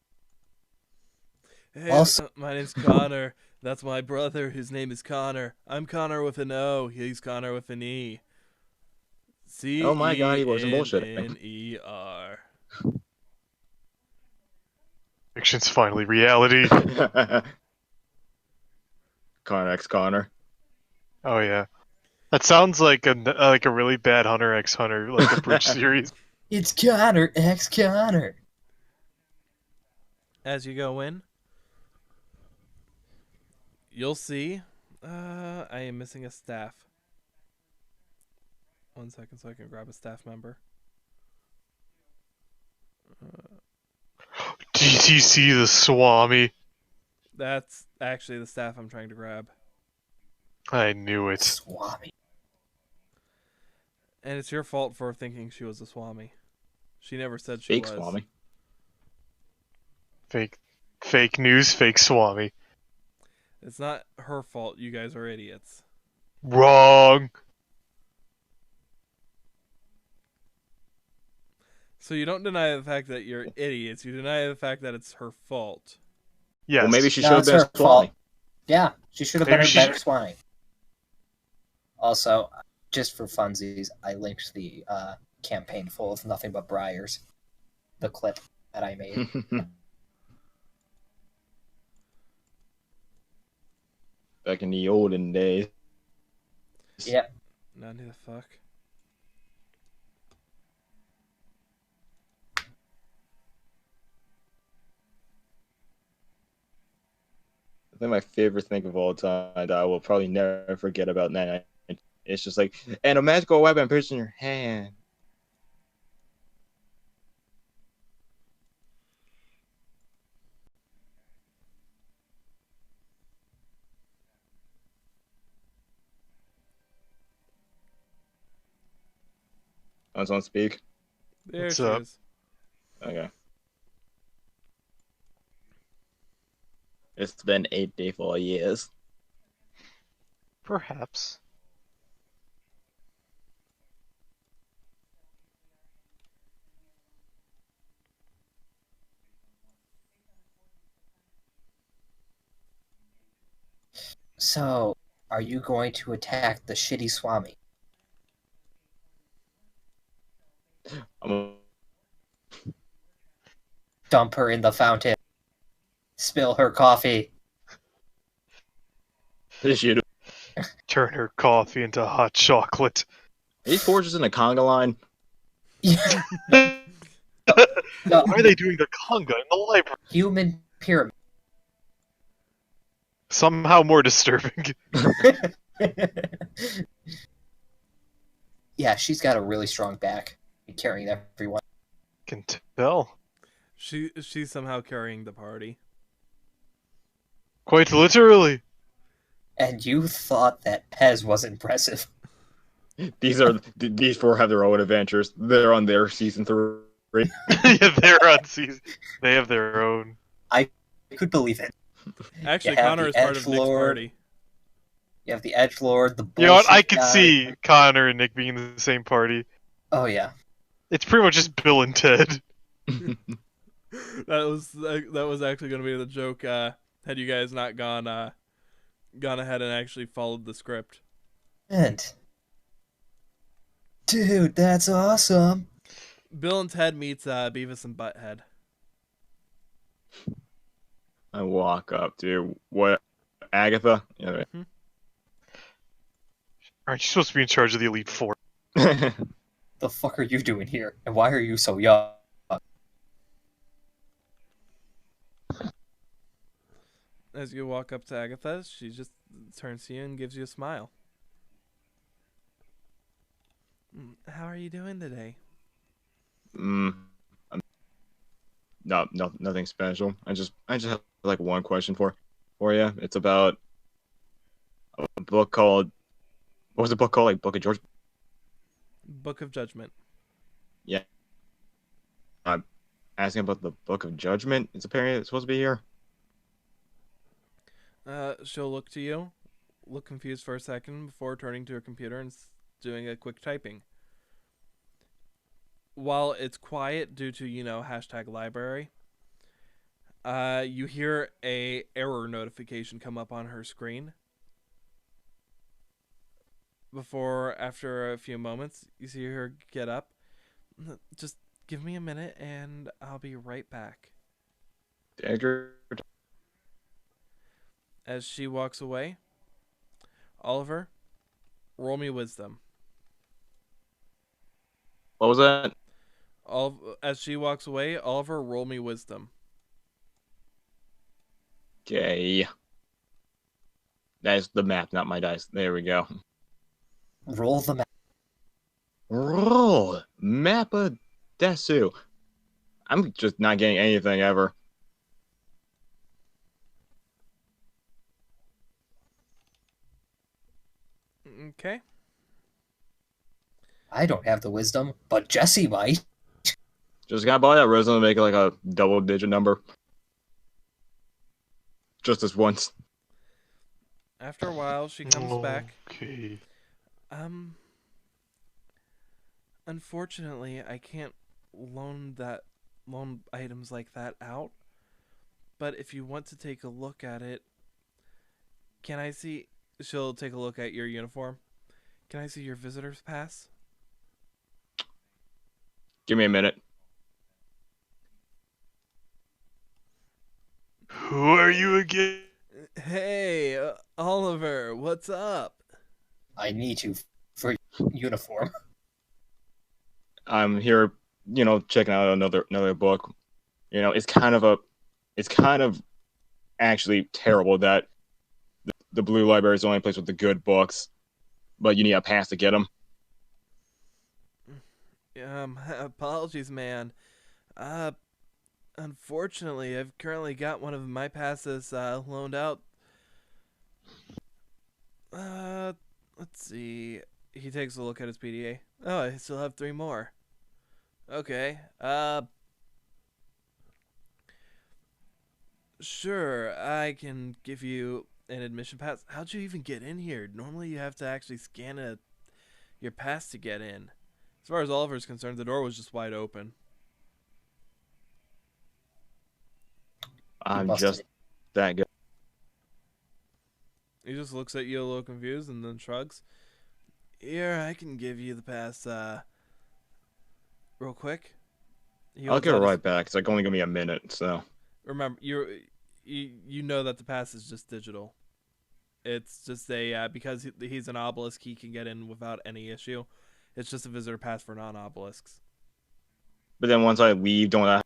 Hey, Also- my name's Connor. That's my brother. His name is Connor. I'm Connor with an O. He's Connor with an E. Oh my God, he wasn't bullshitting. Connner. Fiction's finally reality. Connor X Connor. Oh yeah. That sounds like a really bad Hunter x Hunter, like a bridge series. It's Connor X Connor. As you go in, you'll see. I am missing a staff. 1 second so I can grab a staff member. DTC the Swami. That's actually the staff I'm trying to grab. I knew it. Swami. And it's your fault for thinking she was a Swami. She never said she Fake was. Swami. Fake news, fake Swami. It's not her fault. You guys are idiots. Wrong. So you don't deny the fact that you're idiots. You deny the fact that it's her fault. Yes. Well, maybe she No, should have it's been her a Swami. fault. Yeah, she should have Maybe been a she better should- Swami. Also, just for funsies, I linked the campaign full of nothing but briars. The clip that I made. Back in the olden days. Yep. Not who the fuck. I think my favorite thing of all time that I will probably never forget about 9. It's just like, and a magical weapon appears in your hand. someone speak? There What's she up? is. Okay. It's been 84 years. Perhaps. So, are you going to attack the shitty Swami? I'm Dump her in the fountain. Spill her coffee. gonna shoot. Turn her coffee into hot chocolate. Are these forges in a conga line? Why No, are they doing the conga in the library? human pyramid. Somehow more disturbing. Yeah, she's got a really strong back. Carrying everyone. Can tell. She's somehow carrying the party. Quite literally. And you thought that Pez was impressive. These four have their own adventures. They're on their season 3. Yeah, they're on season. They have their own. I could believe it. Actually, You have Connor the is part of Nick's Edgelord. party. You have the Edgelord, the bullshit You know what? I could guy. see Connor and Nick being in the same party. Oh yeah. It's pretty much just Bill and Ted. That was actually going to be the joke. Had you guys not gone ahead and actually followed the script. And dude, that's awesome. Bill and Ted meets Beavis and Butthead. I walk up to what? Agatha? Yeah. Aren't you supposed to be in charge of the Elite Four? The fuck are you doing here? And why are you so young? As you walk up to Agatha, she just turns to you and gives you a smile. How are you doing today? No, nothing special. I just have like one question for you. It's about a book called, what was the book called? Like Book of George? Book of Judgment. Yeah. I'm asking about the Book of Judgment. It's apparently supposed to be here. She'll look to you, look confused for a second before turning to her computer and doing a quick typing. While it's quiet due to, #library, you hear a error notification come up on her screen. After a few moments, you see her get up. Just give me a minute and I'll be right back. Edgar, As she walks away, Oliver, roll me wisdom. what was that? As she walks away, Oliver, roll me wisdom. Okay. That's the map, not my dice. There we go. Roll the map. Roll Mappa Desu. I'm just not getting anything ever. Okay. I don't have the wisdom, but Jesse might. Just gotta buy that resin and make it like a double-digit number. Just this once. After a while, she comes back. Okay. Unfortunately, I can't loan items like that out. But if you want to take a look at it, can I see? She'll take a look at your uniform. Can I see your visitor's pass? Give me a minute. Who are you again? Hey, Oliver, what's up? I need you for uniform. I'm here, checking out another book. It's kind of actually terrible that the Blue Library is the only place with the good books, but you need a pass to get them. Apologies, man. Unfortunately, I've currently got one of my passes loaned out. Let's see. He takes a look at his PDA. Oh, I still have 3 more. Okay. Sure, I can give you an admission pass. How'd you even get in here? Normally you have to actually scan your pass to get in. As far as Oliver's concerned, the door was just wide open. I'm busted just that good. He just looks at you a little confused and then shrugs. Here, I can give you the pass, real quick. He I'll holds give it out his- right back. It's like only gonna be a minute, so. Remember, you know that the pass is just digital. It's just because he's an obelisk, he can get in without any issue. It's just a visitor pass for non-obelisks. But then once I leave, don't I?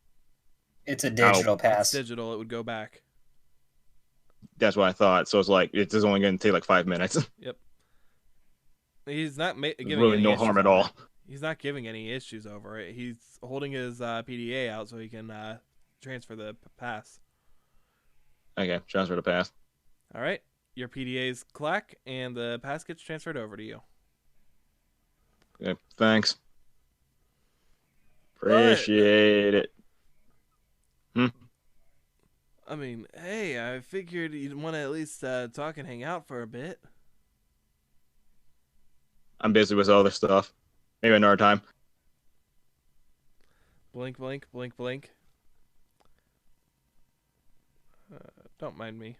It's a digital It's pass. digital, it would go back. That's what I thought. So it's like it's just only gonna take like 5 minutes. Yep. He's not giving Really any no issues harm at over all. it. He's not giving any issues over it. He's holding his PDA out so he can transfer the pass. Okay, transfer to pass. All right. Your PDA's clack, and the pass gets transferred over to you. Okay, thanks. right. Appreciate it. I mean, hey, I figured you'd want to at least talk and hang out for a bit. I'm busy with other stuff. Maybe another time. Blink, blink, blink, blink. Don't mind me.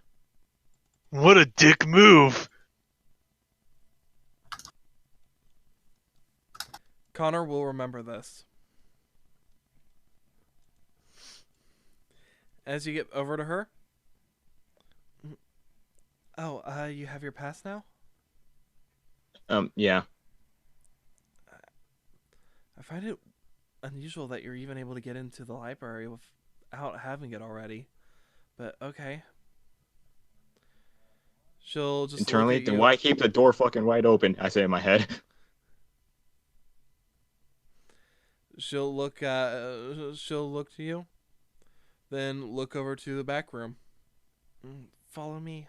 What a dick move! Connor will remember this. As you get over to her. Oh, you have your pass now? Yeah. I find it unusual that you're even able to get into the library without having it already. But okay. She'll just Internally, look at then you. why keep the door fucking wide open? I say in my head. She'll look to you, then look over to the back room. Follow me.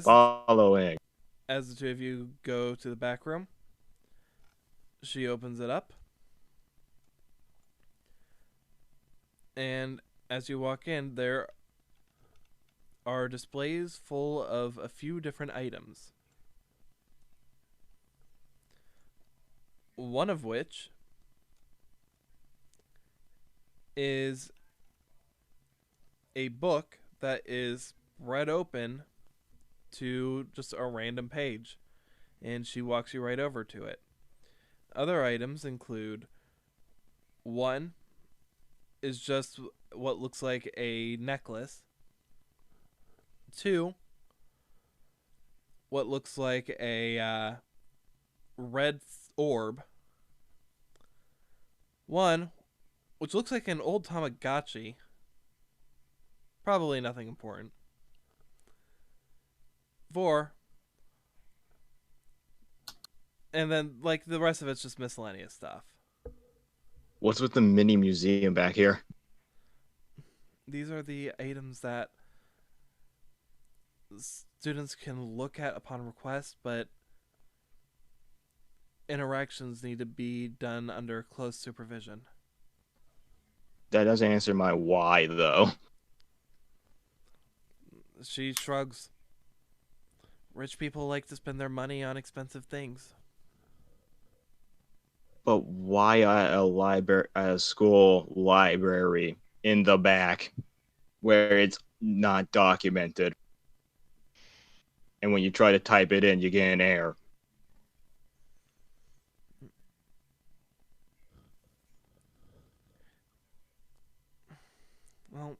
Following. As the 2 of you go to the back room, she opens it up. And as you walk in, there are displays full of a few different items. One of which is a book that is spread open to just a random page, and she walks you right over to it. Other items include one is just what looks like a necklace. 2, what looks like a red orb. 1, which looks like an old Tamagotchi. Probably nothing important. 4, and then like the rest of it's just miscellaneous stuff. What's with the mini museum back here? These are the items that students can look at upon request, but interactions need to be done under close supervision. That doesn't answer my why, though. She shrugs. Rich people like to spend their money on expensive things. But why a school library in the back where it's not documented? And when you try to type it in, you get an error. Well,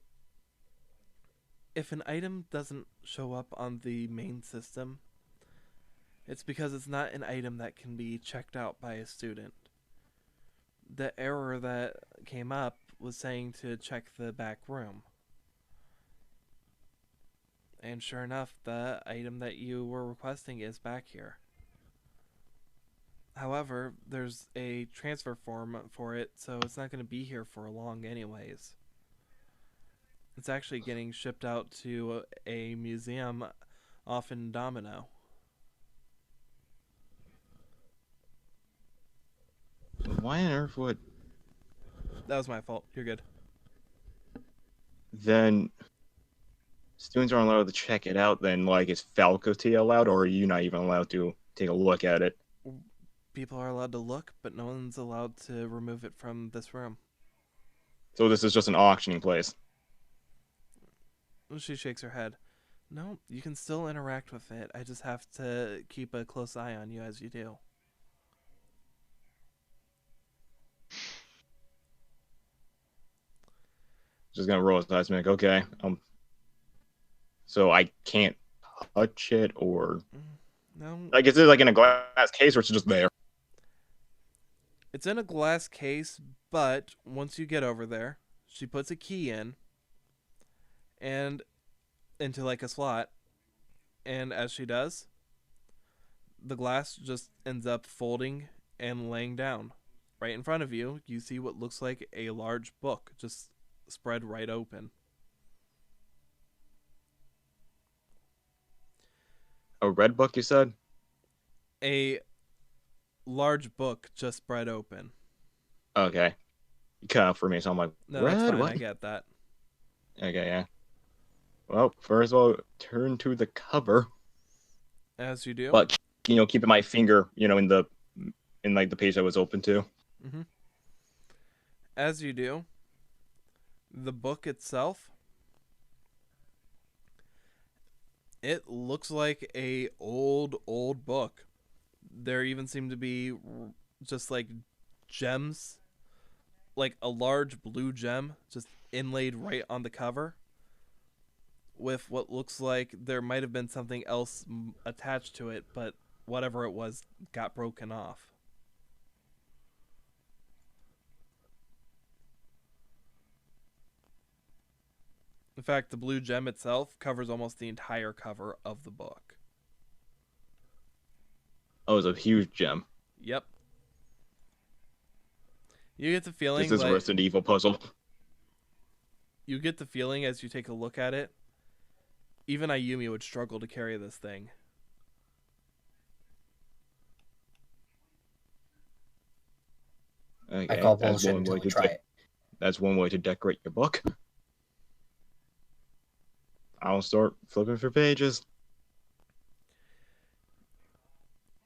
if an item doesn't show up on the main system, it's because it's not an item that can be checked out by a student. The error that came up was saying to check the back room. And sure enough, the item that you were requesting is back here. However, there's a transfer form for it, so it's not going to be here for long anyways. It's actually getting shipped out to a museum off in Domino. why on earth would That was my fault. You're good. then students aren't allowed to check it out? Then, like, is faculty allowed, or are you not even allowed to take a look at it? People are allowed to look, but no one's allowed to remove it from this room. So this is just an auctioning place. She shakes her head. No, you can still interact with it. I just have to keep a close eye on you as you do. Just gonna roll his eyes and be like, okay. So I can't touch it, or No, like, is it like in a glass case, or it's just there? it's in a glass case, but once you get over there, she puts a key in and into like a slot, and as she does, the glass just ends up folding and laying down. Right in front of you, you see what looks like a large book just spread right open. A red book, you said? A large book just spread open. Okay. You cut out for me, so I'm like, No, that's red? fine. What? I get that. Okay, yeah. Well, first of all, turn to the cover, As you do. but keeping my finger, in like the page that was open to. Mm-hmm. As you do, the book itself, it looks like a old book. There even seem to be just like gems, like a large blue gem just inlaid right on the cover with what looks like there might have been something else attached to it, but whatever it was got broken off. In fact, the blue gem itself covers almost the entire cover of the book. Oh, it's a huge gem. Yep. You get the feeling This is like Resident Evil puzzle. you get the feeling as you take a look at it, even Ayumi would struggle to carry this thing. Okay, I call that's bullshit one way until I to try it. that's one way to decorate your book. I'll start flipping through pages.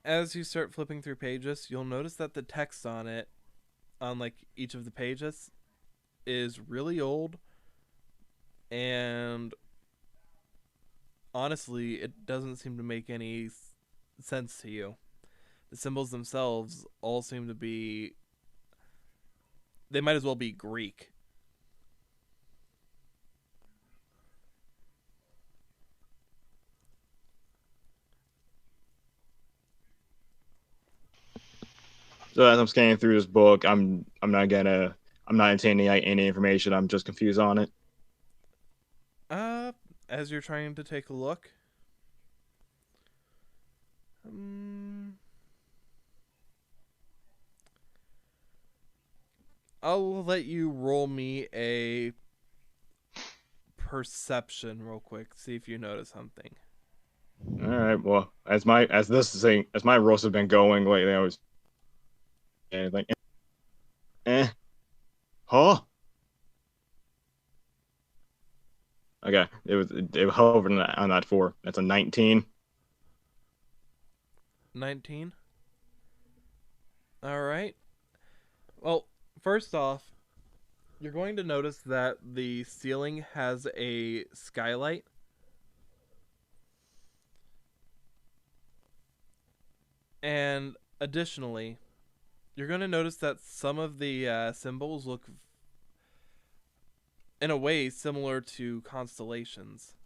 As you start flipping through pages, you'll notice that the text on it, on like each of the pages, is really old, and honestly, it doesn't seem to make any sense to you. The symbols themselves all seem to be, they might as well be Greek. So as I'm scanning through this book, I'm not obtaining any information. I'm just confused on it. As you're trying to take a look, I'll let you roll me a perception real quick. See if you notice something. All right. Well, as my rolls have been going lately, I was like, huh? Okay, it hovered on that 4. That's a 19. 19. All right. Well, first off, you're going to notice that the ceiling has a skylight. And additionally, you're going to notice that some of the symbols look, in a way, similar to constellations.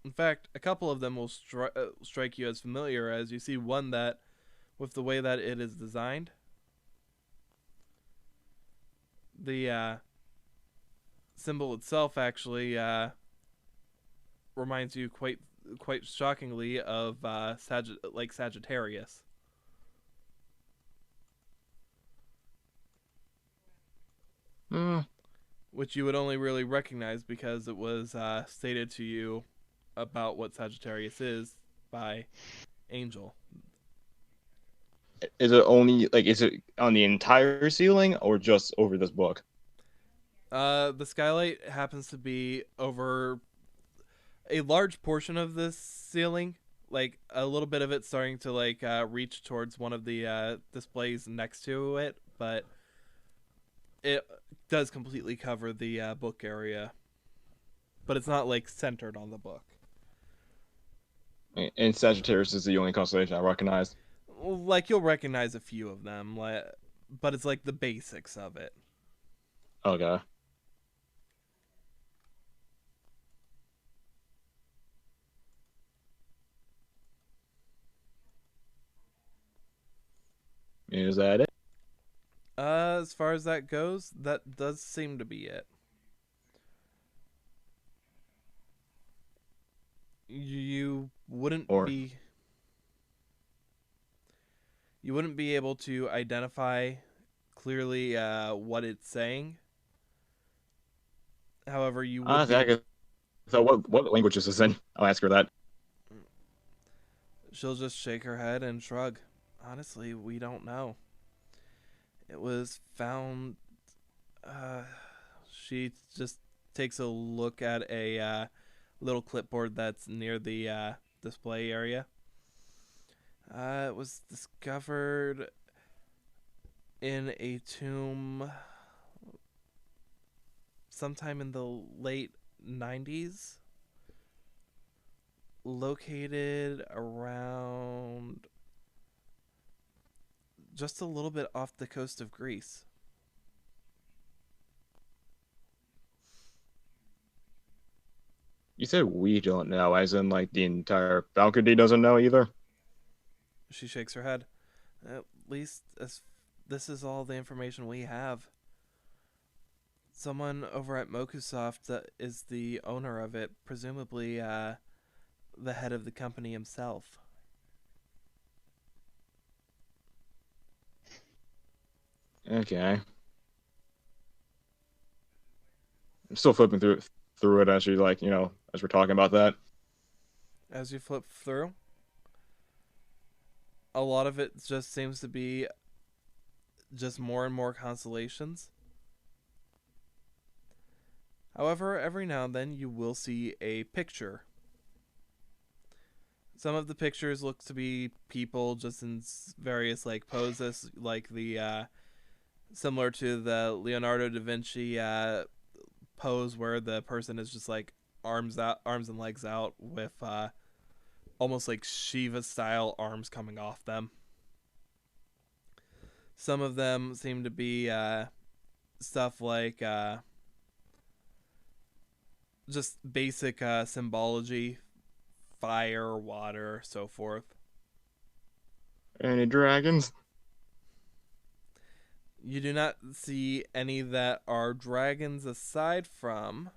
In fact, a couple of them will strike you as familiar, as you see one that, with the way that it is designed, the symbol itself actually reminds you quite shockingly of Sagittarius. Hmm. which you would only really recognize because it was stated to you about what Sagittarius is by Angel. Is it only like is it on the entire ceiling or just over this book? The skylight happens to be over a large portion of this ceiling, like a little bit of it starting to like reach towards one of the displays next to it, but it does completely cover the book area. But it's not like centered on the book. And Sagittarius is the only constellation I recognize. Like you'll recognize a few of them, but it's like the basics of it. Okay. Is that it? As far as that goes, that does seem to be it. You wouldn't Or be you wouldn't be able to identify clearly what it's saying. However, you would be. I guess, so what language is this in? I'll ask her that. She'll just shake her head and shrug. Honestly, we don't know. It was found. She just takes a look at a little clipboard that's near the display area. It was discovered in a tomb sometime in the late 90s, located around just a little bit off the coast of Greece. You said we don't know, as in like the entire faculty doesn't know either. She shakes her head. At least as this is all the information we have. Someone over at Mokusoft that is the owner of it, presumably the head of the company himself. Okay. I'm still flipping through it as you like, as we're talking about that. As you flip through, a lot of it just seems to be just more and more constellations. However, every now and then you will see a picture. Some of the pictures look to be people just in various like poses, like the similar to the Leonardo da Vinci pose where the person is just like arms and legs out with almost like Shiva style arms coming off them. Some of them seem to be stuff like just basic symbology, fire, water, so forth. Any dragons? You do not see any that are dragons aside from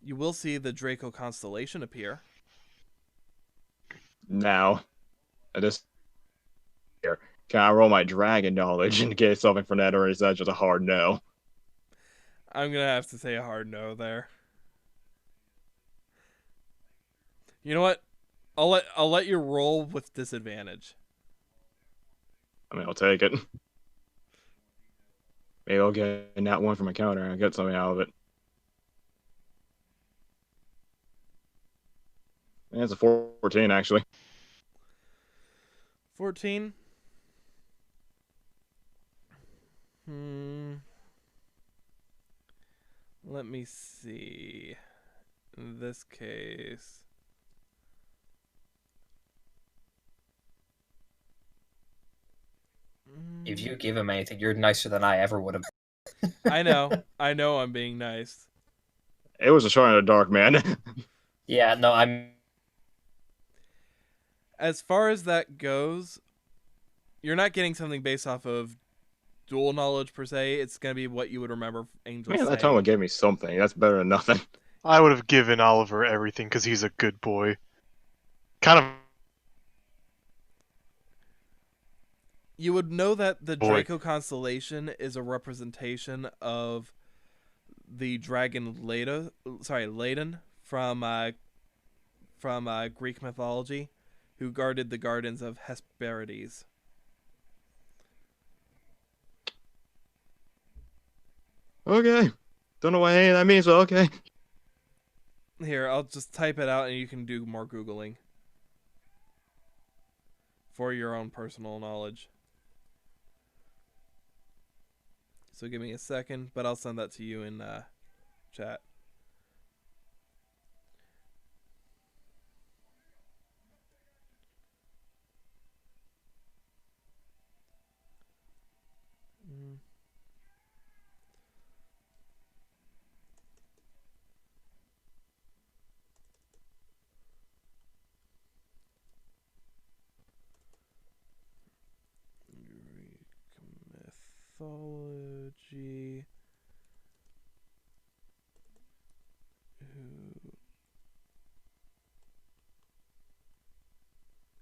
you will see the Draco constellation appear. Now, at this here, can I roll my dragon knowledge and get something from that, or is that just a hard no? I'm gonna have to say a hard no there. You know what? I'll let you roll with disadvantage. I mean, I'll take it. Maybe I'll get that one from a counter and get something out of it. And it's a 14, actually. 14. Let me see. In this case, If you give him anything, you're nicer than I ever would have. I know I'm being nice. It was a shot in the dark, man. Yeah, no, I'm. As far as that goes, you're not getting something based off of dual knowledge per se. It's gonna be what you would remember Angel Man, saying. that time gave me something. That's better than nothing. I would have given Oliver everything because he's a good boy. Kind of. You would know that the Boy. Draco constellation is a representation of the dragon Ladon from Greek mythology, who guarded the gardens of Hesperides. Okay. Don't know what any of that means, but okay. Here, I'll just type it out and you can do more Googling for your own personal knowledge. So give me a second, but I'll send that to you in chat. Greek mythology. Who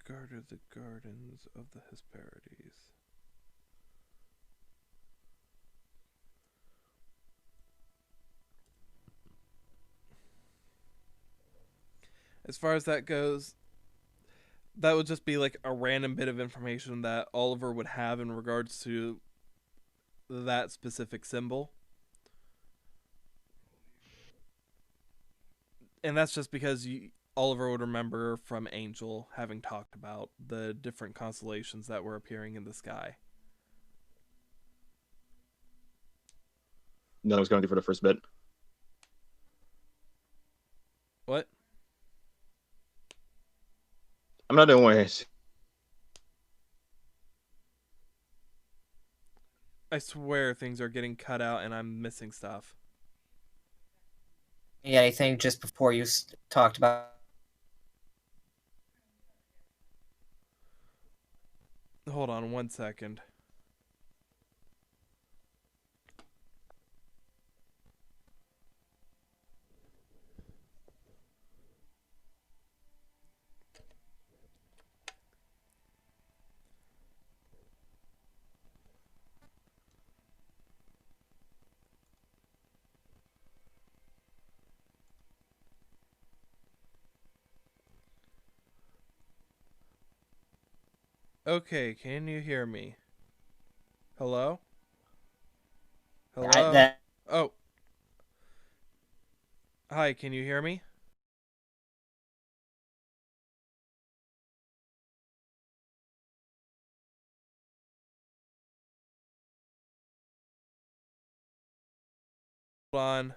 guarded the gardens of the Hesperides? As far as that goes, that would just be like a random bit of information that Oliver would have in regards to that specific symbol. And that's just because Oliver would remember from Angel having talked about the different constellations that were appearing in the sky. No, I was going to do for the first bit. What? I'm not doing ways. I swear things are getting cut out and I'm missing stuff. Yeah, I think just before you talked about. Hold on 1 second. Okay, can you hear me? Hello? Hello? That Oh. Hi, can you hear me? Hold on.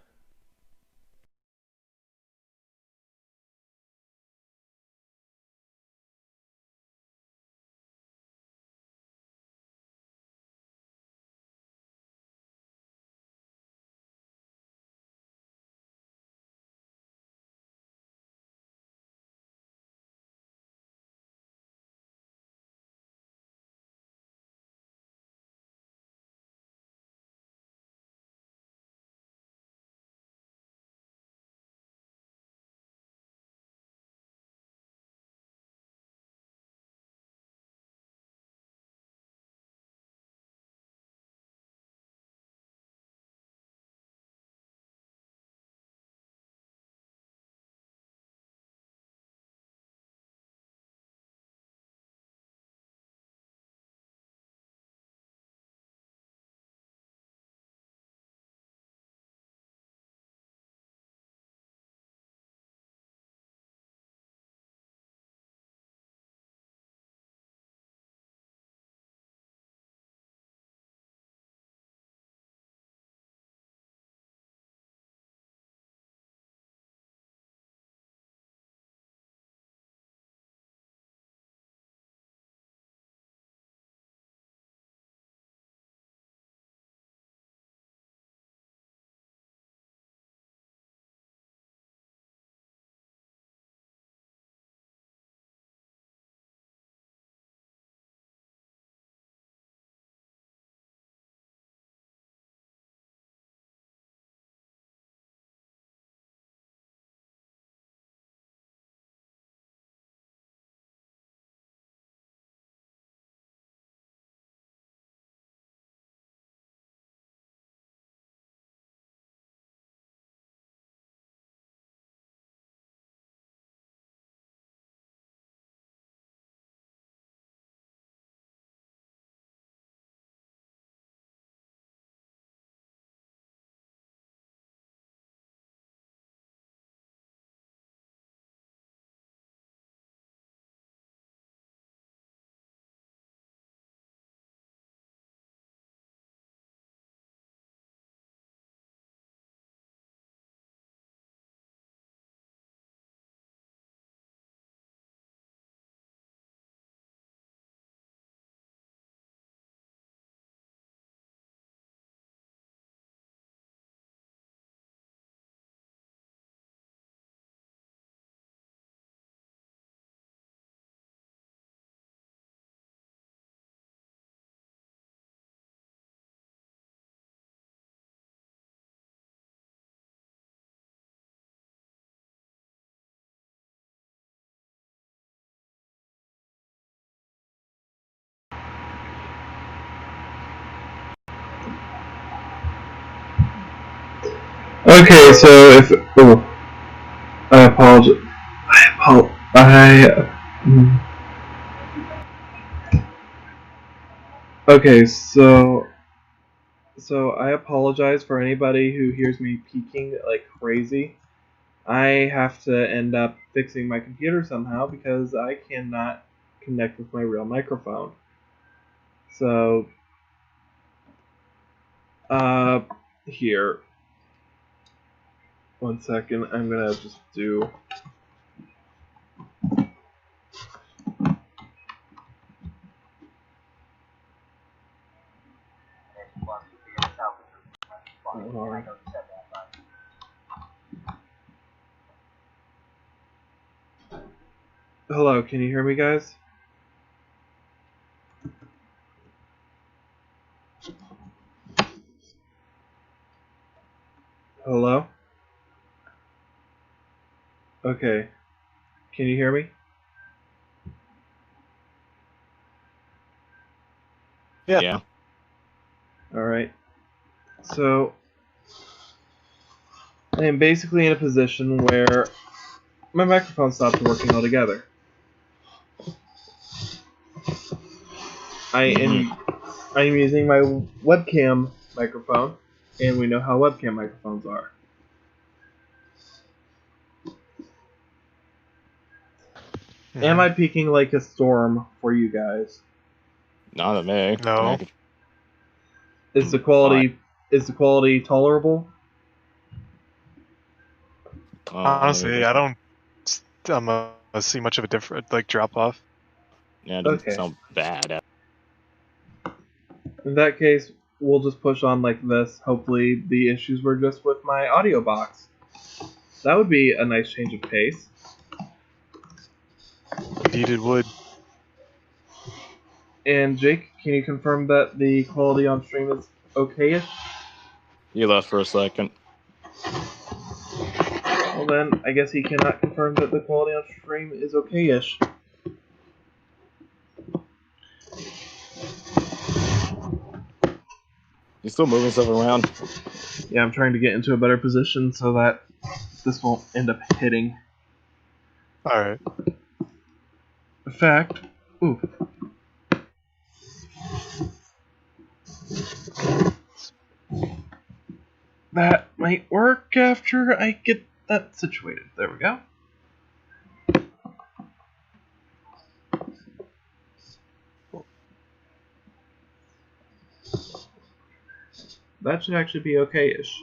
Okay, so if I apologize. Okay, so I apologize for anybody who hears me peeking like crazy. I have to end up fixing my computer somehow because I cannot connect with my real microphone. So, uh, here. 1 second. I'm gonna just do. Hold on. Hello, can you hear me, guys? Hello? Okay. Can you hear me? Yeah. Alright. So, I am basically in a position where my microphone stopped working altogether. I am using my webcam microphone, and we know how webcam microphones are. Am I peaking like a storm for you guys? Not at me. No. Is the quality tolerable? Honestly, I don't see much of a different drop off. Yeah, it doesn't Okay. sound bad. In that case, we'll just push on like this. Hopefully the issues were just with my audio box. That would be a nice change of pace. Indeed, it would. And Jake, can you confirm that the quality on stream is okay-ish? You left for a second. Well then, I guess he cannot confirm that the quality on stream is okay-ish. You still moving stuff around? Yeah, I'm trying to get into a better position so that this won't end up hitting. Alright. In fact, ooh. That might work after I get that situated. There we go. That should actually be okay-ish.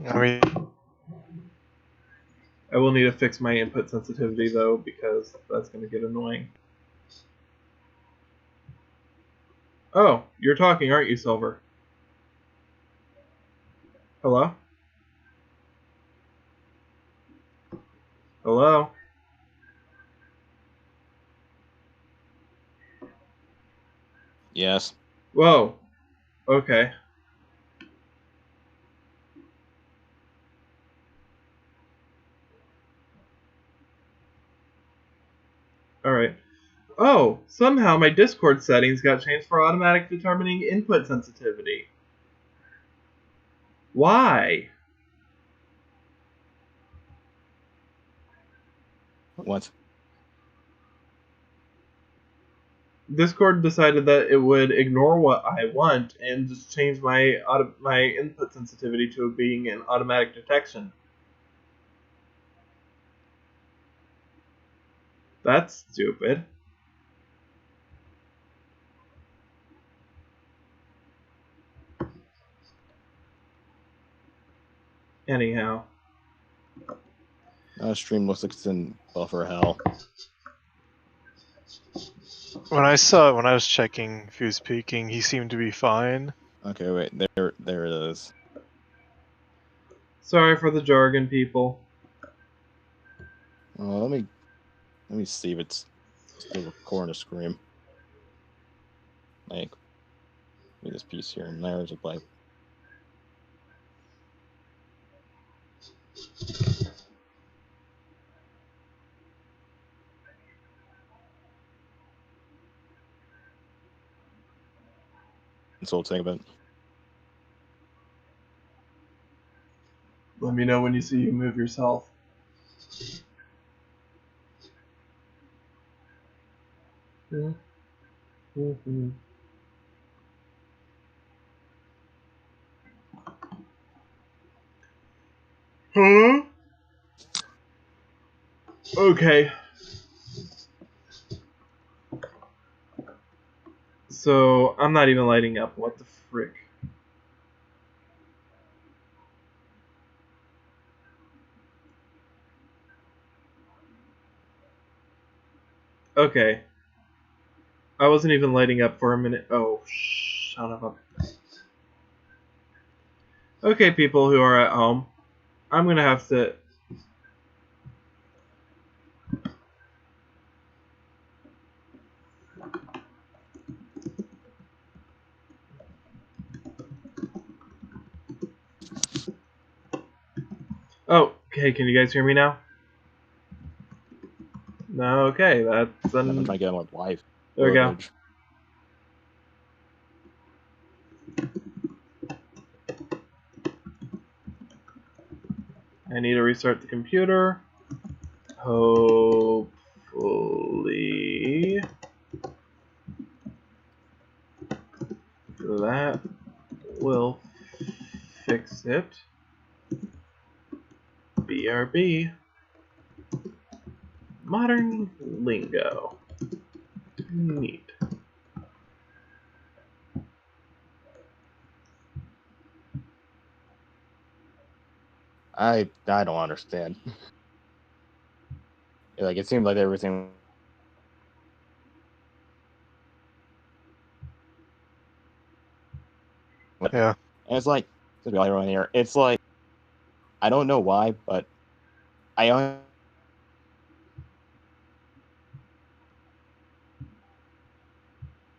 I mean, I will need to fix my input sensitivity though, because that's going to get annoying. Oh, you're talking, aren't you, Silver? Hello? Hello? Yes. Whoa. Okay. Alright. Oh, somehow my Discord settings got changed for automatic determining input sensitivity. Why? What? Discord decided that it would ignore what I want and just change my input sensitivity to being an automatic detection. That's stupid. Anyhow. Stream looks like it's in buffer hell. when I was checking if he was peaking, he seemed to be fine. Okay, wait. There it is. Sorry for the jargon, people. Well, let me see if it's still recording a scream. Like, me this piece here, and there's a like. insulting of it. Let me know when you see you move yourself. Mm-hmm. Huh? Okay. So, I'm not even lighting up. What the frick? Okay. I wasn't even lighting up for a minute. Oh, son of a... Okay, people who are at home. I'm gonna have to... Oh, okay, can you guys hear me now? No, okay, that's... I'm trying to get on with live There we go. footage. I need to restart the computer. Hopefully that will fix it. BRB. Modern lingo. Neat. I don't understand. Like it seemed like everything. Yeah. And it's like to be all everyone here. It's like I don't know why, but I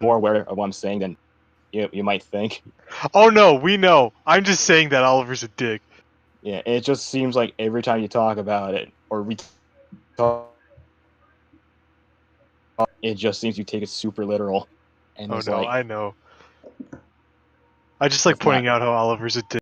more aware of what I'm saying than you might think. Oh no, we know. I'm just saying that Oliver's a dick. Yeah, it just seems like every time you talk about it or we talk, it just seems you take it super literal, and Oh it's no, like I know. I just like that's not pointing out how Oliver's a dick.